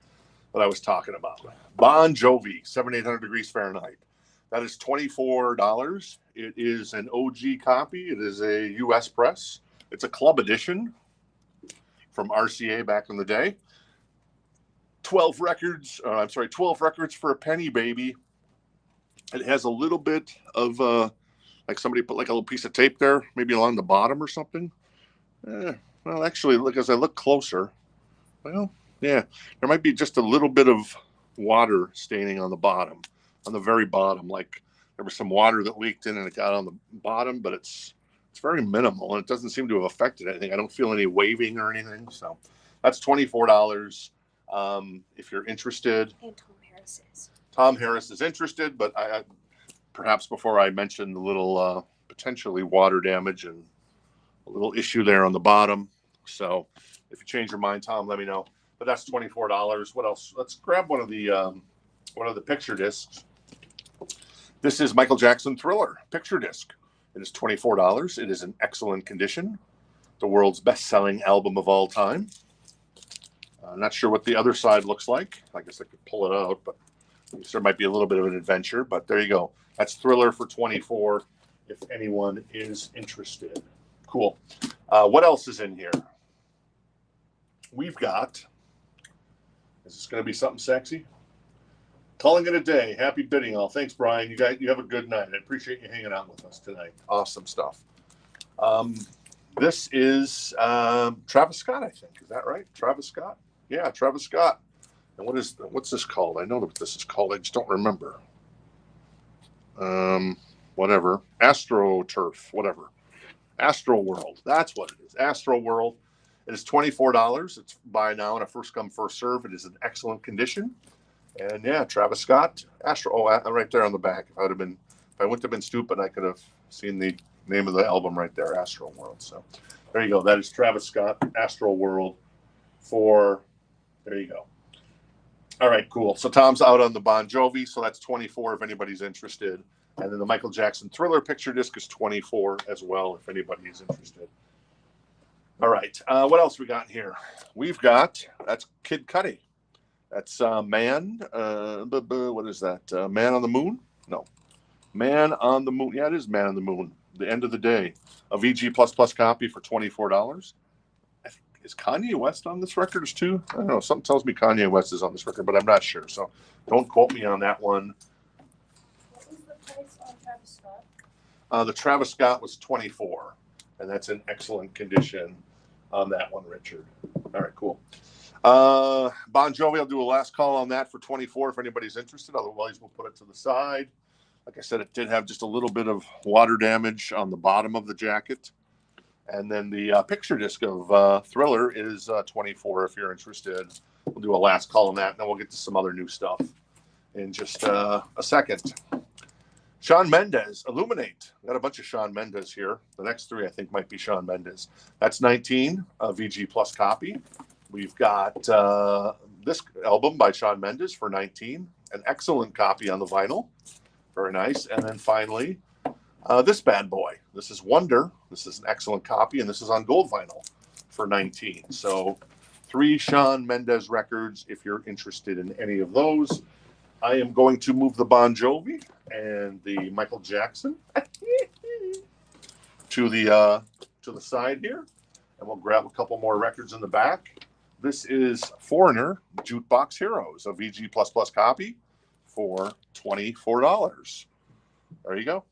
that I was talking about. Bon Jovi, 7800 Degrees Fahrenheit. That is $24. It is an OG copy. It is a U.S. press. It's a club edition from RCA back in the day. 12 records for a penny, baby. It has a little bit of, like somebody put like a little piece of tape there, maybe along the bottom or something. Well, actually, look, as I look closer, well, yeah, there might be just a little bit of water staining on the bottom, on the very bottom. Like there was some water that leaked in and it got on the bottom, but it's very minimal and it doesn't seem to have affected anything. I don't feel any waving or anything. So that's $24. If you're interested. And Tom Harris is. Tom Harris is interested, but I perhaps before I mention the little potentially water damage and a little issue there on the bottom. So if you change your mind, Tom, let me know. But that's $24. What else? Let's grab one of the picture discs. This is Michael Jackson Thriller picture disc. It is $24. It is in excellent condition. The world's best-selling album of all time. I'm not sure what the other side looks like. I guess I could pull it out, but there might be a little bit of an adventure. But there you go. That's Thriller for $24 if anyone is interested. Cool. What else is in here? We've got, is this going to be something sexy? Calling it a day. Happy bidding all. Thanks, Brian. You have a good night. I appreciate you hanging out with us tonight. Awesome stuff. This is Travis Scott, I think. Is that right? Travis Scott? Yeah, Travis Scott. And what's this called? I know what this is called. I just don't remember. Whatever. AstroTurf. Whatever. Astro World. That's what it is. Astro World. It is $24. It's buy now and a first come, first serve. It is in excellent condition. And yeah, Travis Scott, Astro. Oh, right there on the back. If I wouldn't have been stupid, I could have seen the name of the album right there, Astro World. So there you go. That is Travis Scott, Astro World there you go. All right, cool. So Tom's out on the Bon Jovi, so that's $24 if anybody's interested. And then the Michael Jackson Thriller picture disc is $24 as well if anybody is interested. All right, what else we got here? We've got, that's Kid Cudi. That's Man, what is that? Man on the Moon? No. Man on the Moon. Yeah, it is Man on the Moon. The End of the Day. A VG++ copy for $24. Is Kanye West on this record too? I don't know. Something tells me Kanye West is on this record, but I'm not sure. So don't quote me on that one. What was the price on Travis Scott? The Travis Scott was $24, and that's in excellent condition on that one, Richard. All right, cool. Bon Jovi, I'll do a last call on that for 24 if anybody's interested. Otherwise, we'll put it to the side. Like I said, it did have just a little bit of water damage on the bottom of the jacket. And then the picture disc of Thriller is 24 if you're interested. We'll do a last call on that, and then we'll get to some other new stuff in just a second. Shawn Mendes, Illuminate. Got a bunch of Shawn Mendes here. The next three, I think, might be Shawn Mendes. That's 19, a VG Plus copy. We've got this album by Shawn Mendes for 19, an excellent copy on the vinyl. Very nice. And then finally, this bad boy. This is Wonder. This is an excellent copy, and this is on gold vinyl for 19. So 3 Shawn Mendes records if you're interested in any of those. I am going to move the Bon Jovi and the Michael Jackson to the side here, and we'll grab a couple more records in the back. This is Foreigner Jukebox Heroes, a VG++ copy for $24. There you go.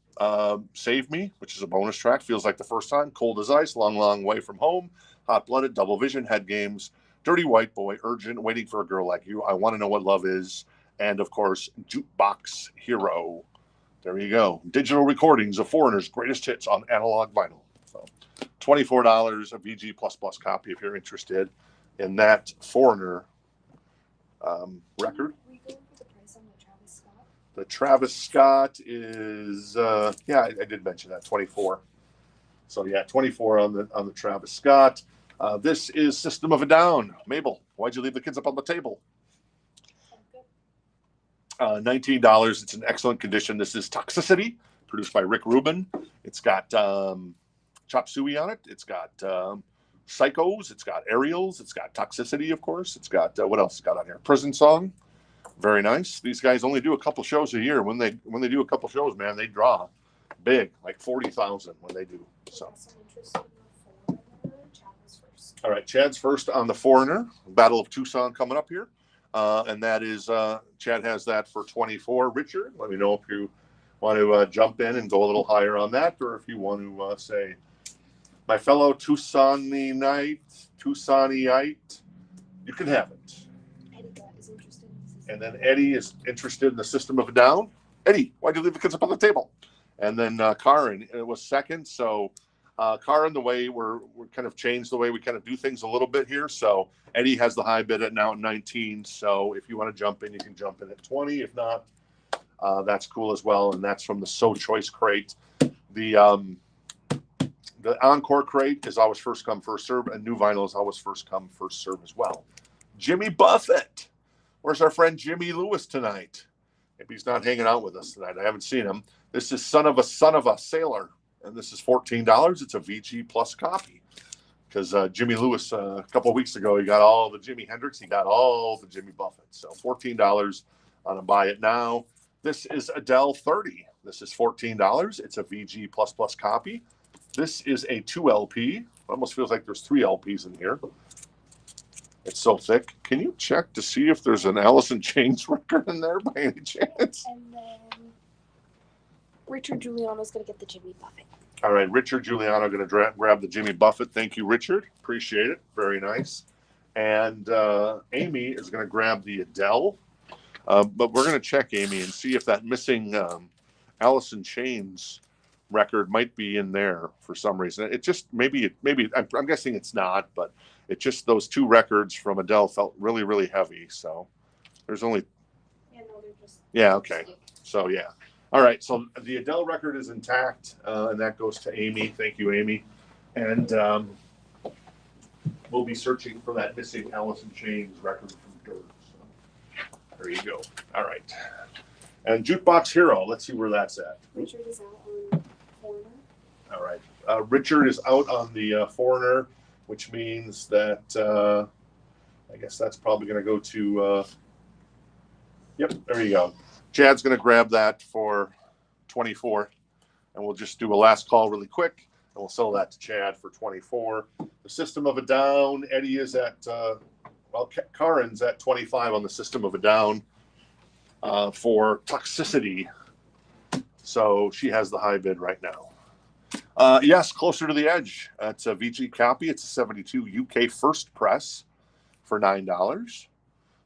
Save Me, which is a bonus track, feels like the first time. Cold as Ice, Long, Long Way from Home, Hot Blooded, Double Vision, Head Games, Dirty White Boy, Urgent, Waiting for a Girl Like You, I Want to Know What Love Is, and of course, Jukebox Hero. There you go. Digital recordings of Foreigner's greatest hits on analog vinyl. So $24, a VG++ copy if you're interested in that Foreigner record. Were you going for the price on the Travis Scott? The Travis Scott is, I did mention that, 24. So yeah, 24 on the Travis Scott. This is System of a Down. Mabel, why'd you leave the kids up on the table? $19. It's in excellent condition. This is Toxicity, produced by Rick Rubin. It's got Chop Suey on it. It's got Psychos. It's got Aerials. It's got Toxicity, of course. It's got what else? It's got on here? Prison Song. Very nice. These guys only do a couple shows a year. When they do a couple shows, man, they draw big, like 40,000 when they do. So. All right, Chad's first on the Foreigner. Battle of Tucson coming up here. And that is, Chad has that for 24. Richard, let me know if you want to jump in and go a little higher on that, or if you want to say, my fellow Tucsonite, you can have it. Eddie is interested in this. And then Eddie is interested in the System of a Down. Eddie, why'd you leave the kids up on the table? And then Karin, it was second. So Karin, the way we're kind of changed the way we kind of do things a little bit here. So Eddie has the high bid at now at 19. So if you want to jump in, you can jump in at 20. If not, that's cool as well. And that's from the So Choice crate. The Encore crate is always first come, first serve, and new vinyl is always first come, first serve as well. Jimmy Buffett. Where's our friend Jimmy Lewis tonight? Maybe he's not hanging out with us tonight. I haven't seen him. This is Son of a Sailor. And this is $14. It's a VG Plus copy. Because Jimmy Lewis, a couple of weeks ago, he got all the Jimi Hendrix. He got all the Jimmy Buffett. So $14 on a buy it now. This is Adele 30. This is $14. It's a VG Plus copy. This is a 2 LP. It almost feels like there's 3 LPs in here. It's so thick. Can you check to see if there's an Alice in Chains record in there by any chance? And then Richard Giuliano's going to get the Jimmy Buffett. All right, Richard Giuliano going to grab the Jimmy Buffett. Thank you, Richard. Appreciate it. Very nice. And Amy is going to grab the Adele. But we're going to check, Amy, and see if that missing Alice in Chains record might be in there for some reason. It just maybe I'm guessing it's not, but it just those 2 records from Adele felt really, really heavy. So there's only okay. So yeah. All right. So the Adele record is intact, and that goes to Amy. Thank you, Amy. And we'll be searching for that missing Alice in Chains record from Dirt. So there you go. All right. And Jukebox Hero. Let's see where that's at. Richard is out on Foreigner. All right. Richard is out on the Foreigner, which means that I guess that's probably going to go to. Yep, there you go. Chad's going to grab that for 24, and we'll just do a last call really quick, and we'll sell that to Chad for 24. The System of a Down. Eddie is at Karin's at 25 on the System of a Down for Toxicity. So she has the high bid right now. Yes, Closer to the Edge. It's a VG copy. It's a 72 UK first press for $9.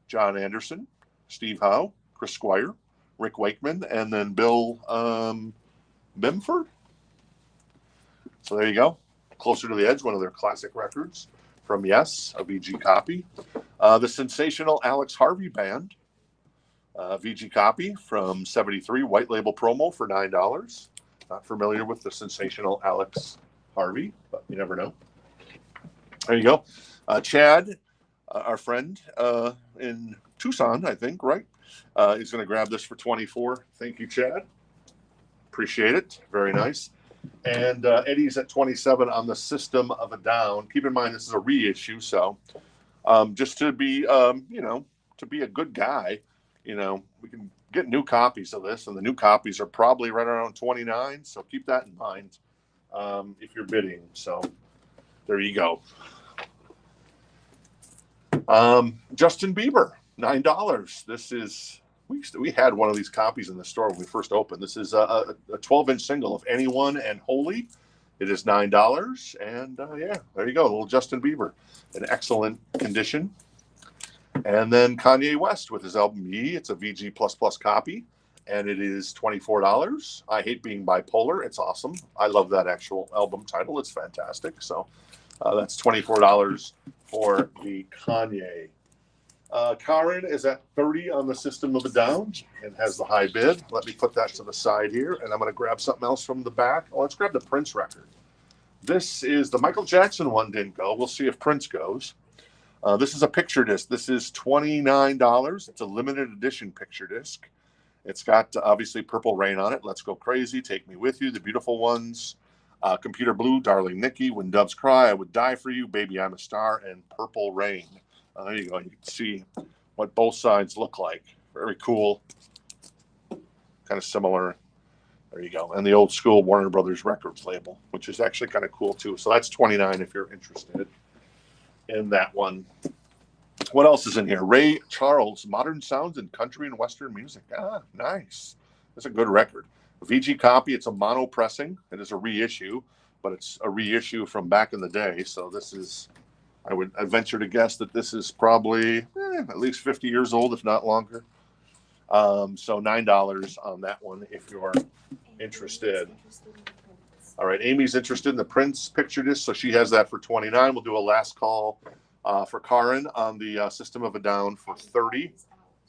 John Anderson, Steve Howe, Chris Squire, Rick Wakeman, and then Bill Bimford. So there you go. Closer to the Edge, one of their classic records from Yes, a VG copy. The Sensational Alex Harvey Band, VG copy from 73, white label promo for $9. Not familiar with the Sensational Alex Harvey, but you never know. There you go. Chad, our friend in Tucson, I think, right? He's going to grab this for $24. Thank you, Chad. Appreciate it. Very nice. And Eddie's at 27 on the System of a Down. Keep in mind, this is a reissue, so just to be, to be a good guy, we can get new copies of this, and the new copies are probably right around 29. So keep that in mind if you're bidding. So there you go. Justin Bieber, $9. This is we had one of these copies in the store when we first opened. This is a 12-inch single of Anyone and Holy. It is $9, and yeah, there you go, a little Justin Bieber, in excellent condition. And then Kanye West with his album Ye. It's a VG++ copy, and it is $24. I Hate Being Bipolar. It's awesome. I love that actual album title. It's fantastic. So that's $24 for the Kanye. Karen is at 30 on the System of a Down and has the high bid. Let me put that to the side here, and I'm going to grab something else from the back. Oh, let's grab the Prince record. This is the Michael Jackson one didn't go. We'll see if Prince goes. This is a picture disc. This is $29. It's a limited edition picture disc. It's got obviously Purple Rain on it. Let's Go Crazy, Take Me With You, The Beautiful Ones, Computer Blue, Darling Nikki, When Doves Cry, I Would Die For You, Baby I'm a Star, and Purple Rain. There you go. You can see what both sides look like. Very cool. Kind of similar. There you go. And the old school Warner Brothers Records label, which is actually kind of cool too. So that's $29 if you're interested in that one. What else is in here? Ray Charles, Modern Sounds in Country and Western Music. Ah, nice. That's a good record. A VG copy. It's a mono pressing. It is a reissue, but it's a reissue from back in the day. So this is, I would venture to guess that this is probably at least 50 years old, if not longer. So $9 on that one if you're interested. All right, Amy's interested in the Prince picture disc, so she has that for $29. We'll do a last call for Karen on the System of a Down for $30.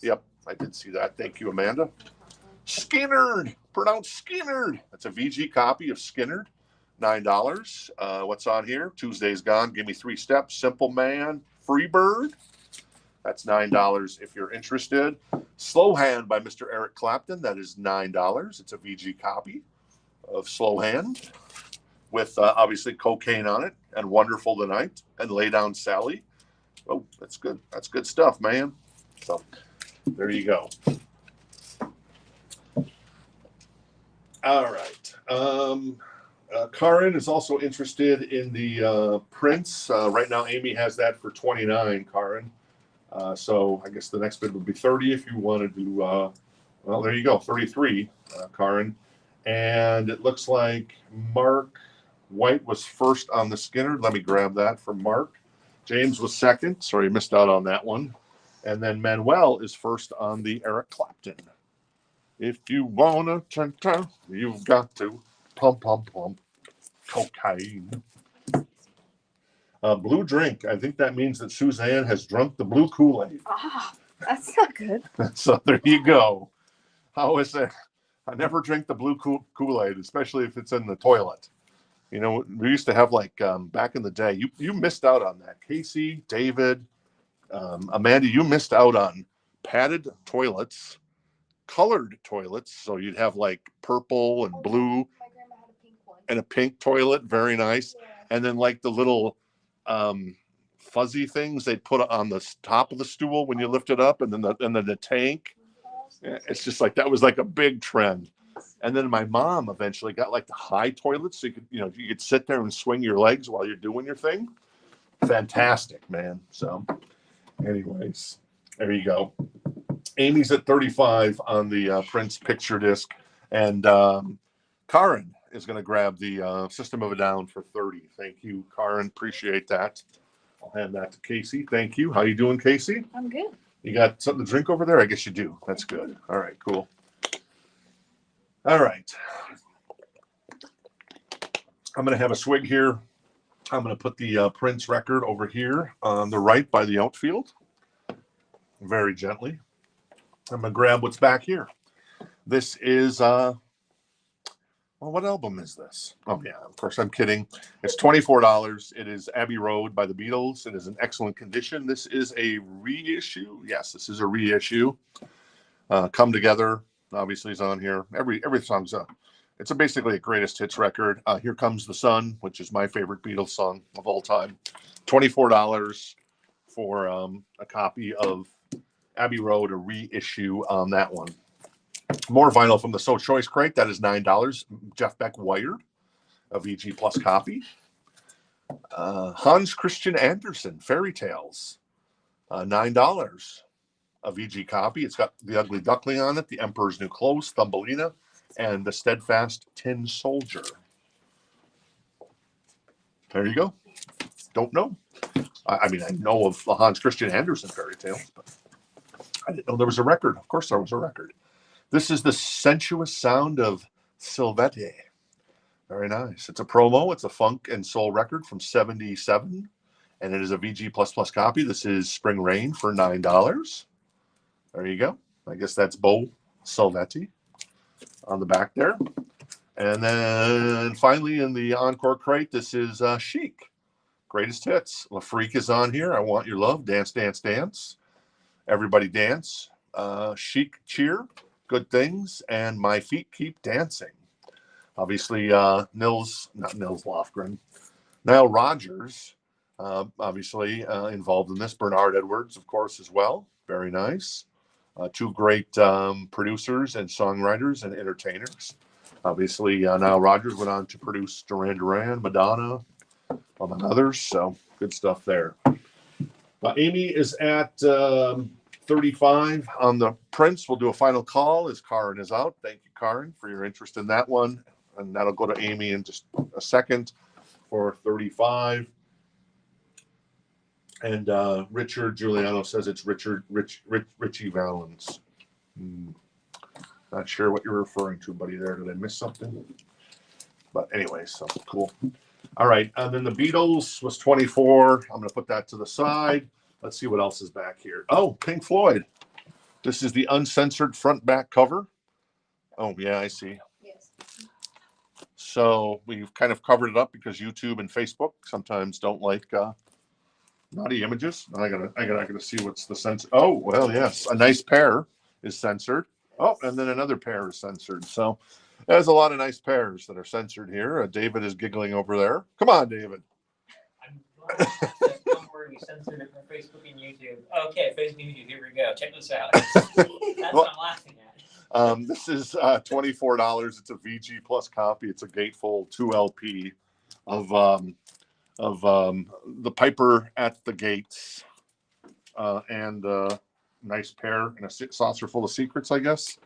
Yep, I did see that. Thank you, Amanda. Skinnerd, pronounced Skinnerd. That's a VG copy of Skinnerd. $9. What's on here? Tuesday's Gone, Give Me 3 Steps, Simple Man, Freebird. That's $9 if you're interested. Slow Hand by Mr. Eric Clapton. That is $9. It's a VG copy of Slow Hand with obviously Cocaine on it and Wonderful Tonight and Lay Down Sally. Oh, that's good. That's good stuff, man. So there you go. All right. Karen is also interested in the Prince. Right now, Amy has that for $29, Karen. So I guess the next bid would be $30 if you wanted to. Well, there you go, $33, Karen. And it looks like Mark White was first on the Skinner. Let me grab that from Mark. James was second. Sorry, missed out on that one. And then Manuel is first on the Eric Clapton. If you wanna turn, you've got to pump cocaine. Blue drink. I think that means that Suzanne has drunk the blue Kool-Aid. Ah, that's not good. So there you go. How is it? I never drink the blue Kool-Aid, especially if it's in the toilet. You know, we used to have like back in the day. You missed out on that. Casey, David, Amanda, you missed out on padded toilets, colored toilets. So you'd have like purple and blue. My grandma had a pink one. And a pink toilet, very nice. Yeah. And then like the little fuzzy things they'd put on the top of the stool when you lift it up, and then the tank. It's just like that was like a big trend. And then my mom eventually got like the high toilets, so you could sit there and swing your legs while you're doing your thing. Fantastic, man. So, anyways, there you go. Amy's at 35 on the Prince picture disc, and Karen is going to grab the System of a Down for $30. Thank you, Karen. Appreciate that. I'll hand that to Casey. Thank you. How you doing, Casey? I'm good. You got something to drink over there? I guess you do. That's good. All right, cool. All right. I'm going to have a swig here. I'm going to put the Prince record over here on the right by the outfield. Very gently. I'm going to grab what's back here. This is, well, what album is this? Oh, yeah, of course, I'm kidding. It's $24. It is Abbey Road by the Beatles. It is in excellent condition. This is a reissue. Yes, this is a reissue. Come Together, obviously, is on here. Every song's up. It's basically a greatest hits record. Here Comes the Sun, which is my favorite Beatles song of all time. $24 for a copy of Abbey Road, a reissue on that one. More vinyl from the So Choice crate. That is $9. Jeff Beck Wired, a VG Plus copy. Hans Christian Andersen, Fairy Tales, $9. A VG copy. It's got The Ugly Duckling on it, The Emperor's New Clothes, Thumbelina, and The Steadfast Tin Soldier. There you go. Don't know. I mean, I know of the Hans Christian Andersen fairy tales, but I didn't know there was a record. Of course there was a record. This is The Sensuous Sound of Silvete. Very nice. It's a promo. It's a funk and soul record from 77, and it is a VG++ copy. This is Spring Rain for $9. There you go. I guess that's Bo Silvetti on the back there. And then finally in the Encore crate, this is Chic. Greatest Hits. La Freak is on here. I Want Your Love. Dance, Dance, Dance. Everybody Dance. Chic Cheer. Good Things. And My Feet Keep Dancing. Obviously, not Nils Lofgren. Nile Rodgers, obviously involved in this. Bernard Edwards, of course, as well. Very nice. Two great producers and songwriters and entertainers. Obviously, Nile Rodgers went on to produce Duran Duran, Madonna, among others. So good stuff there. Amy is at 35 on the Prince. We'll do a final call as Karin is out. Thank you, Karin, for your interest in that one. And that'll go to Amy in just a second for 35. And Richard Giuliano says it's Richie Valens. Not sure what you're referring to, buddy, there. Did I miss something? But anyway, so cool. All right. And then the Beatles was 24. I'm going to put that to the side. Let's see what else is back here. Oh, Pink Floyd. This is the uncensored front back cover. Oh, yeah, I see. Yes. So we've kind of covered it up because YouTube and Facebook sometimes don't like naughty images. I gotta see what's the censor. Oh, well, yes, a nice pair is censored. Oh, and then another pair is censored. So there's a lot of nice pairs that are censored here. David is giggling over there. Come on, David. I'm don't worry, we censored it from Facebook and YouTube. Okay, Facebook and YouTube, here we go. Check this out. That's what I'm laughing at. This is $24. It's a VG Plus copy. It's a gatefold 2 LP of the Piper at the Gates and nice pair and a saucer full of secrets, I guess.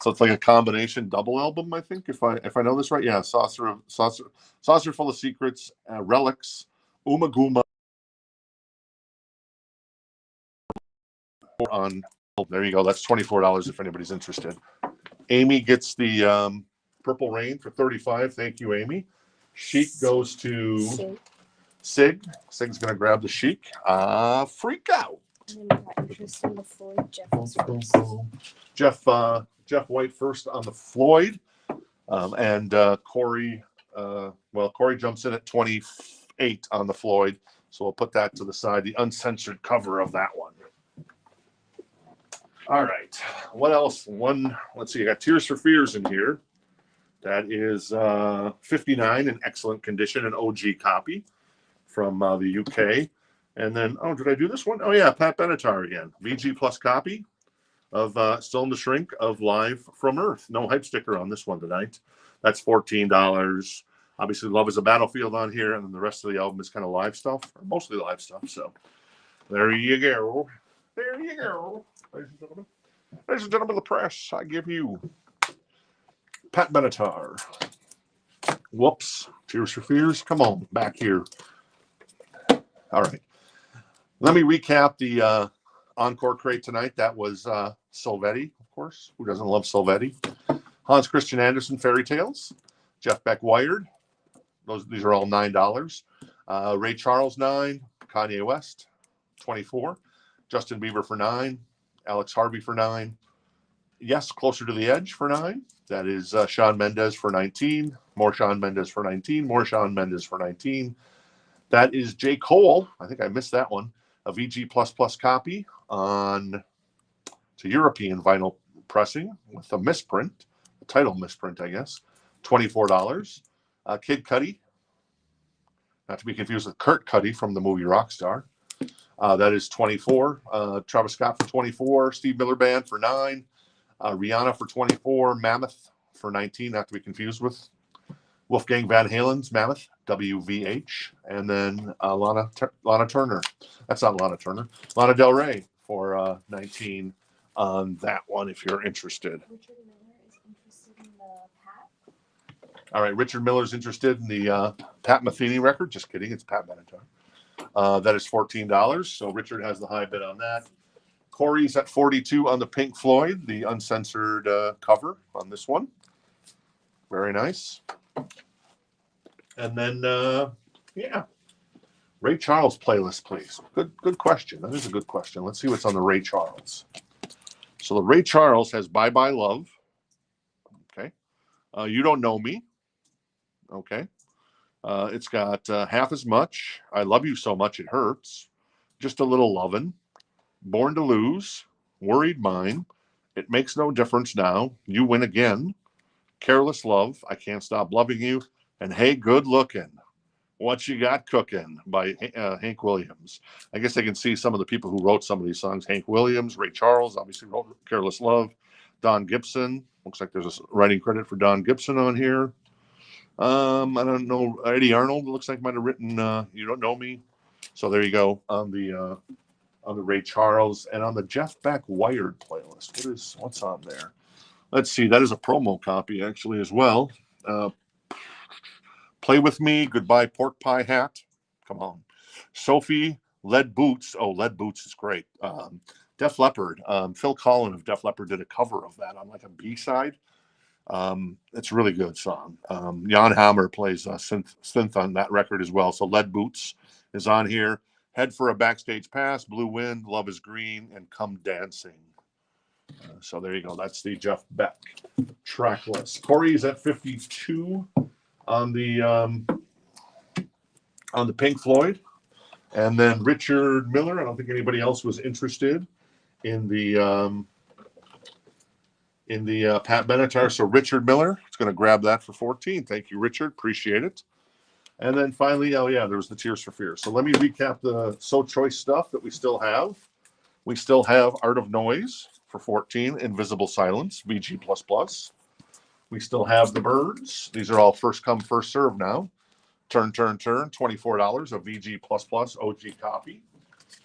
So it's like a combination double album, I think, if I know this right. Yeah, saucer full of secrets, relics, Umaguma on. Oh, there you go. That's $24 if anybody's interested. Amy gets the Purple Rain for $35. Thank you, Amy. Chic goes to Sig. Sig's gonna grab the Chic. Freak Out. And then I got interest in the Floyd. Jeff was first. Jeff White first on the Floyd, and Corey. Corey jumps in at 28 on the Floyd, so we'll put that to the side. The uncensored cover of that one. All right. What else? Let's see. I got Tears for Fears in here. That is 59 in excellent condition, an OG copy from the UK. And then, did I do this one? Oh, yeah, Pat Benatar again. VG Plus copy of Still in the Shrink of Live from Earth. No hype sticker on this one tonight. That's $14. Obviously, Love is a Battlefield on here, and then the rest of the album is kind of live stuff, or mostly live stuff. So there you go. There you go. Ladies and gentlemen of the press, I give you Pat Benatar. Whoops. Tears for Fears. Come on, back here. All right. Let me recap the encore crate tonight. That was Silvetti, of course. Who doesn't love Silvetti? Hans Christian Andersen, Fairy Tales. Jeff Beck, Wired. These are all $9. Ray Charles, $9. Kanye West, $24. Justin Bieber for $9. Alex Harvey for $9. Yes, Closer to the Edge for $9. That is Shawn Mendes for $19. More Shawn Mendes for $19. More Shawn Mendes for $19. That is J. Cole. I think I missed that one. A VG++ copy on it's a European vinyl pressing with a misprint, a title misprint, I guess. $24. Kid Cudi, not to be confused with Kurt Cudi from the movie Rockstar. That is $24. Travis Scott for $24. Steve Miller Band for $9. Rihanna for $24. Mammoth for $19. Not to be confused with Wolfgang Van Halen's Mammoth, WVH. And then Lana Turner. That's not Lana Turner. Lana Del Rey for $19 on that one if you're interested. Richard Miller is interested in the Pat. All right, Richard Miller's interested in the Pat Metheny record. Just kidding, it's Pat Benatar. That is $14. So Richard has the high bid on that. Corey's at $42 on the Pink Floyd, the uncensored cover on this one. Very nice. And then, yeah, Ray Charles playlist, please. Good question. That is a good question. Let's see what's on the Ray Charles. So the Ray Charles has Bye Bye Love. Okay. You Don't Know Me. Okay. It's got Half as Much. I Love You So Much It Hurts. Just a Little Lovin'. Born to Lose. Worried Mind. It Makes No Difference Now. You Win Again. Careless Love. I Can't Stop Loving You. And Hey Good Lookin'. What You Got Cookin' by Hank Williams. I guess I can see some of the people who wrote some of these songs. Hank Williams, Ray Charles, obviously wrote Careless Love. Don Gibson. Looks like there's a writing credit for Don Gibson on here. I don't know. Eddie Arnold looks like might have written You Don't Know Me. So there you go on the Ray Charles and on the Jeff Beck Wired playlist. What's on there? Let's see. That is a promo copy actually as well. Play With Me, Goodbye Pork Pie Hat. Come on. Sophie, Lead Boots. Oh, Lead Boots is great. Def Leppard. Phil Collin of Def Leppard did a cover of that on like a B-side. It's a really good song. Jan Hammer plays synth on that record as well. So Lead Boots is on here. Head for a Backstage Pass, Blue Wind, Love is Green, and Come Dancing. So there you go. That's the Jeff Beck track list. Corey's at 52 on the Pink Floyd. And then Richard Miller. I don't think anybody else was interested in the Pat Benatar. So Richard Miller is going to grab that for 14. Thank you, Richard. Appreciate it. And then finally, oh yeah, there was the Tears for Fears. So let me recap the So Choice stuff that we still have. We still have Art of Noise for 14, Invisible Silence, VG++. We still have The Birds. These are all first come, first serve now. Turn, $24, a VG++ OG copy.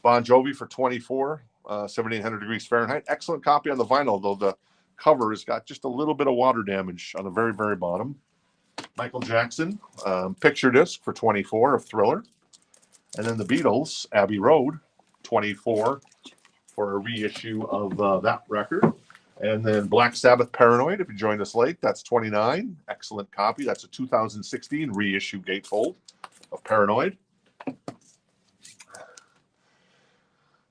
Bon Jovi for 24, 7800 degrees Fahrenheit. Excellent copy on the vinyl, though the cover has got just a little bit of water damage on the very, very bottom. Michael Jackson, picture disc for 24 of Thriller. And then the Beatles, Abbey Road, 24 for a reissue of that record. And then Black Sabbath, Paranoid, if you joined us late, that's 29. Excellent copy. That's a 2016 reissue gatefold of Paranoid.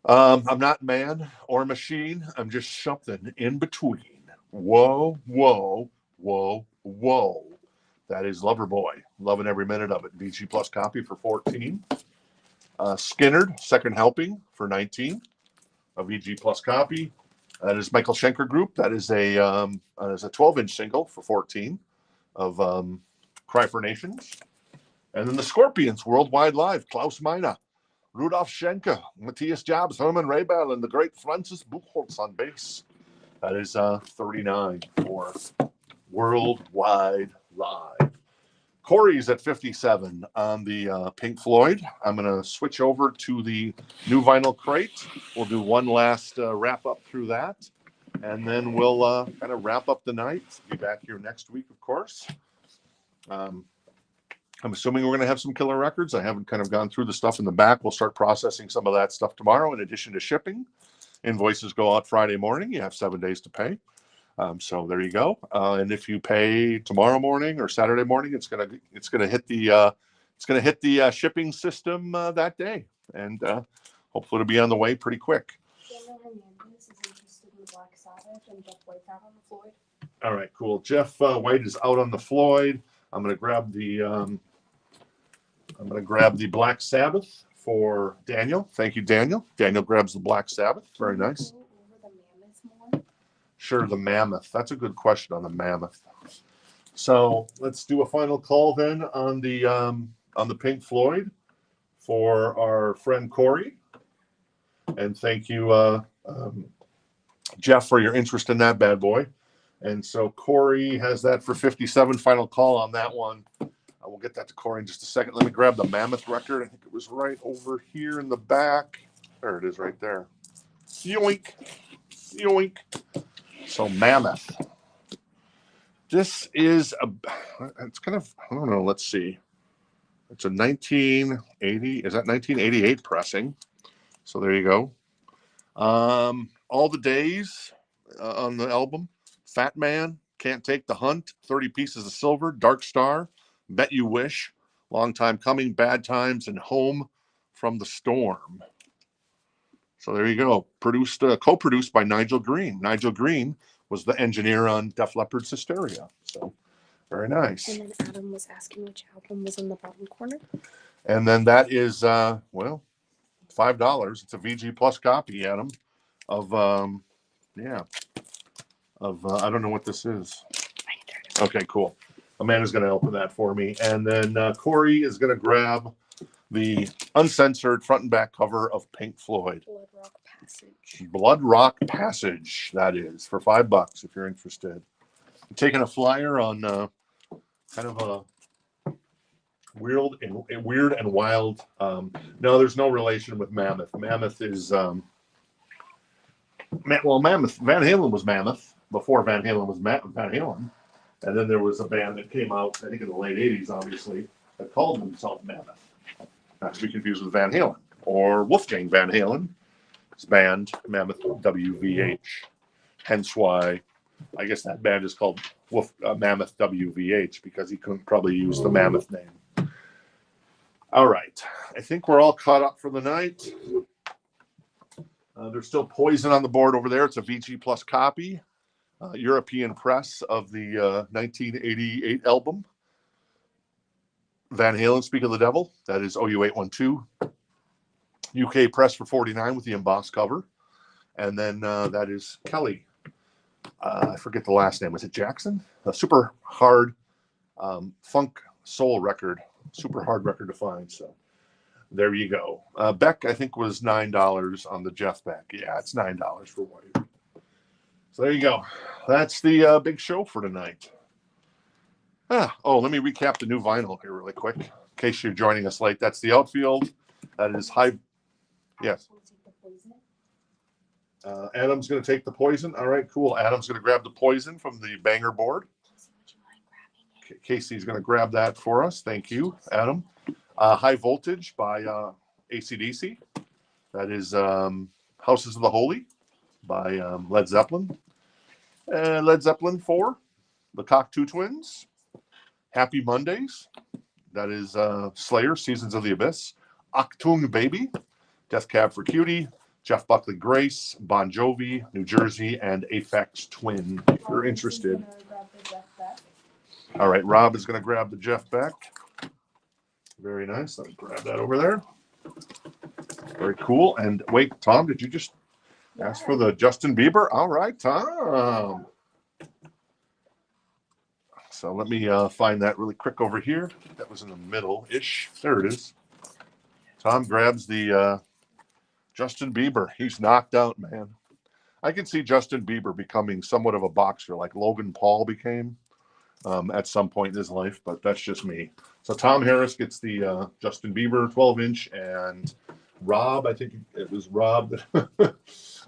I'm not man or machine. I'm just something in between. Whoa, whoa, whoa, whoa. That is Loverboy. Loving every minute of it. VG Plus copy for 14. Skinnerd, Second Helping for 19. A VG Plus copy. That is Michael Schenker Group. That is a 12-inch single for 14 of Cry for Nations. And then the Scorpions, Worldwide Live, Klaus Meine, Rudolf Schenker, Matthias Jobs, Herman Raybell, and the great Francis Buchholz on bass. That is 39 for Worldwide Live. Corey's at 57 on the Pink Floyd. I'm going to switch over to the new vinyl crate. We'll do one last wrap up through that. And then we'll kind of wrap up the night. Be back here next week, of course. I'm assuming we're going to have some killer records. I haven't kind of gone through the stuff in the back. We'll start processing some of that stuff tomorrow in addition to shipping. Invoices go out Friday morning. You have 7 days to pay. So there you go. And if you pay tomorrow morning or Saturday morning, it's gonna hit the shipping system that day, and hopefully it'll be on the way pretty quick. Daniel Hernandez is interested in Black Sabbath and Jeff White out on the Floyd. All right, cool. Jeff White is out on the Floyd. I'm gonna grab the Black Sabbath for Daniel. Thank you, Daniel. Daniel grabs the Black Sabbath. Very nice. Go over the Mammoth more. Sure, the Mammoth. That's a good question on the Mammoth. So let's do a final call then on the Pink Floyd for our friend Corey. And thank you, Jeff, for your interest in that bad boy. And so Corey has that for 57. Final call on that one. I will get that to Corey in just a second. Let me grab the Mammoth record. I think it was right over here in the back. There it is right there. Yoink. Yoink. So Mammoth. This is it's kind of, I don't know, let's see. It's a 1980, is that 1988 pressing? So there you go. All the Days on the album. Fat Man, Can't Take the Hunt, 30 Pieces of Silver, Dark Star, Bet You Wish, Long Time Coming, Bad Times, and Home from the Storm. So there you go. Co-produced by Nigel Green. Nigel Green was the engineer on Def Leppard's Hysteria. So very nice. And then Adam was asking which album was in the bottom corner. And then that is $5. It's a VG Plus copy, Adam, of I don't know what this is. Okay, cool. Amanda's going to open that for me. And then Corey is going to grab the uncensored front and back cover of Pink Floyd. Blood Rock Passage. Blood Rock Passage, that is, for $5 if you're interested. I'm taking a flyer on kind of a weird and wild. No, there's no relation with Mammoth. Mammoth is Mammoth. Van Halen was Mammoth before Van Halen was Van Halen, and then there was a band that came out, I think, in the late '80s, obviously, that called themselves Mammoth. Not to be confused with Van Halen or Wolfgang Van Halen. His band Mammoth WVH. Hence why I guess that band is called Mammoth WVH because he couldn't probably use the Mammoth name. All right, I think we're all caught up for the night. There's still Poison on the board over there. It's a VG Plus copy, European press of the 1988 album. Van Halen, Speak of the Devil. That is OU812. UK press for $49 with the embossed cover. And then that is Kelly. I forget the last name. Was it Jackson? A super hard funk soul record. Super hard record to find. So there you go. Beck, I think, was $9 on the Jeff Beck. Yeah, it's $9 for White. So there you go. That's the big show for tonight. Let me recap the new vinyl here really quick. In case you're joining us late, that's the Outfield. That is high. Yes. Adam's going to take the Poison. All right, cool. Adam's going to grab the Poison from the banger board. Casey's going to grab that for us. Thank you, Adam. High Voltage by AC/DC. That is Houses of the Holy by Led Zeppelin. Led Zeppelin 4, the Cocteau Twins. Happy Mondays. That is Slayer, Seasons of the Abyss. Achtung Baby, Death Cab for Cutie. Jeff Buckley Grace, Bon Jovi, New Jersey, and Aphex Twin, if you're interested. All right, Rob is going to grab the Jeff Beck. Very nice. Let me grab that over there. Very cool. And wait, Tom, did you just ask for the Justin Bieber? All right, Tom. So let me find that really quick over here. That was in the middle-ish. There it is. Tom grabs the Justin Bieber. He's knocked out, man. I can see Justin Bieber becoming somewhat of a boxer like Logan Paul became at some point in his life, but that's just me. So Tom Harris gets the Justin Bieber 12-inch, and Rob, I think it was Rob.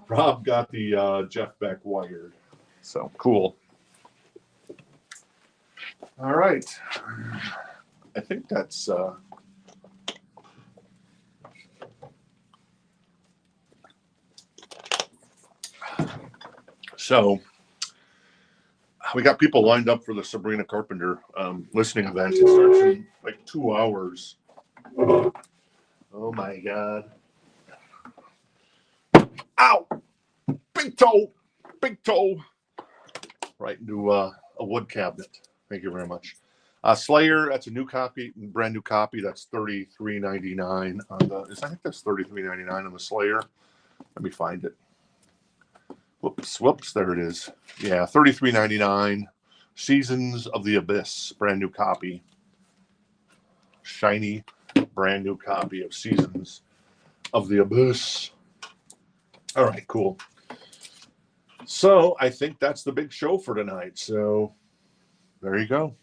Rob got the Jeff Beck wired. So cool. All right. I think that's so we got people lined up for the Sabrina Carpenter listening event. It starts in like 2 hours. Oh my God. Ow! Big toe! Big toe! Right into a wood cabinet. Thank you very much. Slayer, that's a new copy, brand new copy. That's $33.99 on the. I think that's $33.99 on the Slayer. Let me find it. Whoops, there it is. Yeah, $33.99. Seasons of the Abyss, brand new copy. Shiny, brand new copy of Seasons of the Abyss. All right, cool. So I think that's the big show for tonight. So there you go.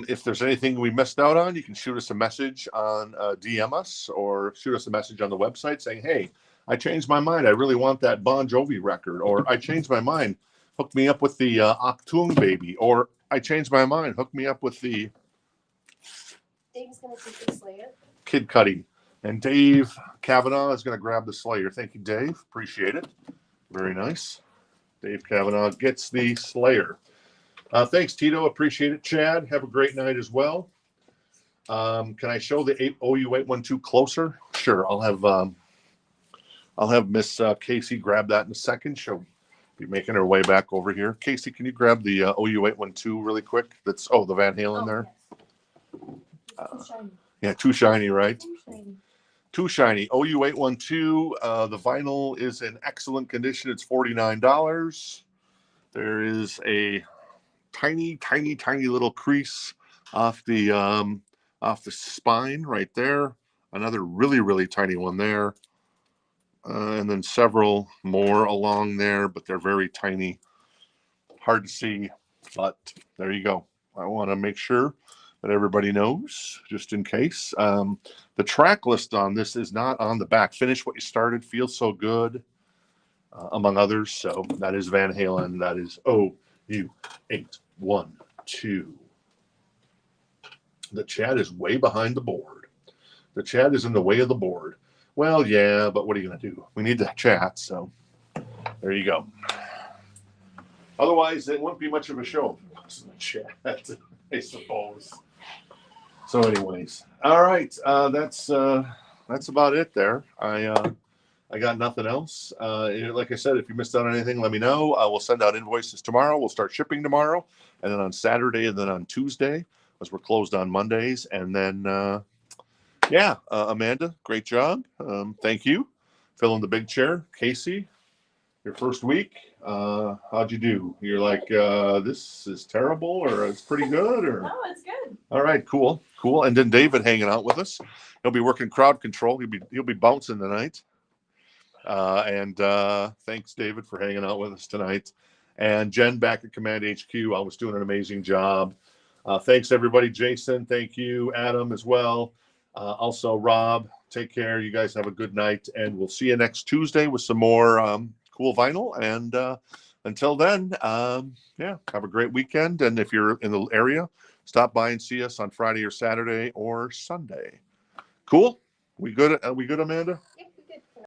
If there's anything we missed out on, you can shoot us a message on DM us or shoot us a message on the website saying, hey, I changed my mind. I really want that Bon Jovi record. Or I changed my mind. Hook me up with the Achtung Baby. Or I changed my mind. Hook me up with the Dave's going to take the Slayer. Kid Cudi. And Dave Kavanaugh is going to grab the Slayer. Thank you, Dave. Appreciate it. Very nice. Dave Kavanaugh gets the Slayer. Thanks, Tito. Appreciate it. Chad, have a great night as well. Can I show the OU812 closer? Sure. I'll have Miss Casey grab that in a second. She'll be making her way back over here. Casey, can you grab the OU812 really quick? That's the Van Halen there. Yes. Too shiny. Yeah, too shiny, right? Too shiny. Too shiny. OU812. The vinyl is in excellent condition. It's $49. There is a tiny little crease off the spine right there. Another really tiny one there. And then several more along there, but they're very tiny. Hard to see, but there you go. I want to make sure that everybody knows, just in case. The track list on this is not on the back. Finish What You Started, Feels So Good, among others. So that is Van Halen. That is OU812. The chat is way behind the board. The chat is in the way of the board. Well, yeah, but what are you going to do? We need to chat, so there you go. Otherwise, it wouldn't be much of a show if it wasn't a chat, I suppose. So anyways, all right, that's about it there. I got nothing else. Like I said, if you missed out on anything, let me know. I will send out invoices tomorrow. We'll start shipping tomorrow, and then on Saturday, and then on Tuesday, as we're closed on Mondays, and then Amanda, great job. Thank you. Filling the big chair. Casey, your first week. How'd you do? You're like, this is terrible, or it's pretty good, or? Oh, it's good. All right, cool. And then David hanging out with us. He'll be working crowd control. He'll be bouncing tonight. And thanks, David, for hanging out with us tonight. And Jen back at Command HQ. I was doing an amazing job. Thanks, everybody. Jason, thank you. Adam as well. Also, Rob, take care. You guys have a good night, and we'll see you next Tuesday with some more cool vinyl. And until then, have a great weekend. And if you're in the area, stop by and see us on Friday or Saturday or Sunday. Cool? We good, Amanda?